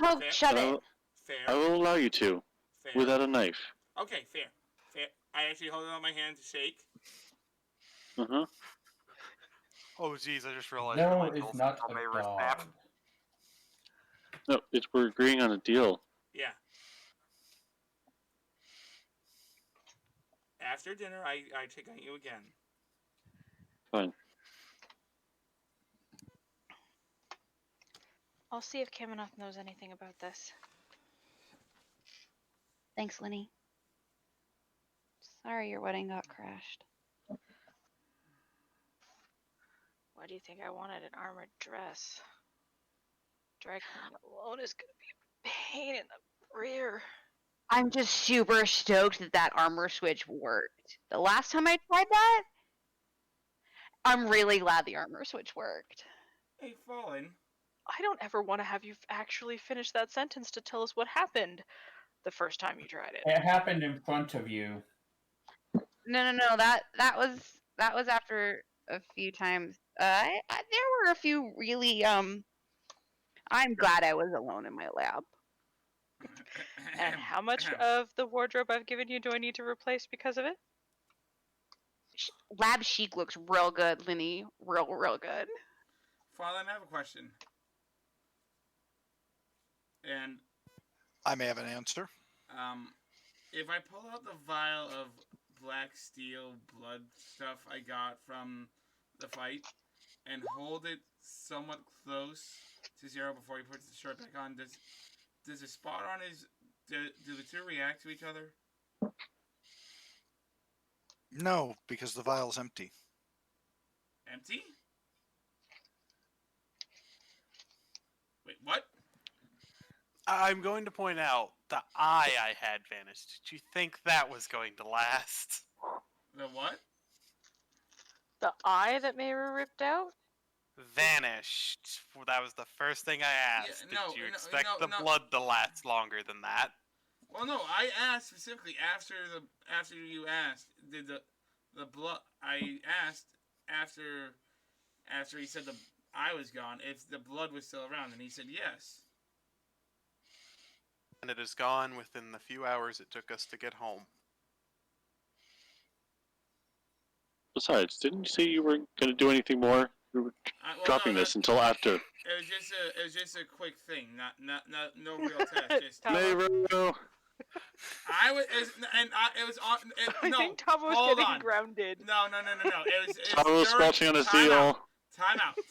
Tavo, Fair. shut I it. will, Fair. I will allow you to, Fair. without a knife. Okay, fair. I actually hold it on my hand to shake. Uh-huh. Oh jeez, I just realized No, my it's health not may a snap. dog. No, we're agreeing on a deal. Yeah. After dinner, I check on you again. Fine. I'll see if Kameneth knows anything about this. Thanks, Lenny. Sorry your wedding got crashed. Why do you think I wanted an armored dress? Dragging him alone is gonna be a pain in the rear. I'm just super stoked that that armor switch worked. The last time I tried that, I'm really glad the armor switch worked. Hey, Fallen. I don't ever want to have you actually finish that sentence to tell us what happened the first time you tried it. It happened in front of you. No. That was after a few times. There were a few really. I'm glad I was alone in my lab. And how much of the wardrobe I've given you do I need to replace because of it? Lab chic looks real good, Lenny. Real good. Fallen, I have a question. And I may have an answer. if I pull out the vial of black steel blood stuff I got from the fight and hold it somewhat close to Zero before he puts the shirt back on. Does the spot on his do the two react to each other? No, because the vial's empty. Empty? Wait, what? I'm going to point out the eye I had vanished. Did you think that was going to last? The what? The eye that Meru ripped out? Vanished. That was the first thing I asked. no, Did you no, expect no, the no. blood to last longer than that? Well, no, I asked specifically after you asked. Did the blood? I asked after he said the eye was gone if the blood was still around, and he said yes. And it is gone within the few hours it took us to get home. Besides, didn't you say you weren't going to do anything more? You were dropping this until after. It was just a quick thing, no real test. Just Meru! I was, it was on. I No, think Tom was hold getting on. grounded. No. It was I was during- scratching on his time heel. out.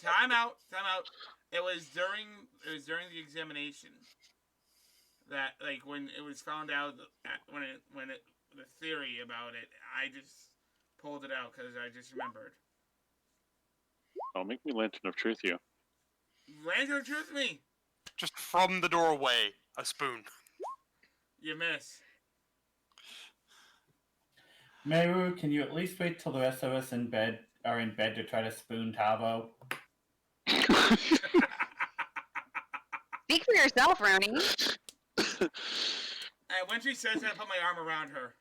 Time out. It was during the examination that, like, when it was found out the theory about it, I just pulled it out because I just remembered. Don't make me Lantern of Truth you. Lantern Truth me. Just from the doorway, a spoon. You miss. Meru, can you at least wait till the rest of us are in bed to try to spoon Tavo? Speak for yourself, Rooney. And when she says that, I put my arm around her.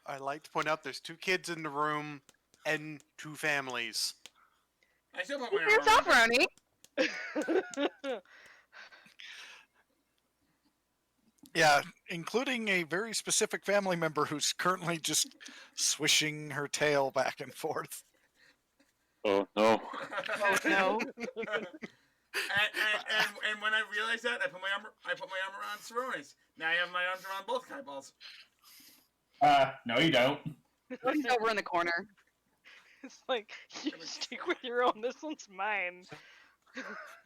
I like to point out there's 2 kids in the room and 2 families. I still put Speak my for arm yourself, around her. Rooney. Yeah, including a very specific family member who's currently just swishing her tail back and forth. Oh, no. Oh no. And when I realized that, I put my arm around Saronis. Now I have my arms around both Kai balls. No you don't. He's over in the corner. It's like, you stick with your own, this one's mine.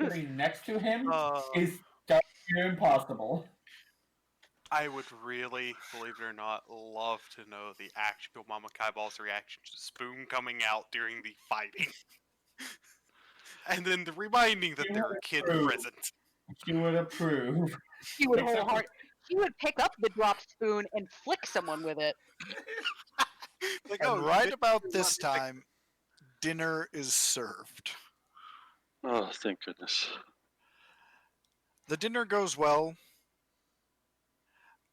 Sitting next to him Uh, is darn near impossible. I would really, believe it or not, love to know the actual Mama Kaiball's reaction to Spoon coming out during the fighting. And then the reminding that You there are would kids approve. present. She would approve. He would He would pick up the dropped spoon and flick someone with it. Like, And oh, right you about did this not- time, dinner is served. Oh, thank goodness. The dinner goes well.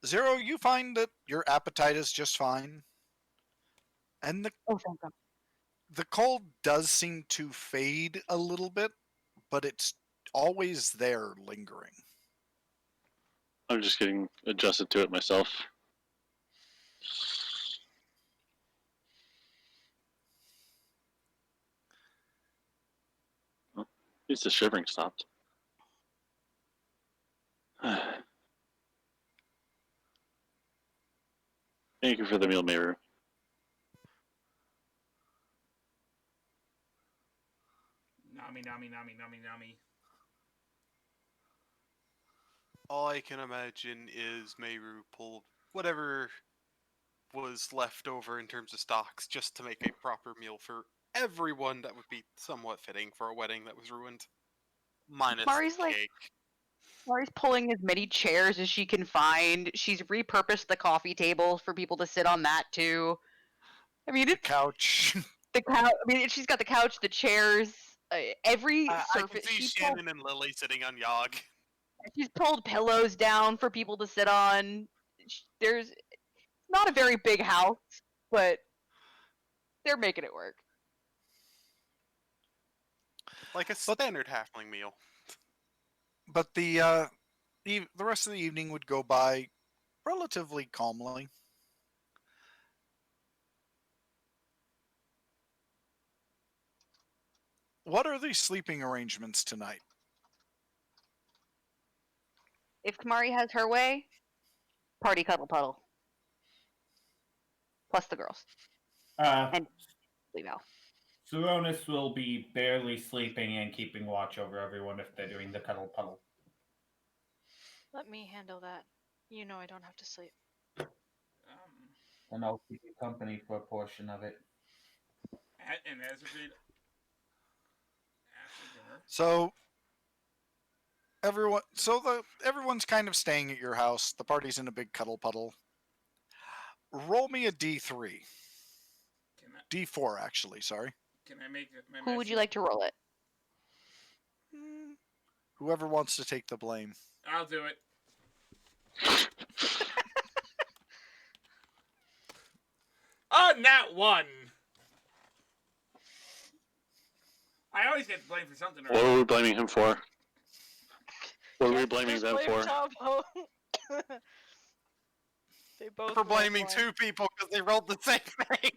Zero, you find that your appetite is just fine. And Oh, thank God. the cold does seem to fade a little bit, but it's always there lingering. I'm just getting adjusted to it myself. Well, at least the shivering stopped. Thank you for the meal, Meru. Nami. All I can imagine is Meru pulled whatever was left over in terms of stocks just to make a proper meal for everyone that would be somewhat fitting for a wedding that was ruined. Minus Mari's the like- cake. Mari's pulling as many chairs as she can find. She's repurposed the coffee table for people to sit on that too. I mean, it's Couch. the couch. I mean, she's got the couch, the chairs, every I can surface. see Shannon and Lily sitting on Yogg. She's pulled pillows down for people to sit on. There's not a very big house, but they're making it work. Like a standard halfling meal. But the rest of the evening would go by relatively calmly. What are the sleeping arrangements tonight? If Kamari has her way, party cuddle puddle. plus the girls. And Leave out. Suronis will be barely sleeping and keeping watch over everyone if they're doing the cuddle puddle. Let me handle that. You know I don't have to sleep. And I'll keep you company for a portion of it. And as agreed, after dinner. So everyone's kind of staying at your house. The party's in a big cuddle puddle. Roll me a D3. D4 actually, sorry. Can I make my Who would you like to roll it? Whoever wants to take the blame. I'll do it. Nat 1. I always get blamed for something. What are we blaming him for? What are we blaming them for? They both For rolled blaming one. 2 people because they rolled the same thing.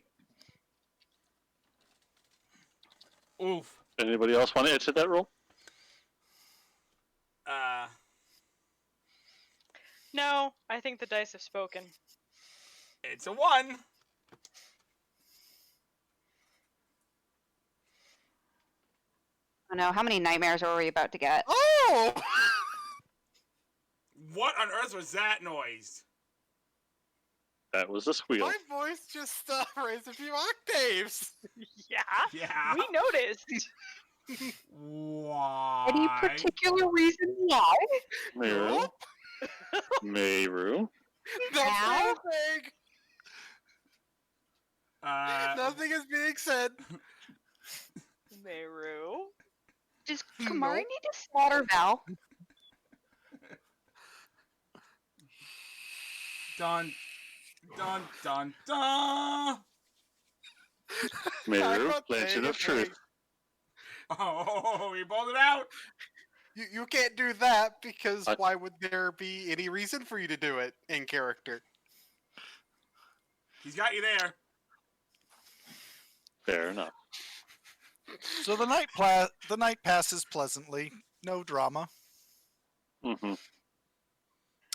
Oof. Anybody else want to answer that roll? No, I think the dice have spoken. It's a 1. Oh no, how many nightmares are we about to get? Oh! What on earth was that noise? That was a squeal. My voice just raised a few octaves. Yeah, Yeah. we noticed. Why? Any particular reason why? Meru. Meru. Don't say Now? anything. Nothing is being said. Meru. Does Kamari Nope. need to slaughter Val? Dun, dun, dun, dun. Meru. not Legend saying of a Truth. thing. Oh, we pulled it out. You can't do that because I- why would there be any reason for you to do it in character? He's got you there. Fair enough. So the night passes pleasantly. No drama. Mm-hmm.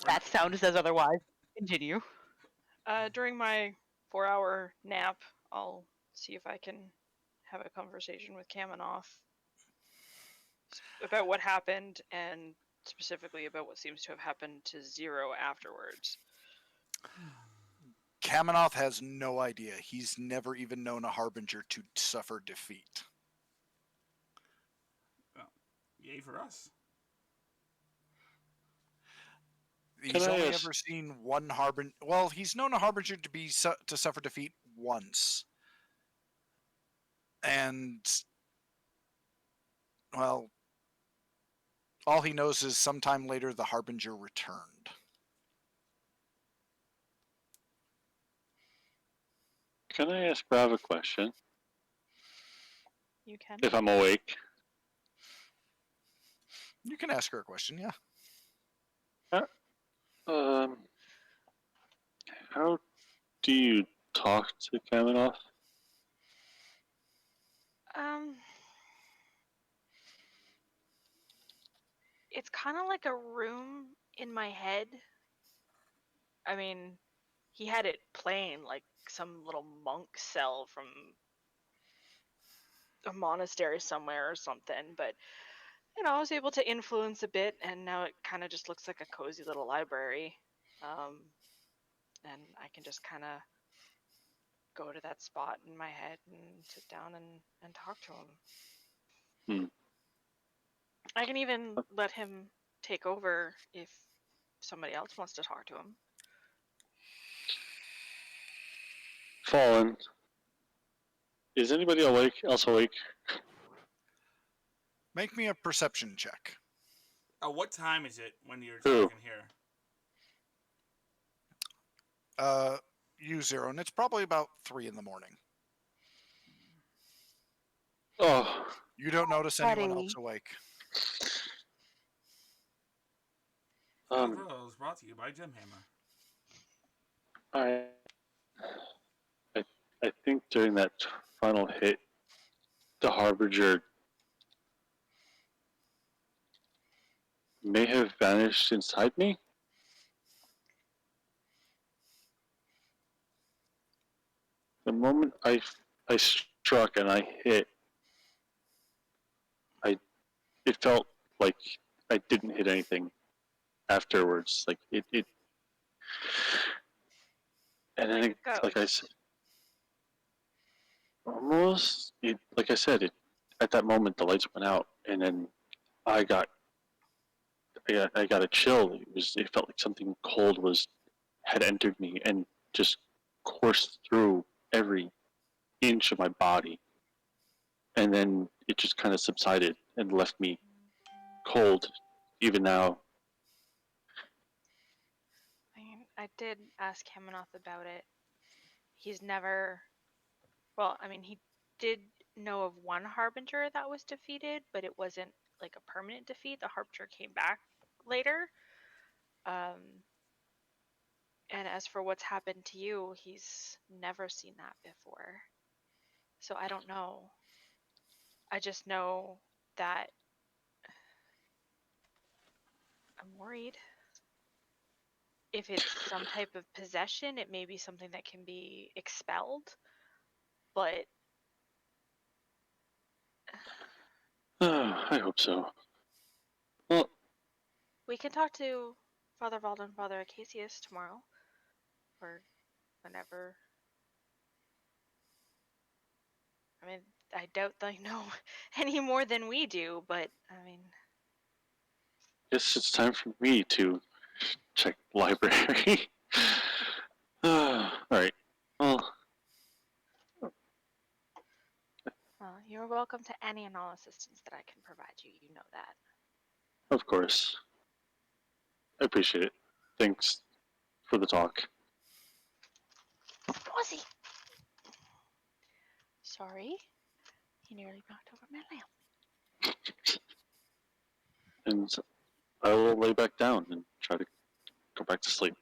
That sound says otherwise. Continue. During my 4-hour nap, I'll see if I can have a conversation with Kaminoff about what happened and specifically about what seems to have happened to Zero afterwards. Kaminoff has no idea. He's never even known a Harbinger to suffer defeat. Yay for us. He's Can I only ask- ever seen one Harbinger. Well, he's known a Harbinger to suffer defeat once. And, well, all he knows is sometime later the Harbinger returned. Can I ask Rav a question? You can. If I'm awake. You can ask her a question, yeah. How do you talk to Kaminoff? It's kind of like a room in my head. I mean, he had it playing like some little monk cell from a monastery somewhere or something, but you know, I was able to influence a bit, and now it kind of just looks like a cozy little library. And I can just kind of go to that spot in my head and sit down and talk to him. Hmm. I can even let him take over if somebody else wants to talk to him. Fallen. Is anybody else awake? Make me a perception check. Oh, what time is it when you're Who? talking here? You, Zero, and it's probably about 3 in the morning. Oh, You don't notice anyone Buddy. else awake. Rose brought to you by Gemhammer. I think during that final hit, the Harbinger may have vanished inside me. the moment I struck and I hit, it felt like I didn't hit anything afterwards. Like it and then like I said, almost like I said, at that moment the lights went out, and then I got I got a chill. It felt like something cold had entered me and just coursed through every inch of my body, and then it just kind of subsided and left me cold. Even now, I did ask Kaminoth about it. He's never. Well, I mean, he did know of one Harbinger that was defeated, but it wasn't like a permanent defeat. The Harbinger came back later. And as for what's happened to you, he's never seen that before. So I don't know. I just know that I'm worried. If it's some type of possession, it may be something that can be expelled. But I hope so. Well, we can talk to Father Valdo and Father Acacius tomorrow. Or whenever. I mean, I doubt they know any more than we do, but I mean. guess it's time for me to check the library. Alright. Well, You're welcome to any and all assistance that I can provide you. You know that. of course. I appreciate it. Thanks for the talk. Ozzy! Sorry. He nearly knocked over my lamp. And I will lay back down and try to go back to sleep.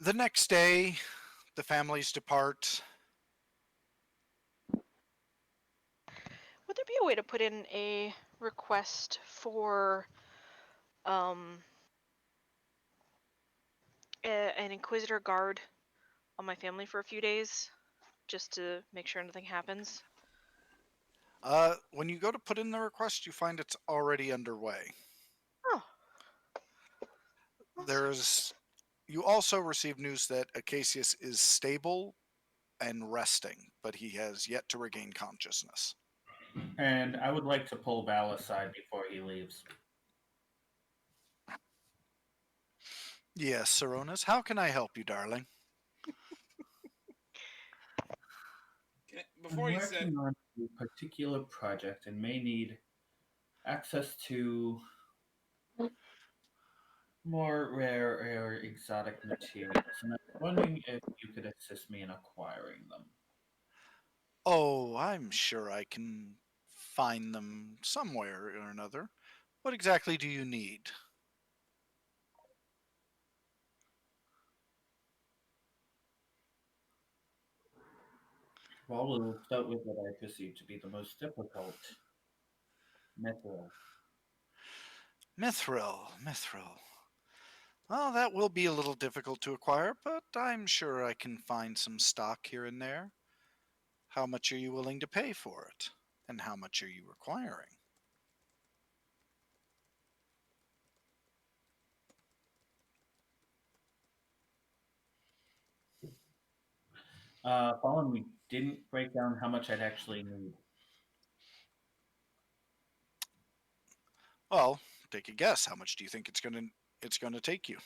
The next day, the families depart. Would there be a way to put in a request for an Inquisitor guard on my family for a few days, just to make sure nothing happens? When you go to put in the request, you find it's already underway. Oh. You also receive news that Acacius is stable and resting, but he has yet to regain consciousness. And I would like to pull Val aside before he leaves. Yes, Saronis, how can I help you, darling? Before I'm you said, working on a particular project and may need access to more rare or exotic materials, and I'm wondering if you could assist me in acquiring them. Oh, I'm sure I can find them somewhere or another. What exactly do you need? Well, we'll start with what I perceive to be the most difficult. Mithril. Mithril. Well, that will be a little difficult to acquire, but I'm sure I can find some stock here and there. How much are you willing to pay for it? And how much are you requiring? Fallen, we didn't break down how much I'd actually need. Well, take a guess. How much do you think it's gonna take you?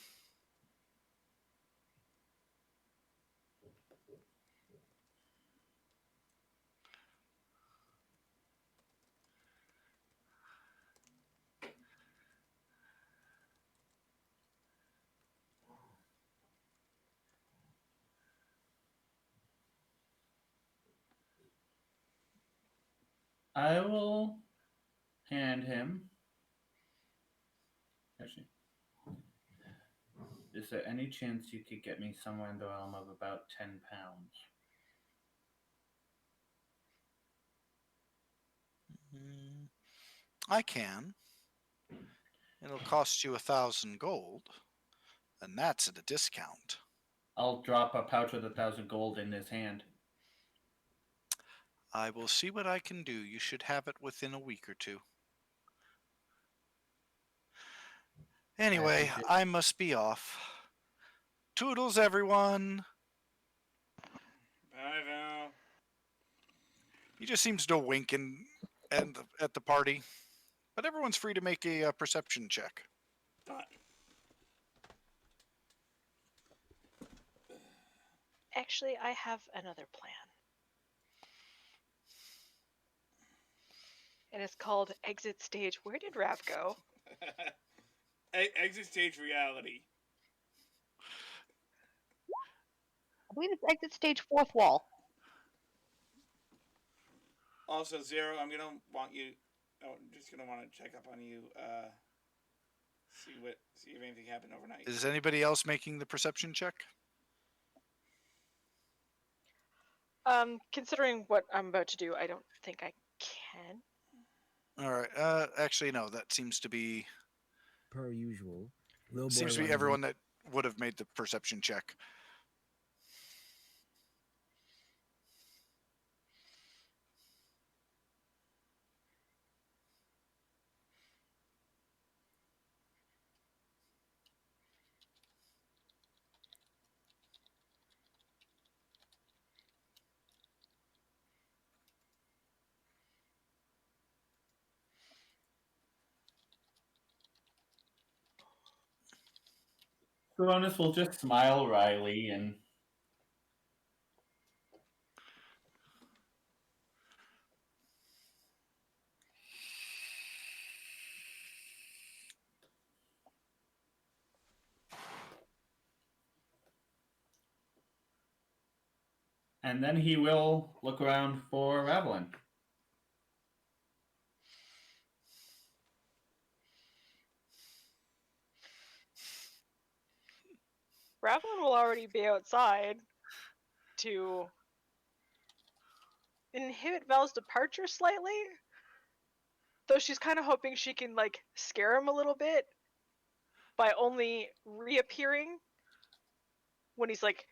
I will hand him. Actually, is there any chance you could get me somewhere in the realm of about 10 pounds? I can. It'll cost you 1,000 gold, and that's at a discount. I'll drop a pouch with 1,000 gold in his hand. I will see what I can do. You should have it within a week or two. Anyway, appreciate it. I must be off. Toodles, everyone. Bye, Val. He just seems to wink and at the party, but everyone's free to make a perception check. Done. Actually, I have another plan. And it's called Exit Stage. Where did Rav go? Exit stage reality. I believe it's exit stage fourth wall. Also, Zero, I'm gonna want you. Oh, I'm just gonna want to check up on you. See if anything happened overnight. Is anybody else making the perception check? Considering what I'm about to do, I don't think I can. All right. Actually, no. That seems to be Per usual. Little boy seems to be wanted everyone that would have made the perception check. Cronus will just smile wryly and then he will look around for Ravelin. Ravelin will already be outside to inhibit Val's departure slightly. Though she's kind of hoping she can, like, scare him a little bit by only reappearing when he's, like,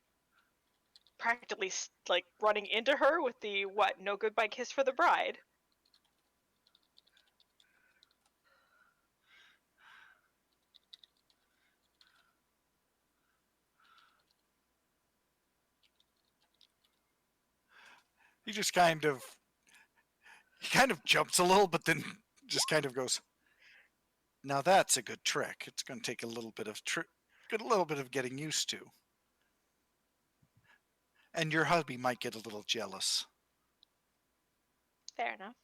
practically, like, running into her with the, what, no goodbye kiss for the bride. He just kind of jumps a little, but then just kind of goes. Now that's a good trick. It's going to take a little bit of getting used to. And your hubby might get a little jealous. Fair enough.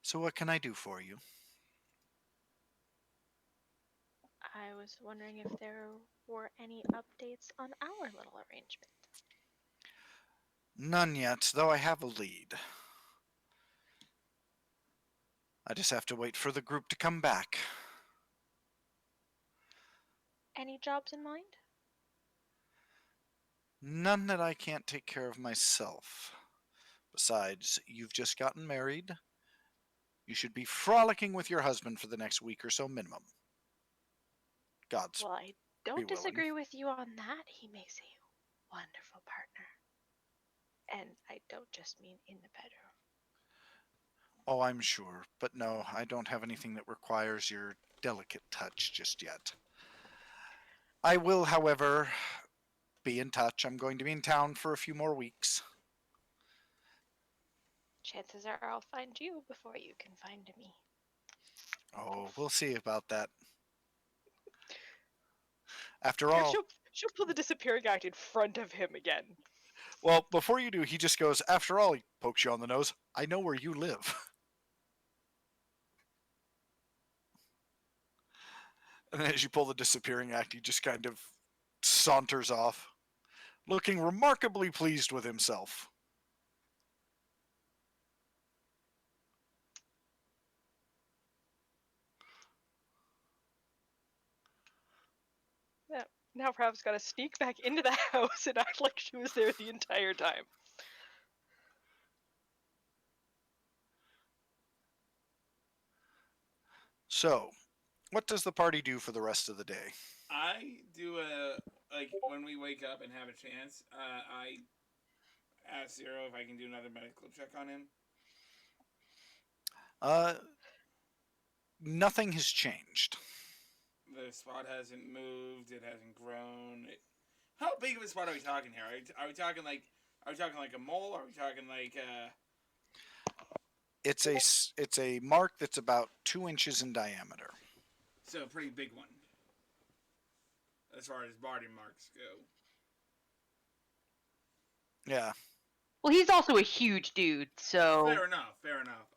So what can I do for you? I was wondering if there were any updates on our little arrangement. None yet, though I have a lead. I just have to wait for the group to come back. Any jobs in mind? None that I can't take care of myself. Besides, you've just gotten married. You should be frolicking with your husband for the next week or so minimum. God's Well, I don't disagree with you on that. He makes a wonderful partner. And I don't just mean in the bedroom. Oh, I'm sure. But no, I don't have anything that requires your delicate touch just yet. I will, however, be in touch. I'm going to be in town for a few more weeks. Chances are I'll find you before you can find me. Oh, we'll see about that. After all... She'll pull the disappearing act in front of him again. Well, before you do, he just goes, after all, he pokes you on the nose, I know where you live. And then as you pull the disappearing act, he just kind of saunters off, looking remarkably pleased with himself. Yeah. Now Rav's got to sneak back into the house and act like she was there the entire time. So, what does the party do for the rest of the day? I do like when we wake up and have a chance. I ask Zero if I can do another medical check on him. Nothing has changed. The spot hasn't moved. It hasn't grown. How big of a spot are we talking here? Are we talking like? Are we talking like a mole? Are we talking like? It's a mark that's about 2 inches in diameter. So a pretty big one. As far as body marks go. Yeah. Well, he's also a huge dude, so Fair enough. Fair enough.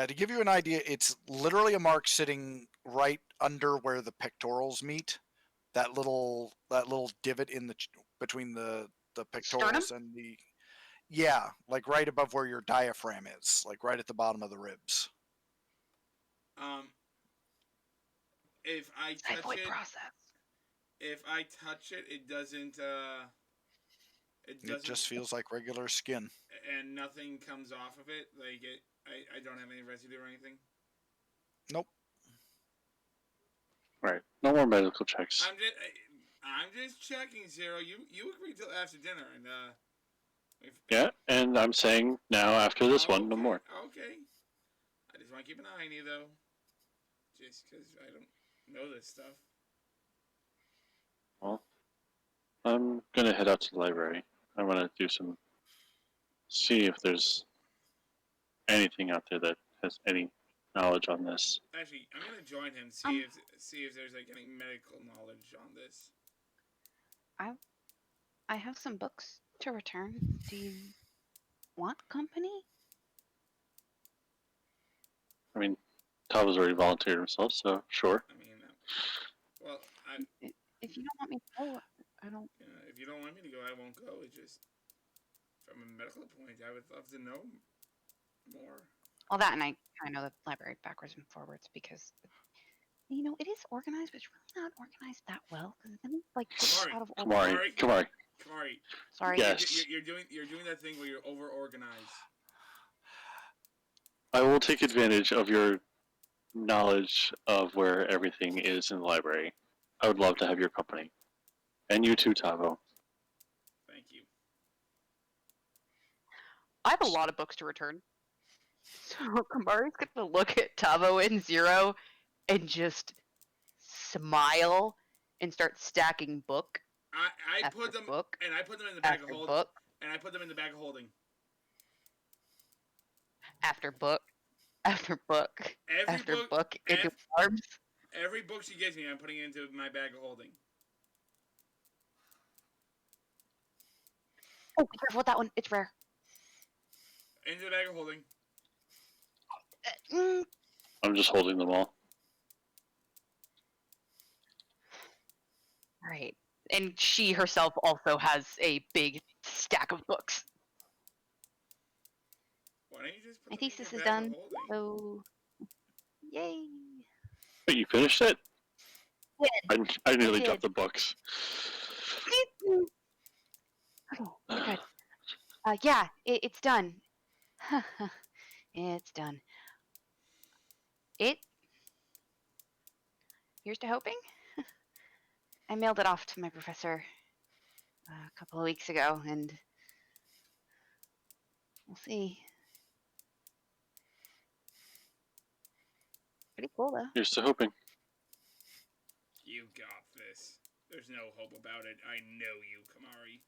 To give you an idea, it's literally a mark sitting right under where the pectorals meet. That little divot in the between the pectorals and the like right above where your diaphragm is, like right at the bottom of the ribs. If I touch typhoid it, process. if I touch it, it doesn't. It just feels like regular skin. And nothing comes off of it. Like it, I don't have any residue or anything. Nope. Right. No more medical checks. I'm just checking, Zero. You agreed till after dinner, and Yeah, and I'm saying now after this one, no more. Okay. I just want to keep an eye on you, though. Just because I don't know this stuff. Well, I'm gonna head out to the library. I want to see if there's anything out there that has any knowledge on this. Actually, I'm gonna join him. See if there's like any medical knowledge on this. I have some books to return. Do you want company? I mean, Tava's already volunteered himself, so sure. I mean, well, If you don't want me to go, I don't. if you don't want me to go, I won't go. It's just from a medical point, I would love to know more. Well, that and I know the library backwards and forwards because, it is organized, but it's really not organized that well. Because then it's like Kamari, out of Kamari. Sorry. Yes. You're doing that thing where you're over organized. I will take advantage of your knowledge of where everything is in the library. I would love to have your company. And you too, Tavo. Thank you. I have a lot of books to return. So Kamari's gonna look at Tavo and Zero and just smile and start stacking book. I put them book, and I put them in the bag of holding. book And I put them in the bag of holding. after book after book after book into arms. Every book she gives me, I'm putting into my bag of holding. Oh, be careful with that one. It's rare. Into the bag of holding. I'm just holding them all. Right. And she herself also has a big stack of books. Why don't you just put My them in thesis your is bag of done. holding? So, yay. Wait, you finished it? I nearly did. dropped the books. Okay, we're good. Yeah, it's done. It's done. Here's to hoping. I mailed it off to my professor a couple of weeks ago, and we'll see. Pretty cool, though. Here's to hoping. You got this. There's no hope about it. I know you, Kamari.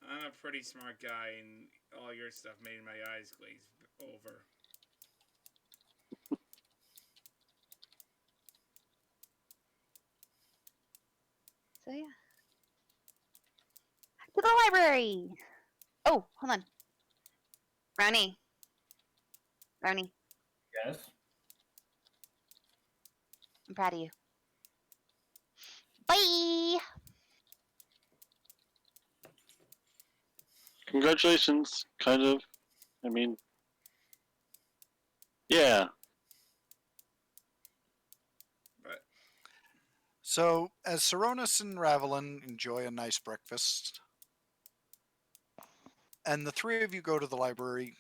I'm a pretty smart guy, and all your stuff made my eyes glaze over. So, yeah. To the library! Oh, hold on. Brownie. Yes. I'm proud of you. Bye! Congratulations, kind of. I mean, yeah. But So, as Saronis and Ravelin enjoy a nice breakfast, And the three of you go to the library.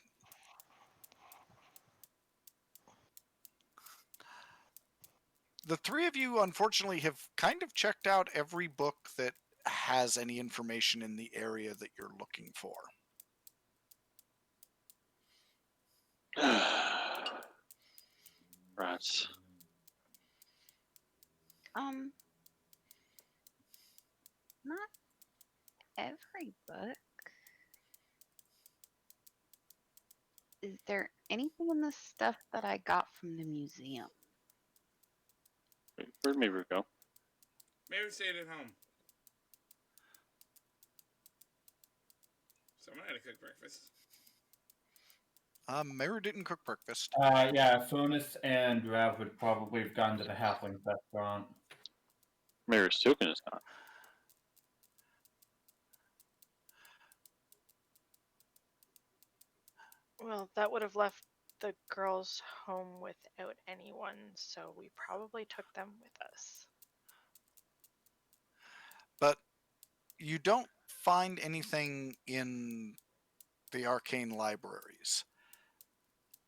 The three of you, unfortunately, have kind of checked out every book that has any information in the area that you're looking for. Rats. Not every book. Is there anything in the stuff that I got from the museum? Wait, where'd Mayru go? Mayru stayed at home. Someone had to cook breakfast. Mayru didn't cook breakfast. Yeah, Fonus and Rav would probably have gone to the Halfling restaurant. Mayru's token is not. Well, that would have left the girls home without anyone, so we probably took them with us. But you don't find anything in the arcane libraries.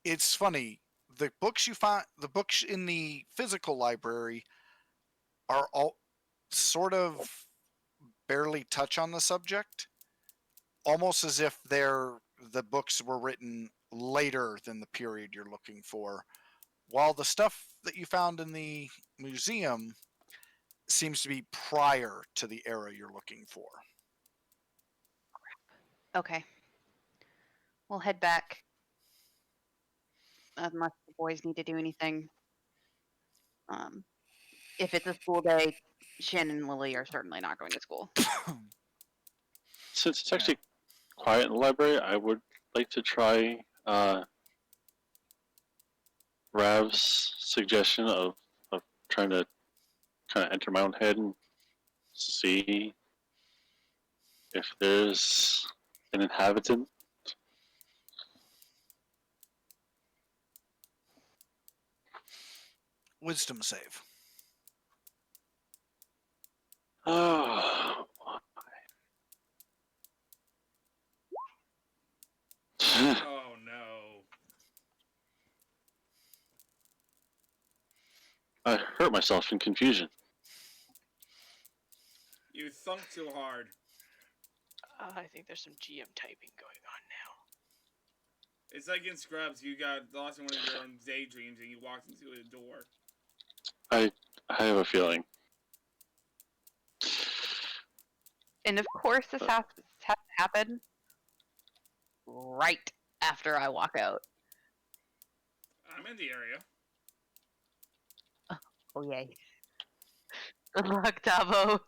It's funny. The books you find, the books in the physical library are all sort of barely touch on the subject, almost as if the books were written later than the period you're looking for, while the stuff that you found in the museum seems to be prior to the era you're looking for. Okay. We'll head back. Unless the boys need to do anything. If it's a school day, Shannon and Lily are certainly not going to school. Since it's actually quiet in the library, I would like to try Rav's suggestion of trying to kind of enter my own head and see if there's an inhabitant. Wisdom save. Oh, Oh no. I hurt myself in confusion. You thunk too hard. I think there's some GM typing going on now. It's like in Scrubs, you got lost in one of your own daydreams and you walked into a door. I have a feeling. And of course, this has to happen right after I walk out. I'm in the area. Oh, yay. Good luck, Tavo.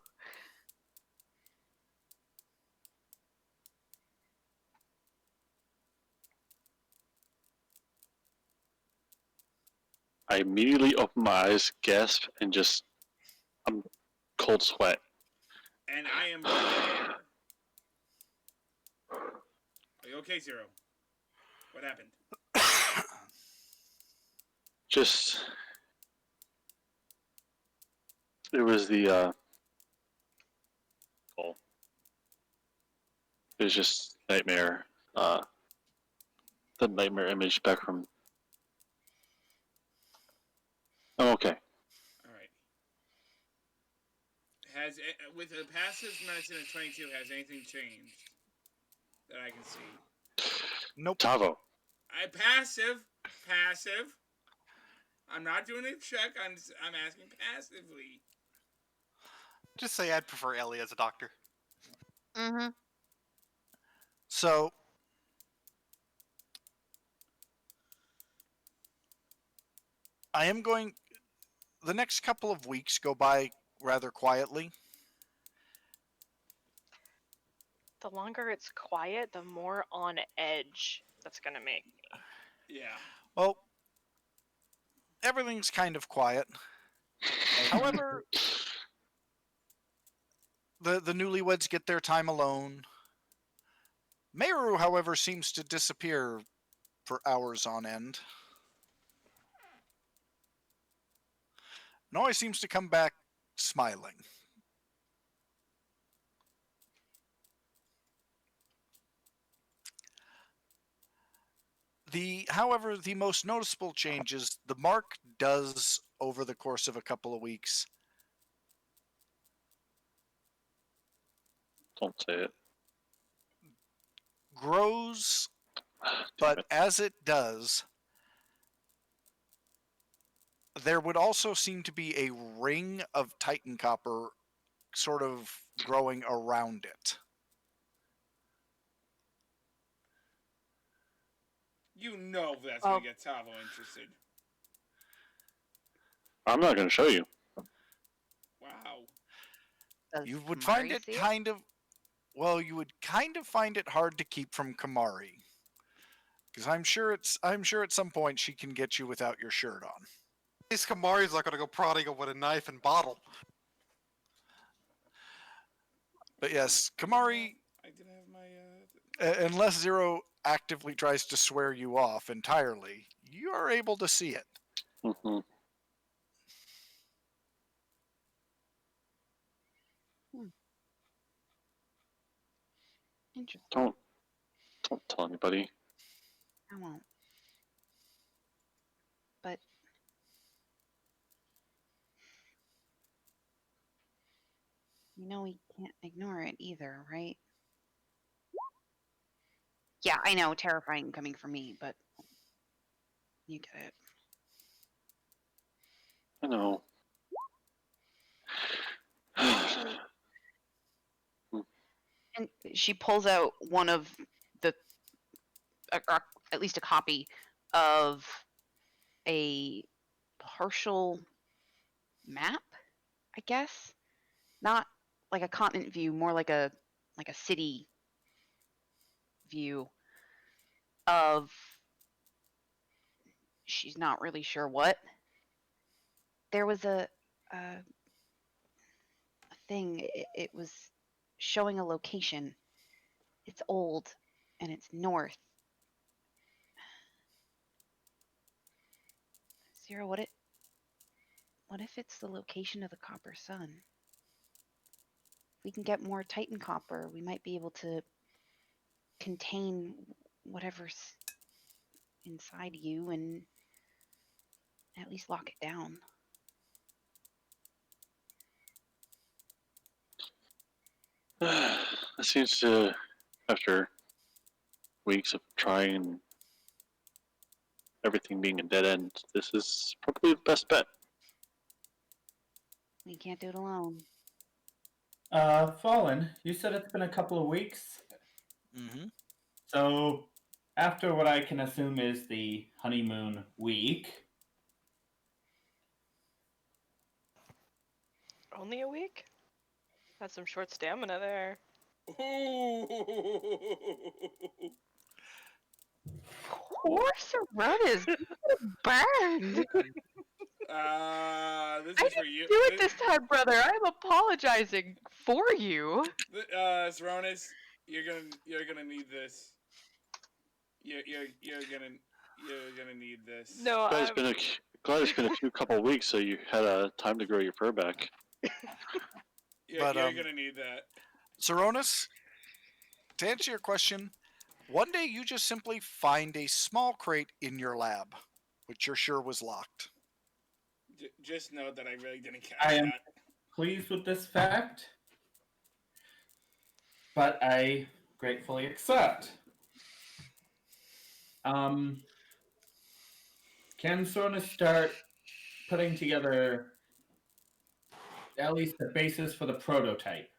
I immediately open my eyes, gasp, and I'm cold sweat. And I am there. Are you okay, Zero? What happened? It was the, it was just nightmare, the nightmare image back from, I'm okay. Alright. With a passive medicine of 22, has anything changed that I can see? Nope. Tavo. Passive. I'm not doing a check. I'm asking passively. Just say I'd prefer Ellie as a doctor. Mm-hmm. So, the next couple of weeks go by rather quietly. The longer it's quiet, the more on edge that's gonna make me. Yeah. Well, everything's kind of quiet. However, the newlyweds get their time alone. Mayru, however, seems to disappear for hours on end. And always seems to come back smiling. However, the most noticeable change is the mark does, over the course of a couple of weeks, Don't say it. grows, Damn but it. as it does, there would also seem to be a ring of Titan copper sort of growing around it. You know that's Oh. gonna get Tavo interested. I'm not going to show you. Wow. Does You would find Kamari it see kind of, well, you would kind of find it hard to keep from Kamari, because I'm sure at some point she can get you without your shirt on. At least Kamari's not gonna go prodding him with a knife and bottle. But yes, Kamari, I didn't have my. unless Zero actively tries to swear you off entirely, you are able to see it. Hmm. Interesting. Don't tell anybody. I won't. But you know we can't ignore it either, right? Yeah, I know, terrifying coming from me, but you get it. I know. Actually, and she pulls out one of the, or at least a copy of a partial map, I guess. Not like a continent view, more like a city view of, she's not really sure what. There was a thing. It was showing a location. It's old, and it's north. Zero, what if it's the location of the Copper Sun? If we can get more Titan copper, we might be able to contain whatever's inside you and at least lock it down. It seems to, after weeks of trying everything being a dead end, this is probably the best bet. We can't do it alone. Fallen, you said it's been a couple of weeks. Mm-hmm. So, after what I can assume is the honeymoon week, Only a week? That's some short stamina there. Ooh. Poor Sarona's burned. This I is for didn't you. do it this time, brother. I'm apologizing for you. Saronis, you're gonna need this. You're gonna need this. No, Glad it's been a few couple of weeks, so you had time to grow your fur back. You're But, gonna need that. Saronis, to answer your question, one day you just simply find a small crate in your lab, which you're sure was locked. Just know that I really didn't catch I am that. pleased with this fact, but I gratefully accept. Can Sorna start putting together at least the basis for the prototype?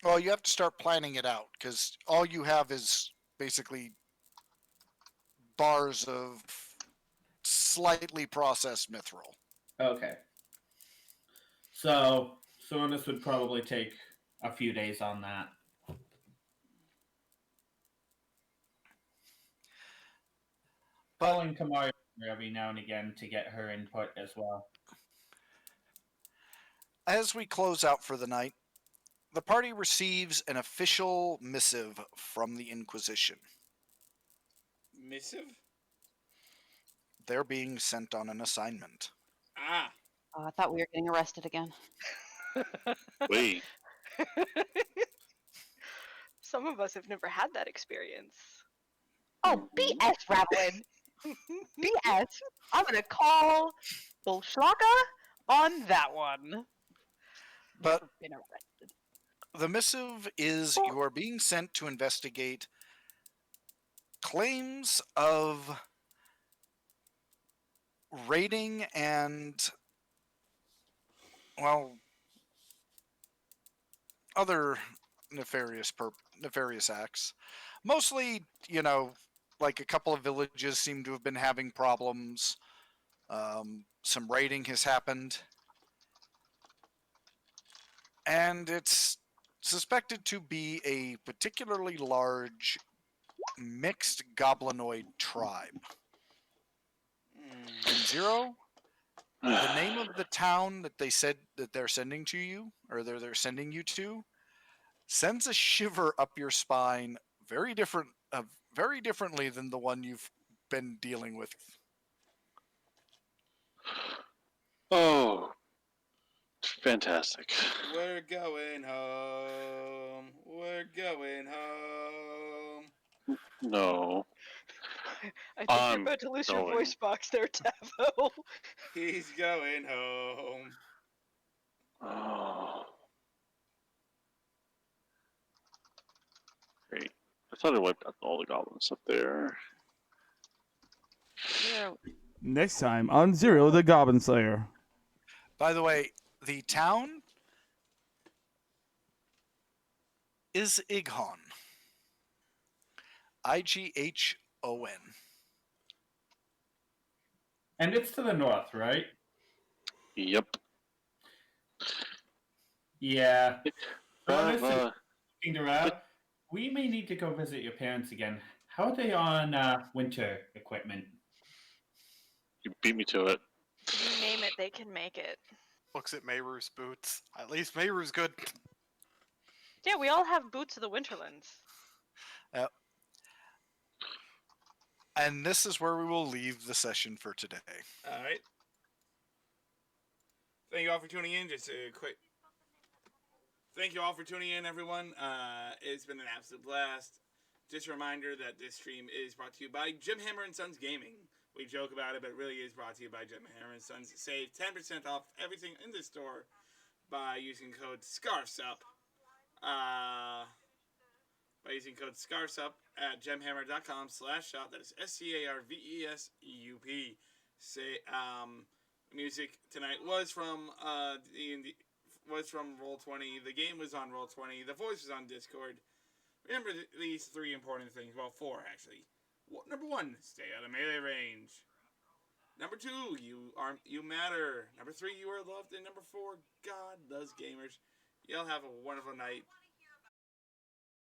Well, you have to start planning it out, because all you have is basically bars of slightly processed mithril. Okay. So Sorna would probably take a few days on that. Calling Kamari every now and again to get her input as well. As we close out for the night, the party receives an official missive from the Inquisition. Missive? They're being sent on an assignment. Ah. I thought we were getting arrested again. Wait. Some of us have never had that experience. Oh, BS, Ravelin. BS. I'm gonna call Bolshlaka on that one. But Never been arrested. the missive is you are being sent to investigate claims of raiding and, well, other nefarious acts. Mostly, like a couple of villages seem to have been having problems. Some raiding has happened. And it's suspected to be a particularly large mixed goblinoid tribe. And Zero, the name of the town that they said that they're sending to you, or they're sending you to, sends a shiver up your spine, very differently than the one you've been dealing with. Oh, fantastic. We're going home. We're going home. No. I think you're about to lose your going. voice box there, Tavo. He's going home. Oh. Great. I thought I wiped out all the goblins up there. Zero. Next time on Zero the Goblin Slayer. By the way, the town is Ighon. Ighon. And it's to the north, right? Yep. Yeah. So this is Uh, looking around. We may need to go visit your parents again. How are they on winter equipment? you beat me to it. You name it, they can make it. Looks at Meiru's boots. At least Meiru's good. Yeah, we all have boots of the Winterlands. Yep. And this is where we will leave the session for today. All right. Thank you all for tuning in. Just a quick. Thank you all for tuning in, everyone. It's been an absolute blast. Just a reminder that this stream is brought to you by Jim Hammer and Sons Gaming. We joke about it, but it really is brought to you by Jim Hammer and Sons. Save 10% off everything in the store by using code SCARFSUP. By using code SCARFSUP at gemhammer.com/shop. That is SCARVESUP. Music tonight was from Roll20. The game was on Roll20. The voice was on Discord. Remember these three important things. Well, four actually. Number 1, stay out of melee range. Number 2, you matter. Number 3, you are loved. And number 4, God loves gamers. Y'all have a wonderful night.